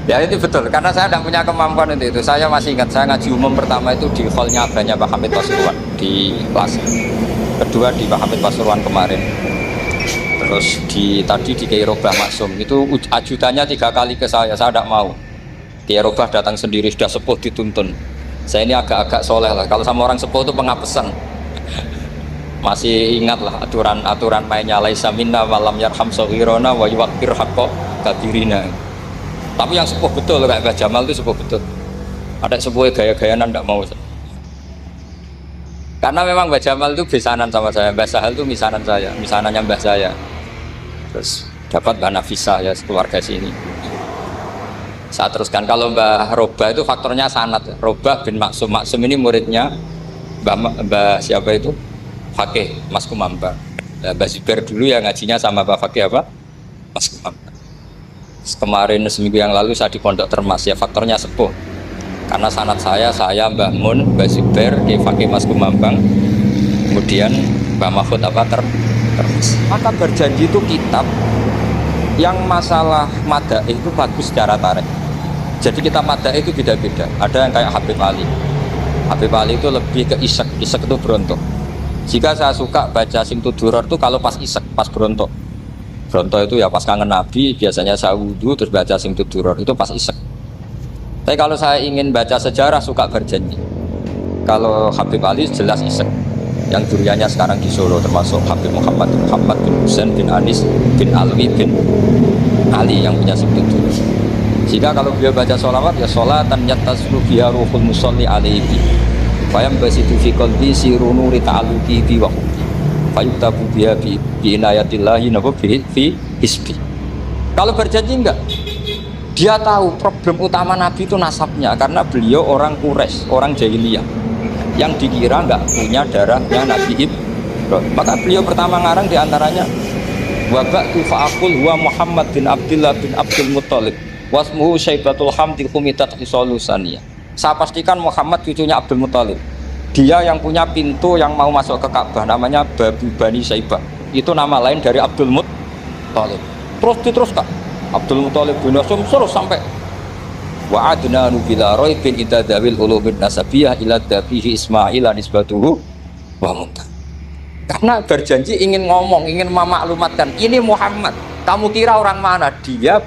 Ya itu betul, karena saya tidak punya kemampuan untuk itu. Saya masih ingat, saya ngaji umum pertama itu di hallnya abahnya Pak Hamid Pasuruan di kelas. Kedua di Pak Hamid Pasuruan kemarin. Terus tadi di Kiai Robah Maksum, itu ajudannya 3 kali ke saya tidak mau. Kiai Robah datang sendiri, sudah sepuh dituntun. Saya ini agak-agak soleh lah, kalau sama orang sepuh itu pengapesan. Masih ingat lah aturan mainnya, laisa minna walam yarham saghirana wa yuwaqqir haqqa kabirina. Tapi yang sepuh betul kayak Mbah Jamal itu sepuh betul. Ada sepuh gaya-gayaan tidak mau. Karena memang Mbah Jamal itu besanan sama saya, Mbah Sahal itu misanannya Mbah saya. Terus dapat Mbah Nafisa ya keluarga sini. Saya teruskan, kalau Mbah Robah itu faktornya sanad. Robah bin Maksum, Maksum ini muridnya Mbah siapa itu? Fakih Mas Kumambang. Mbah Zubair dulu ya ngajinya sama Mbah Fakih apa? Mas Kumambang. Kemarin seminggu yang lalu saya di Pondok Termas ya, faktornya sepuh. Karena sanad saya Mbah Mun, Mbah Zubair, Kiai Fakih Mas Kumambang, kemudian Mbah Mahfud apa Termas. Maka berjanji itu kitab yang masalah madaih itu bagus secara tarikh. Jadi kita madaih itu beda-beda. Ada yang kayak Habib Ali. Habib Ali itu lebih ke isek itu berontok. Jika saya suka baca Sing Tuduror itu kalau pas isek, pas berontok. Berontok itu ya pas kangen Nabi, biasanya saya wudhu terus baca Sing Tuduror itu pas isek. Tapi kalau saya ingin baca sejarah suka berjanji. Kalau Habib Ali jelas isek. Yang duriannya sekarang di Solo termasuk Habib Muhammad bin Husain bin Anis bin Alwi bin Ali yang punya Sing Tuduror. Jika kalau beliau baca sholawat ya sholatan yataslu biha ruhul musolli alaihi fayam basitu fi qalbi sirunuri ta'alluqi bi wa hubbi fayuktabu biha bi inayatillahi nabu fi hisbi. Kalau berjanji enggak, dia tahu problem utama Nabi itu nasabnya, karena beliau orang Quraisy, orang jahiliyah yang dikira enggak punya darahnya Nabi Ibrahim. Maka beliau pertama ngarang diantaranya wa ba'du fa'aqul huwa Muhammad bin Abdullah bin Abdul Muttalib wasmuhu Syaibatul Hamdi Khumitat Isolusania. Saya pastikan Muhammad cucunya Abdul Muttalib. Dia yang punya pintu yang mau masuk ke Ka'bah, namanya Babu Bani Syaibah. Itu nama lain dari Abdul Muttalib. Terus diteruskan Abdul Muttalib bin Hasyim terus sampai wa adnanu bila raibin idadawil ulubin nasabiyah ila dabihi Ismail nisbatuhu wa muntah. Karena berjanji ingin ngomong, ingin memaklumatkan ini Muhammad. Kamu kira orang mana?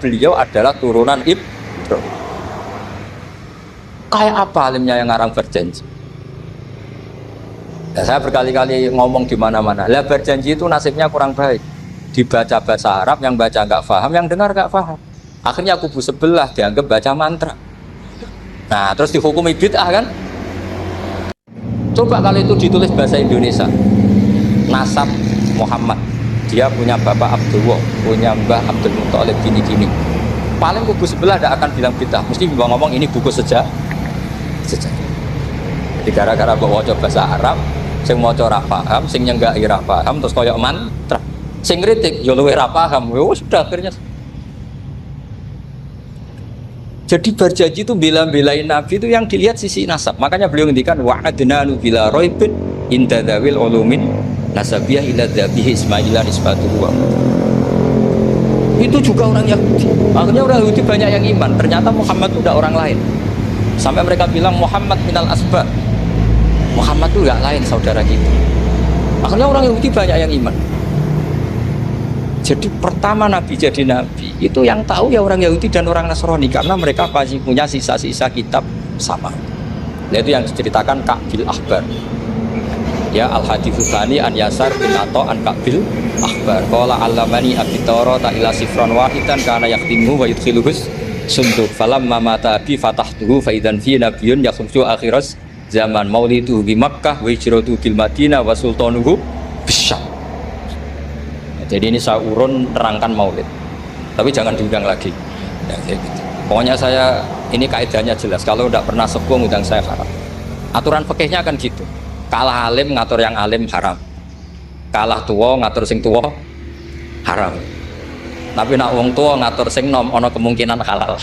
Beliau adalah turunan Ibrahim. Kayak apa alimnya yang ngarang berjanji? Ya, saya berkali-kali ngomong di mana-mana. Lah berjanji itu nasibnya kurang baik. Dibaca bahasa Arab, yang baca nggak paham, yang dengar nggak paham. Akhirnya kubu sebelah dianggap baca mantra. Nah, terus dihukumi bid'ah kan? Coba kalau itu ditulis bahasa Indonesia. Nasab Muhammad. Dia punya bapak Abdullah, punya mbah Abdul Muttalib gini-gini. Paling kubu sebelah tidak akan bilang bid'ah, mesti ngomong ini buku sejarah. Jadi gara-gara bawa coba bahasa Arab, sing maca ora paham, sing nyenggaki ora paham, terus koyok mantra. Sing kritik yo luwih ora paham. Sudah akhirnya. Jadi berjanji itu bela-belain Nabi itu yang dilihat sisi nasab. Makanya beliau ngendikan wa'adnanu bila raibin inda dzawil ulumin nasabiyah ila dzabihi Ismail nisbatuhu. Itu juga orang Yahudi. Akhirnya orang Yahudi banyak yang iman. Ternyata Muhammad itu tidak orang lain. Sampai mereka bilang Muhammad minal asbab. Muhammad itu enggak lain saudara kita. Akhirnya orang Yahudi banyak yang iman. Jadi pertama Nabi jadi Nabi itu yang tahu ya orang Yahudi dan orang Nasrani, karena mereka pasti punya sisa-sisa kitab sama. Nah, itu yang diceritakan Ka'bil Ahbar. Ya al-haditsus tsani an Yasar bin Atha an Ka'bil Ahbar. Qala allamani abi Tawrata ila sifran wahidan kana yaqtimu wa yudkhiluhus sunduk. Falamma mata bi fatahtuhu fa idzan fi nabiyyun yakhruju akhiras zaman maulidu bi Makkah wa hijratu bil Madinah wa sultanuhu bisyam. Jadi ini saya urun terangkan maulid, tapi jangan diundang lagi. Ya, gitu. Pokoknya saya ini kaidahnya jelas. Kalau tidak pernah sepuh ngundang saya haram. Aturan fikihnya kan gitu. Kalah alim ngatur yang alim haram. Kalah tua ngatur sing tua haram. Tapi nak wong tua ngatur sing nom ana kemungkinan halal.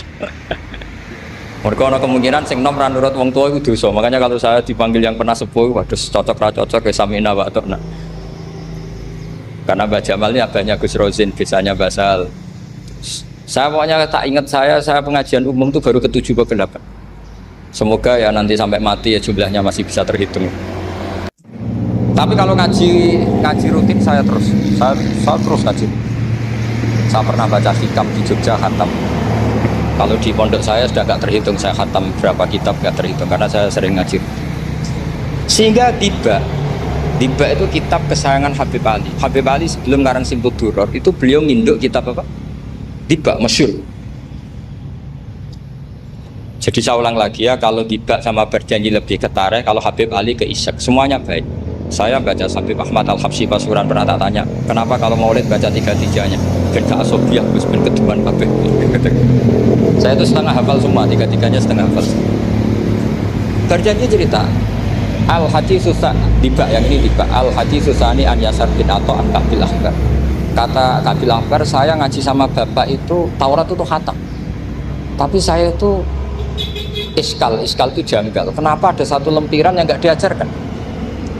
Mergo ana kemungkinan sing nom ra nurut wong tua itu dosa. Makanya kalau saya dipanggil yang pernah sepuh, waduh cocok ra cocok ya samina wa atona. Karena Mbak Jamal ini abahnya Gus Rozin, biasanya Basal. Saya pokoknya tak ingat saya pengajian umum itu baru ke-7 ke 8. Semoga ya nanti sampai mati ya jumlahnya masih bisa terhitung. Tapi kalau ngaji rutin saya terus ngaji. Saya pernah baca hikam di Jogja khatam. Kalau di pondok saya sudah gak terhitung saya khatam berapa kitab, gak terhitung karena saya sering ngaji. Sehingga tiba itu kitab kesayangan Habib Ali. Habib Ali sebelum ngarang Simpul Duror itu beliau nginduk kitab apa? Tiba masyhur. Jadi saya ulang lagi ya, kalau Tiba sama Berjanji lebih ketara, kalau Habib Ali ke Isyak, semuanya baik. Saya baca Habib Ahmad Al-Habsyi Pasuruan pernah tak tanya, kenapa kalau Maulid baca 3-3-nya? Ben gak asobiah, terus ben keduman Habib. Saya itu setengah hafal semua, 3-3-nya setengah hafal. Berjanji cerita, Al-Hadi Susah, Tiba yang ini Tiba, Al-Hadi Susani An Yasar bin Ato An Kabil Akbar. Kata Kabil Akbar, saya ngaji sama bapak itu, Taurat itu khatam. Tapi saya itu iskal itu janggal. Kenapa ada satu lempiran yang nggak diajarkan?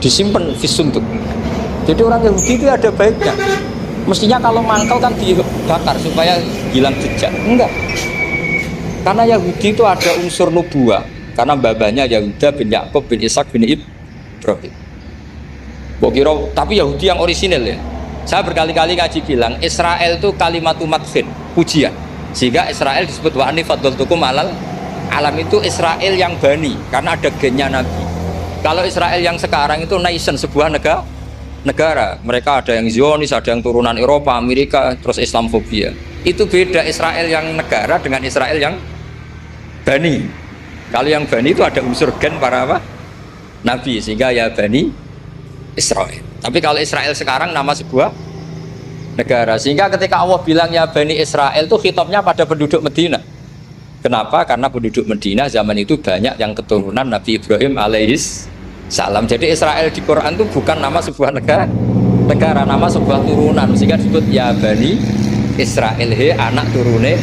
Disimpan visunduk. Jadi orang Yahudi itu ada baiknya. Mestinya kalau mangkal kan dibakar supaya hilang jejak. Enggak. Karena Yahudi itu ada unsur nubuah. Karena babanya Yahuda bin Yakub bin Ishak bin Ibrahim. Tapi Yahudi yang orisinil ya. Saya berkali-kali ngaji bilang Israel itu kalimatu madhin, pujian. Sehingga Israel disebut wa ani faddaltukum alal alam, itu Israel yang bani karena ada gennya Nabi. Kalau Israel yang sekarang itu nation, sebuah negara. Mereka ada yang Zionis, ada yang turunan Eropa, Amerika, terus Islamofobia. Itu beda Israel yang negara dengan Israel yang bani. Kalau yang bani itu ada unsur gen para apa? Nabi, sehingga ya bani Israel. Tapi kalau Israel sekarang nama sebuah negara. Sehingga ketika Allah bilang ya bani Israel itu khitabnya pada penduduk Medina. Kenapa? Karena penduduk Medina zaman itu banyak yang keturunan Nabi Ibrahim alaihis salam. Jadi Israel di Quran itu bukan nama sebuah negara, nama sebuah turunan. Sehingga disebut ya bani Israel, he anak turune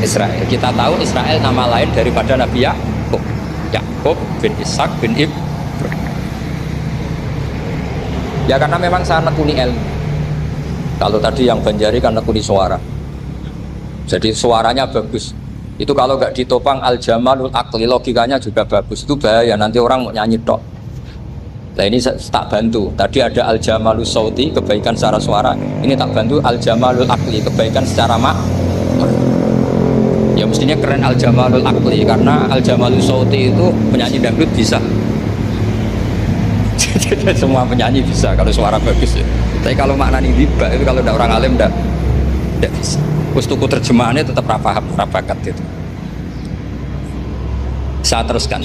Israel. Kita tahu Israel nama lain daripada Nabi Yakub bin Ishak bin Ibrahim. Ya karena memang saya nekuni ilmu. Kalau tadi yang Banjari kan nekuni suara. Jadi suaranya bagus. Itu kalau nggak ditopang al-jamalul akli, logikanya juga bagus. Itu bahaya, nanti orang mau nyanyi tok. Nah ini tak bantu. Tadi ada al-jamalul sauti, kebaikan secara suara. Ini tak bantu al-jamalul akli, kebaikan secara ya mestinya keren al-jamalul akli, karena al-jamalul sauti itu penyanyi dangdut bisa. Semua penyanyi bisa kalau suara bagus ya. Tapi kalau maknanya tiba itu kalau ada orang alim tidak bisa. Kustuku terjemahannya tetap rapakat itu. Saya teruskan.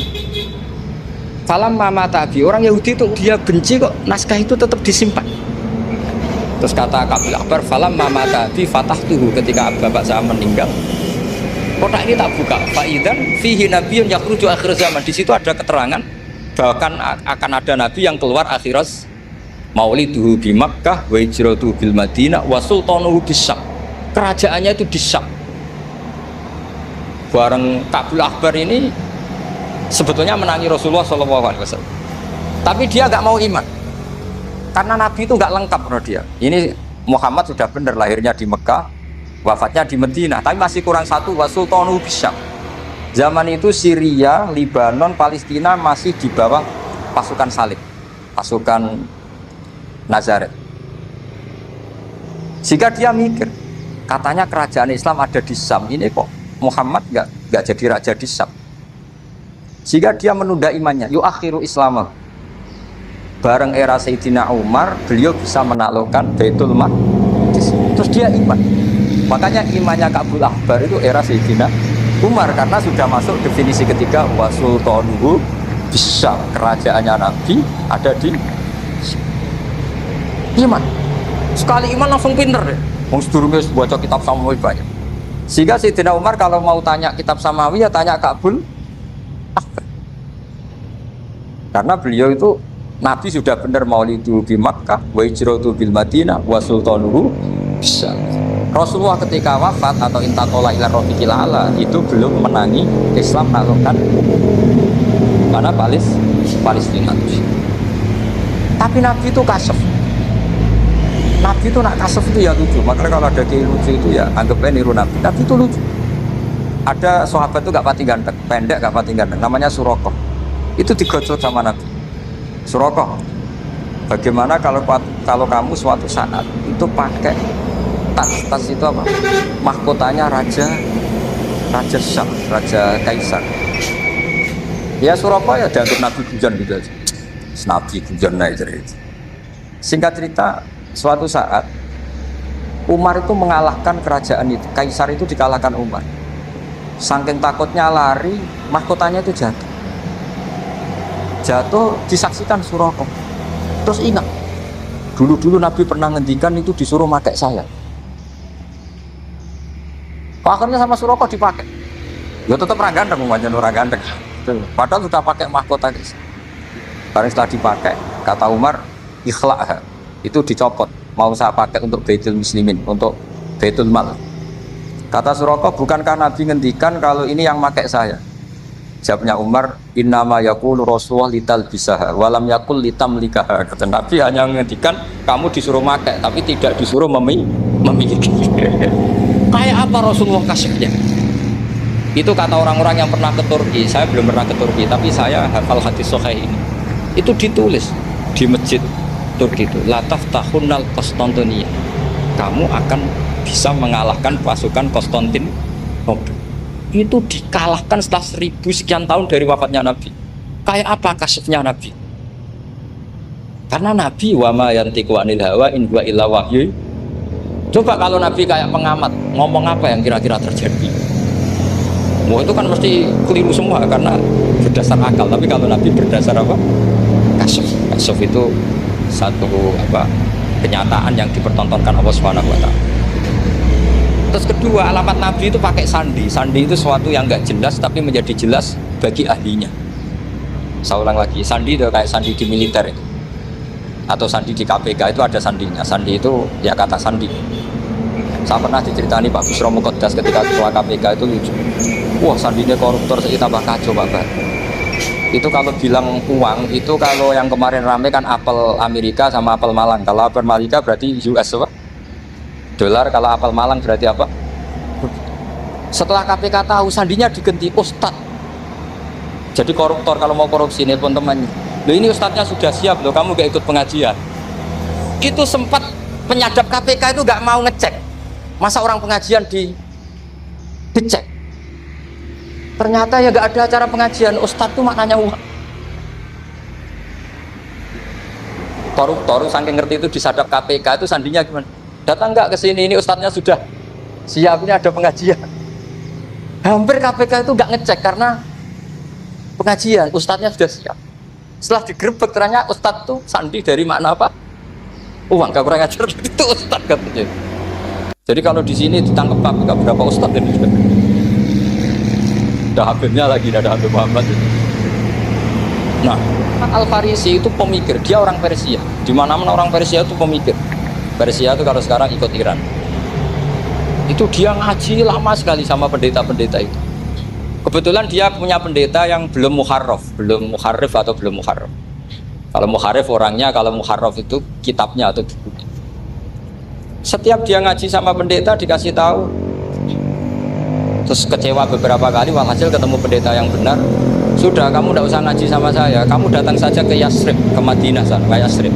Falam mama tabi, orang Yahudi itu dia benci kok naskah itu tetap disimpan. Terus kata Kabil Akbar, falam mama tabi fatahtuhu, ketika bapak saya meninggal. Kotak ini tak buka. Faidan fihi nabiyyun yakhruju akhir zaman. Di situ ada keterangan bahkan akan ada nabi yang keluar akhirat, mauliduhu bi Makkah wa hijratuhu bil Madinah wa sultanuhu bis-Syam. Kerajaannya itu di Syam. Bareng Kabil Akbar ini sebetulnya menangi Rasulullah SAW, tapi dia nggak mau iman karena nabi itu nggak lengkap menurut dia. Ini Muhammad sudah benar lahirnya di Mekah, wafatnya di Madinah, tapi masih kurang satu, wa sultanuhu bis-Syam. Zaman itu Syria, Lebanon, Palestina masih di bawah pasukan salib, pasukan Nazaret. Sehingga dia mikir, katanya kerajaan Islam ada di Syam, ini kok Muhammad nggak jadi raja di Syam. Sehingga dia menunda imannya, yuakhiru Islamah. Bareng era Sayyidina Umar, beliau bisa menaklukkan Baitul Maqdis. Terus dia iman. Makanya imannya Kabil Akbar itu era Sayyidina Umar, karena sudah masuk definisi ketiga wa sultanuhu bis-Syam, kerajaannya Nabi ada di iman. Sekali iman langsung pinter deh. Wong sedurunge baca kitab Samawi banyak. Sehingga Sayyidina Umar kalau mau tanya kitab Samawi ya tanya Kabil Akbar. Karena beliau itu Nabi sudah benar maulidu bi Makkah wa hijratu bil Madinah wa sultanuhu Bisa. Rasulullah ketika wafat atau intakola ila rofiqil ala itu belum menangi Islam menaklukkan mana Palestina. Tapi Nabi itu kasef. Nabi itu nak kasef itu ya lucu. Makanya kalau ada kiai lucu itu ya anggapnya niru Nabi. Nabi itu lucu. Ada sahabat itu gak pati ganteng, pendek gak pati ganteng. Namanya Surakoh. Itu digocok sama Nabi. Surakoh, bagaimana kalau kamu suatu saat itu pakai tas itu apa? Mahkotanya Raja Syam, Raja Kaisar. Ya Surakoh ya dianggap Nabi Gujan gitu aja. Nabi Gujan aja itu. Singkat cerita, suatu saat Umar itu mengalahkan kerajaan itu. Kaisar itu dikalahkan Umar. Saking takutnya lari, mahkotanya itu jatuh. Jatuh disaksikan Surakoh. Terus ingat, dulu Nabi pernah ngendikan itu disuruh pakai saya. Akhirnya sama Surakoh dipakai. Ya tetap orang ganteng, orang ganteng. Padahal sudah pakai mahkota guys. Karena setelah dipakai, kata Umar, ikhlaq, itu dicopot. Mau saya pakai untuk Baitul Muslimin, untuk Baitul Mal. Kata Surakoh, bukankah Nabi ngendikan kalau ini yang pakai saya? Jawabnya Umar, innama yaqulu Rasulullah lital bisaha, walam yaqul litam likaha. Kata Nabi hanya ngendikan kamu disuruh pakai, tapi tidak disuruh memiliki. Kayak apa Rasulullah kasihnya? Itu kata orang-orang yang pernah ke Turki. Saya belum pernah ke Turki, tapi saya hafal hadis sahih ini. Itu ditulis di masjid Turki itu, la taftahunnal Konstantinia. Kamu akan bisa mengalahkan pasukan Konstantinopel. Itu dikalahkan setelah 1000 sekian tahun dari wafatnya Nabi. Kayak apa kasifnya Nabi? Karena Nabi wa ma yantiqu anil hawa in huwa illa wahyu. Coba kalau Nabi kayak pengamat, ngomong apa yang kira-kira terjadi? Wah itu kan mesti keliru semua karena berdasar akal. Tapi kalau Nabi berdasar apa? Kasuf itu satu kenyataan yang dipertontonkan Allah Subhanahu wa taala. Terus kedua, alamat Nabi itu pakai sandi. Sandi itu sesuatu yang enggak jelas tapi menjadi jelas bagi ahlinya. Saya ulang lagi, sandi itu kayak sandi di militer itu. Atau sandi di KPK itu ada sandinya. Sandi itu ya kata sandi. Saya pernah diceritani Pak Busro Muqaddas ketika ketua KPK itu lucu. Wah sandinya koruptor saya tambah kacau Pak. Itu kalau bilang uang itu kalau yang kemarin rame kan apel Amerika sama apel Malang. Kalau apel Amerika berarti US apa? Dolar, kalau apel Malang berarti apa? Setelah KPK tahu sandinya diganti Ustadz. Jadi koruptor kalau mau korupsi nelpon temannya. Loh ini Ustadznya sudah siap loh, kamu gak ikut pengajian. Itu sempat penyadap KPK itu gak mau ngecek. Masa orang pengajian dicek? Ternyata ya gak ada acara pengajian, Ustadz itu maknanya uang. Koruptor saking ngerti itu disadap KPK itu sandinya gimana? Datang nggak ke sini, ini Ustadznya sudah siap, ini ada pengajian. Hampir KPK itu nggak ngecek karena pengajian, Ustadznya sudah siap. Setelah digerebek ternyata Ustadz tuh sandi dari makna apa? Uang, gak kurang ajar itu Ustadz katanya. Jadi kalau di sini ditangkap KPK berapa Ustadz ini sudah? Ada Habibnya lagi, ada Habib Muhammad. Nah, Al-Farisi itu pemikir, dia orang Persia. Di mana-mana orang Persia itu pemikir. Persia itu kalau sekarang ikut Iran. Itu dia ngaji lama sekali sama pendeta-pendeta itu. Kebetulan dia punya pendeta yang belum muharrif atau belum muharraf. Kalau muharrif orangnya, kalau muharraf itu kitabnya atau bukunya. Setiap dia ngaji sama pendeta dikasih tahu, terus kecewa beberapa kali, walhasil ketemu pendeta yang benar. Sudah, kamu tidak usah ngaji sama saya, kamu datang saja ke Yasrib, ke Madinah sana, ke Yasrib.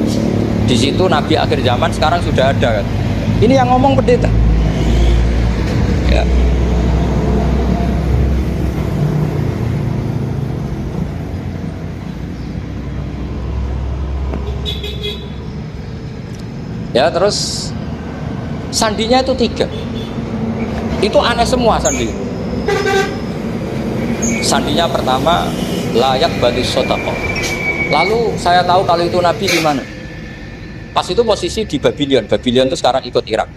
Di situ Nabi akhir zaman sekarang sudah ada kan. Ini yang ngomong pendeta. Ya. Ya terus sandinya itu 3. Itu aneh semua sandi. Sandinya pertama layak bagi sodaqah. Lalu saya tahu kalau itu Nabi di mana. Pas itu posisi di Babylon. Babylon itu sekarang ikut Irak.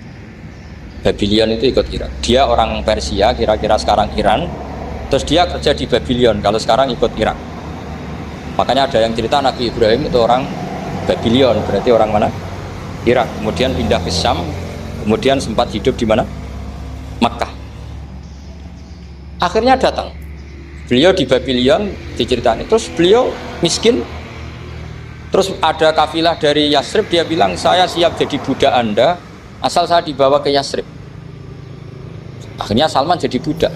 Babylon itu ikut Irak. Dia orang Persia, kira-kira sekarang Iran. Terus dia kerja di Babylon. Kalau sekarang ikut Irak. Makanya ada yang cerita Nabi Ibrahim itu orang Babylon. Berarti orang mana? Irak. Kemudian pindah ke Syam. Kemudian sempat hidup di mana? Makkah. Akhirnya datang. Beliau di Babylon diceritain. Terus beliau miskin. Terus ada kafilah dari Yasrib, dia bilang saya siap jadi budak Anda asal saya dibawa ke Yasrib. Akhirnya Salman jadi budak.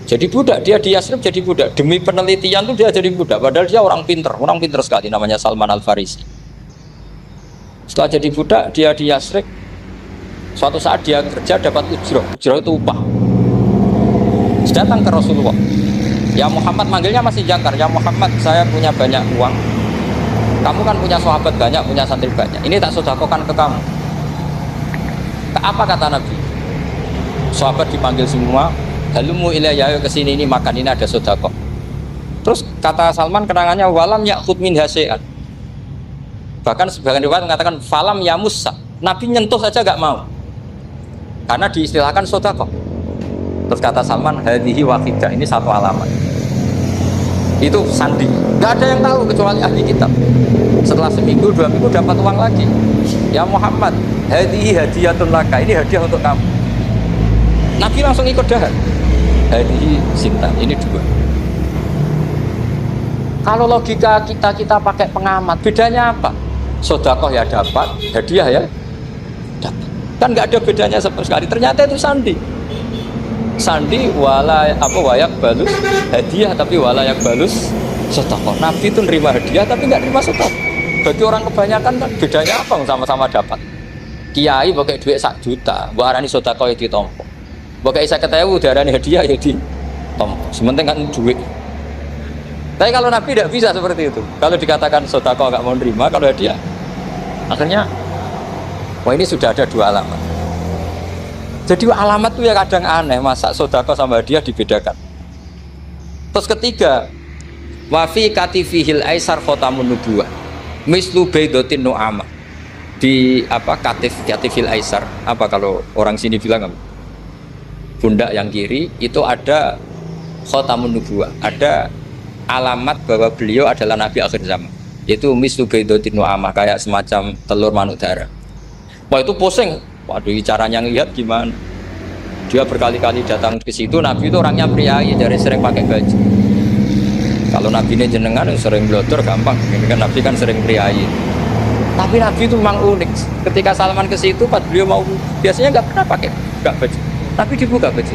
Jadi budak, dia di Yasrib jadi budak. Demi penelitian tuh dia jadi budak. Padahal dia orang pinter sekali, namanya Salman Al-Farisi. Setelah jadi budak, dia di Yasrib. Suatu saat dia kerja dapat ujroh. Ujroh itu upah. Datang ke Rasulullah. Ya Muhammad, manggilnya masih jangkar. Ya Muhammad, saya punya banyak uang. Kamu kan punya sahabat banyak, punya santri banyak. Ini tak sedekahkan ke kamu. Apa kata Nabi? Sahabat dipanggil semua, halumu ilayya, kesini ini makan, ini ada sedekah. Terus kata Salman kenangannya walam ya'khud min hasya'an. Bahkan sebagian riwayat mengatakan falam yamussa. Nabi nyentuh saja gak mau. Karena diistilahkan sedekah. Terus kata Salman hadhihi waqidah, ini satu alamat. Itu sandi. Gak ada yang tahu kecuali ahli kitab. Setelah seminggu, 2 minggu dapat uang lagi. Ya Muhammad, hadhihi hadiyatun laka, ini hadiah untuk kamu. Nabi langsung ikut dahar. Hadhihi sinta, ini 2. Kalau logika kita pakai pengamat, bedanya apa? Sedekah ya dapat, hadiah ya dapat. Kan nggak ada bedanya sama sekali. Ternyata itu sandi. Sandi wayak balus hadiah, tapi walayak balus sedekah. Nabi itu nerima hadiah tapi nggak nerima sedekah. Bagi orang kebanyakan kan bedanya apa? Sama-sama dapat. Kiai pakai duit 1 juta, mbok arani sedekah ya ditompo. Pakai 50.000 diarani hadiah ya ditompo. Sementing kan duit. Tapi kalau Nabi tidak bisa seperti itu. Kalau dikatakan sedekah nggak mau nerima, kalau hadiah akhirnya wah ini sudah ada 2 alamat. Jadi alamat itu ya kadang aneh, masa sedekah sama hadiah dibedakan. Terus ketiga, wa fi katifihil aisar khatamun nubuwah mislu baidatin nu'amah. Di katifil aisar, apa kalau orang sini bilang apa? Pundak yang kiri itu ada khatamun nubuwah, ada alamat bahwa beliau adalah nabi akhir zaman. Itu mislu baidatin nu'amah, kayak semacam telur manuk darah. Wah itu pusing. Waduh, caranya ngelihat gimana? Dia berkali-kali datang ke situ. Nabi itu orangnya priayi, dari sering pakai baju. Kalau Nabi ini jenengan sering blodor gampang. Ini kan Nabi kan sering priayi. Tapi Nabi itu memang unik. Ketika Salman ke situ, pas beliau mau biasanya nggak pernah pakai baju. Nabi dibuka baju.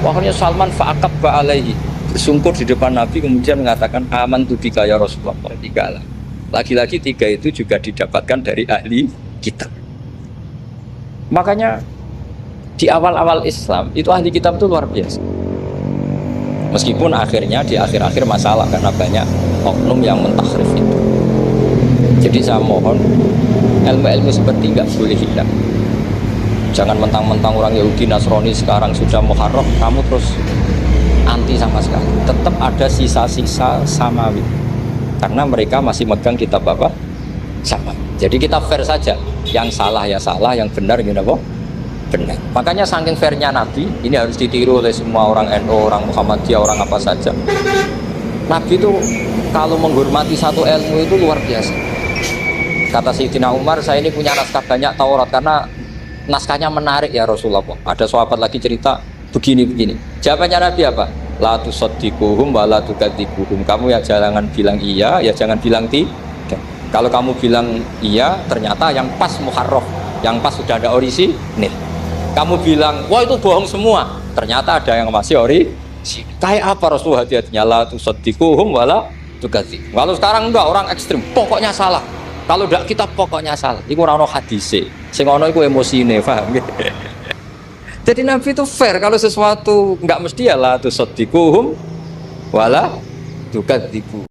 Akhirnya Salman fa'akab ba'alaihi, bersungkur di depan Nabi, kemudian mengatakan aman tu bika ya Rasulullah. Lagi-lagi 3 itu juga didapatkan dari ahli kitab. Makanya di awal-awal Islam itu ahli kitab itu luar biasa. Meskipun akhirnya di akhir-akhir masalah karena banyak oknum yang mentahrif itu. Jadi saya mohon ilmu-ilmu seperti nggak boleh hilang. Jangan mentang-mentang orang Yahudi Nasrani sekarang sudah muharraf kamu terus anti sama sekali. Tetap ada sisa-sisa samawi. Karena mereka masih megang kitab apa? Sama. Jadi kita fair saja. Yang salah ya salah, yang benar gimana kok? Benar. Makanya saking fairnya Nabi, ini harus ditiru oleh semua orang NU, orang Muhammadiyah, orang apa saja. Nabi itu kalau menghormati satu ilmu itu luar biasa. Kata Sayyidina Umar, saya ini punya naskah banyak Taurat karena naskahnya menarik ya Rasulullah. Ada sahabat lagi cerita begini-begini. Jawabannya Nabi apa? La tusaddiquhum wa la tukadzibuhum. Kamu ya jangan bilang iya, ya jangan bilang tidak. Kalau kamu bilang iya, ternyata yang pas muharraf, yang pas sudah ada orisinil. Kamu bilang, wah itu bohong semua, ternyata ada yang masih orisinil. Kayak apa Rasulullah hati-hatinya? La tusaddiquhum wa la tukadzib. Kalau sekarang enggak, orang ekstrim, pokoknya salah. Kalau enggak kita pokoknya salah. Iku ora ono hadise. Sing ono iku emosine, paham nggih? Jadi Nabi itu fair, kalau sesuatu enggak mesti ya la tusaddiquhum wa la tukadzibu.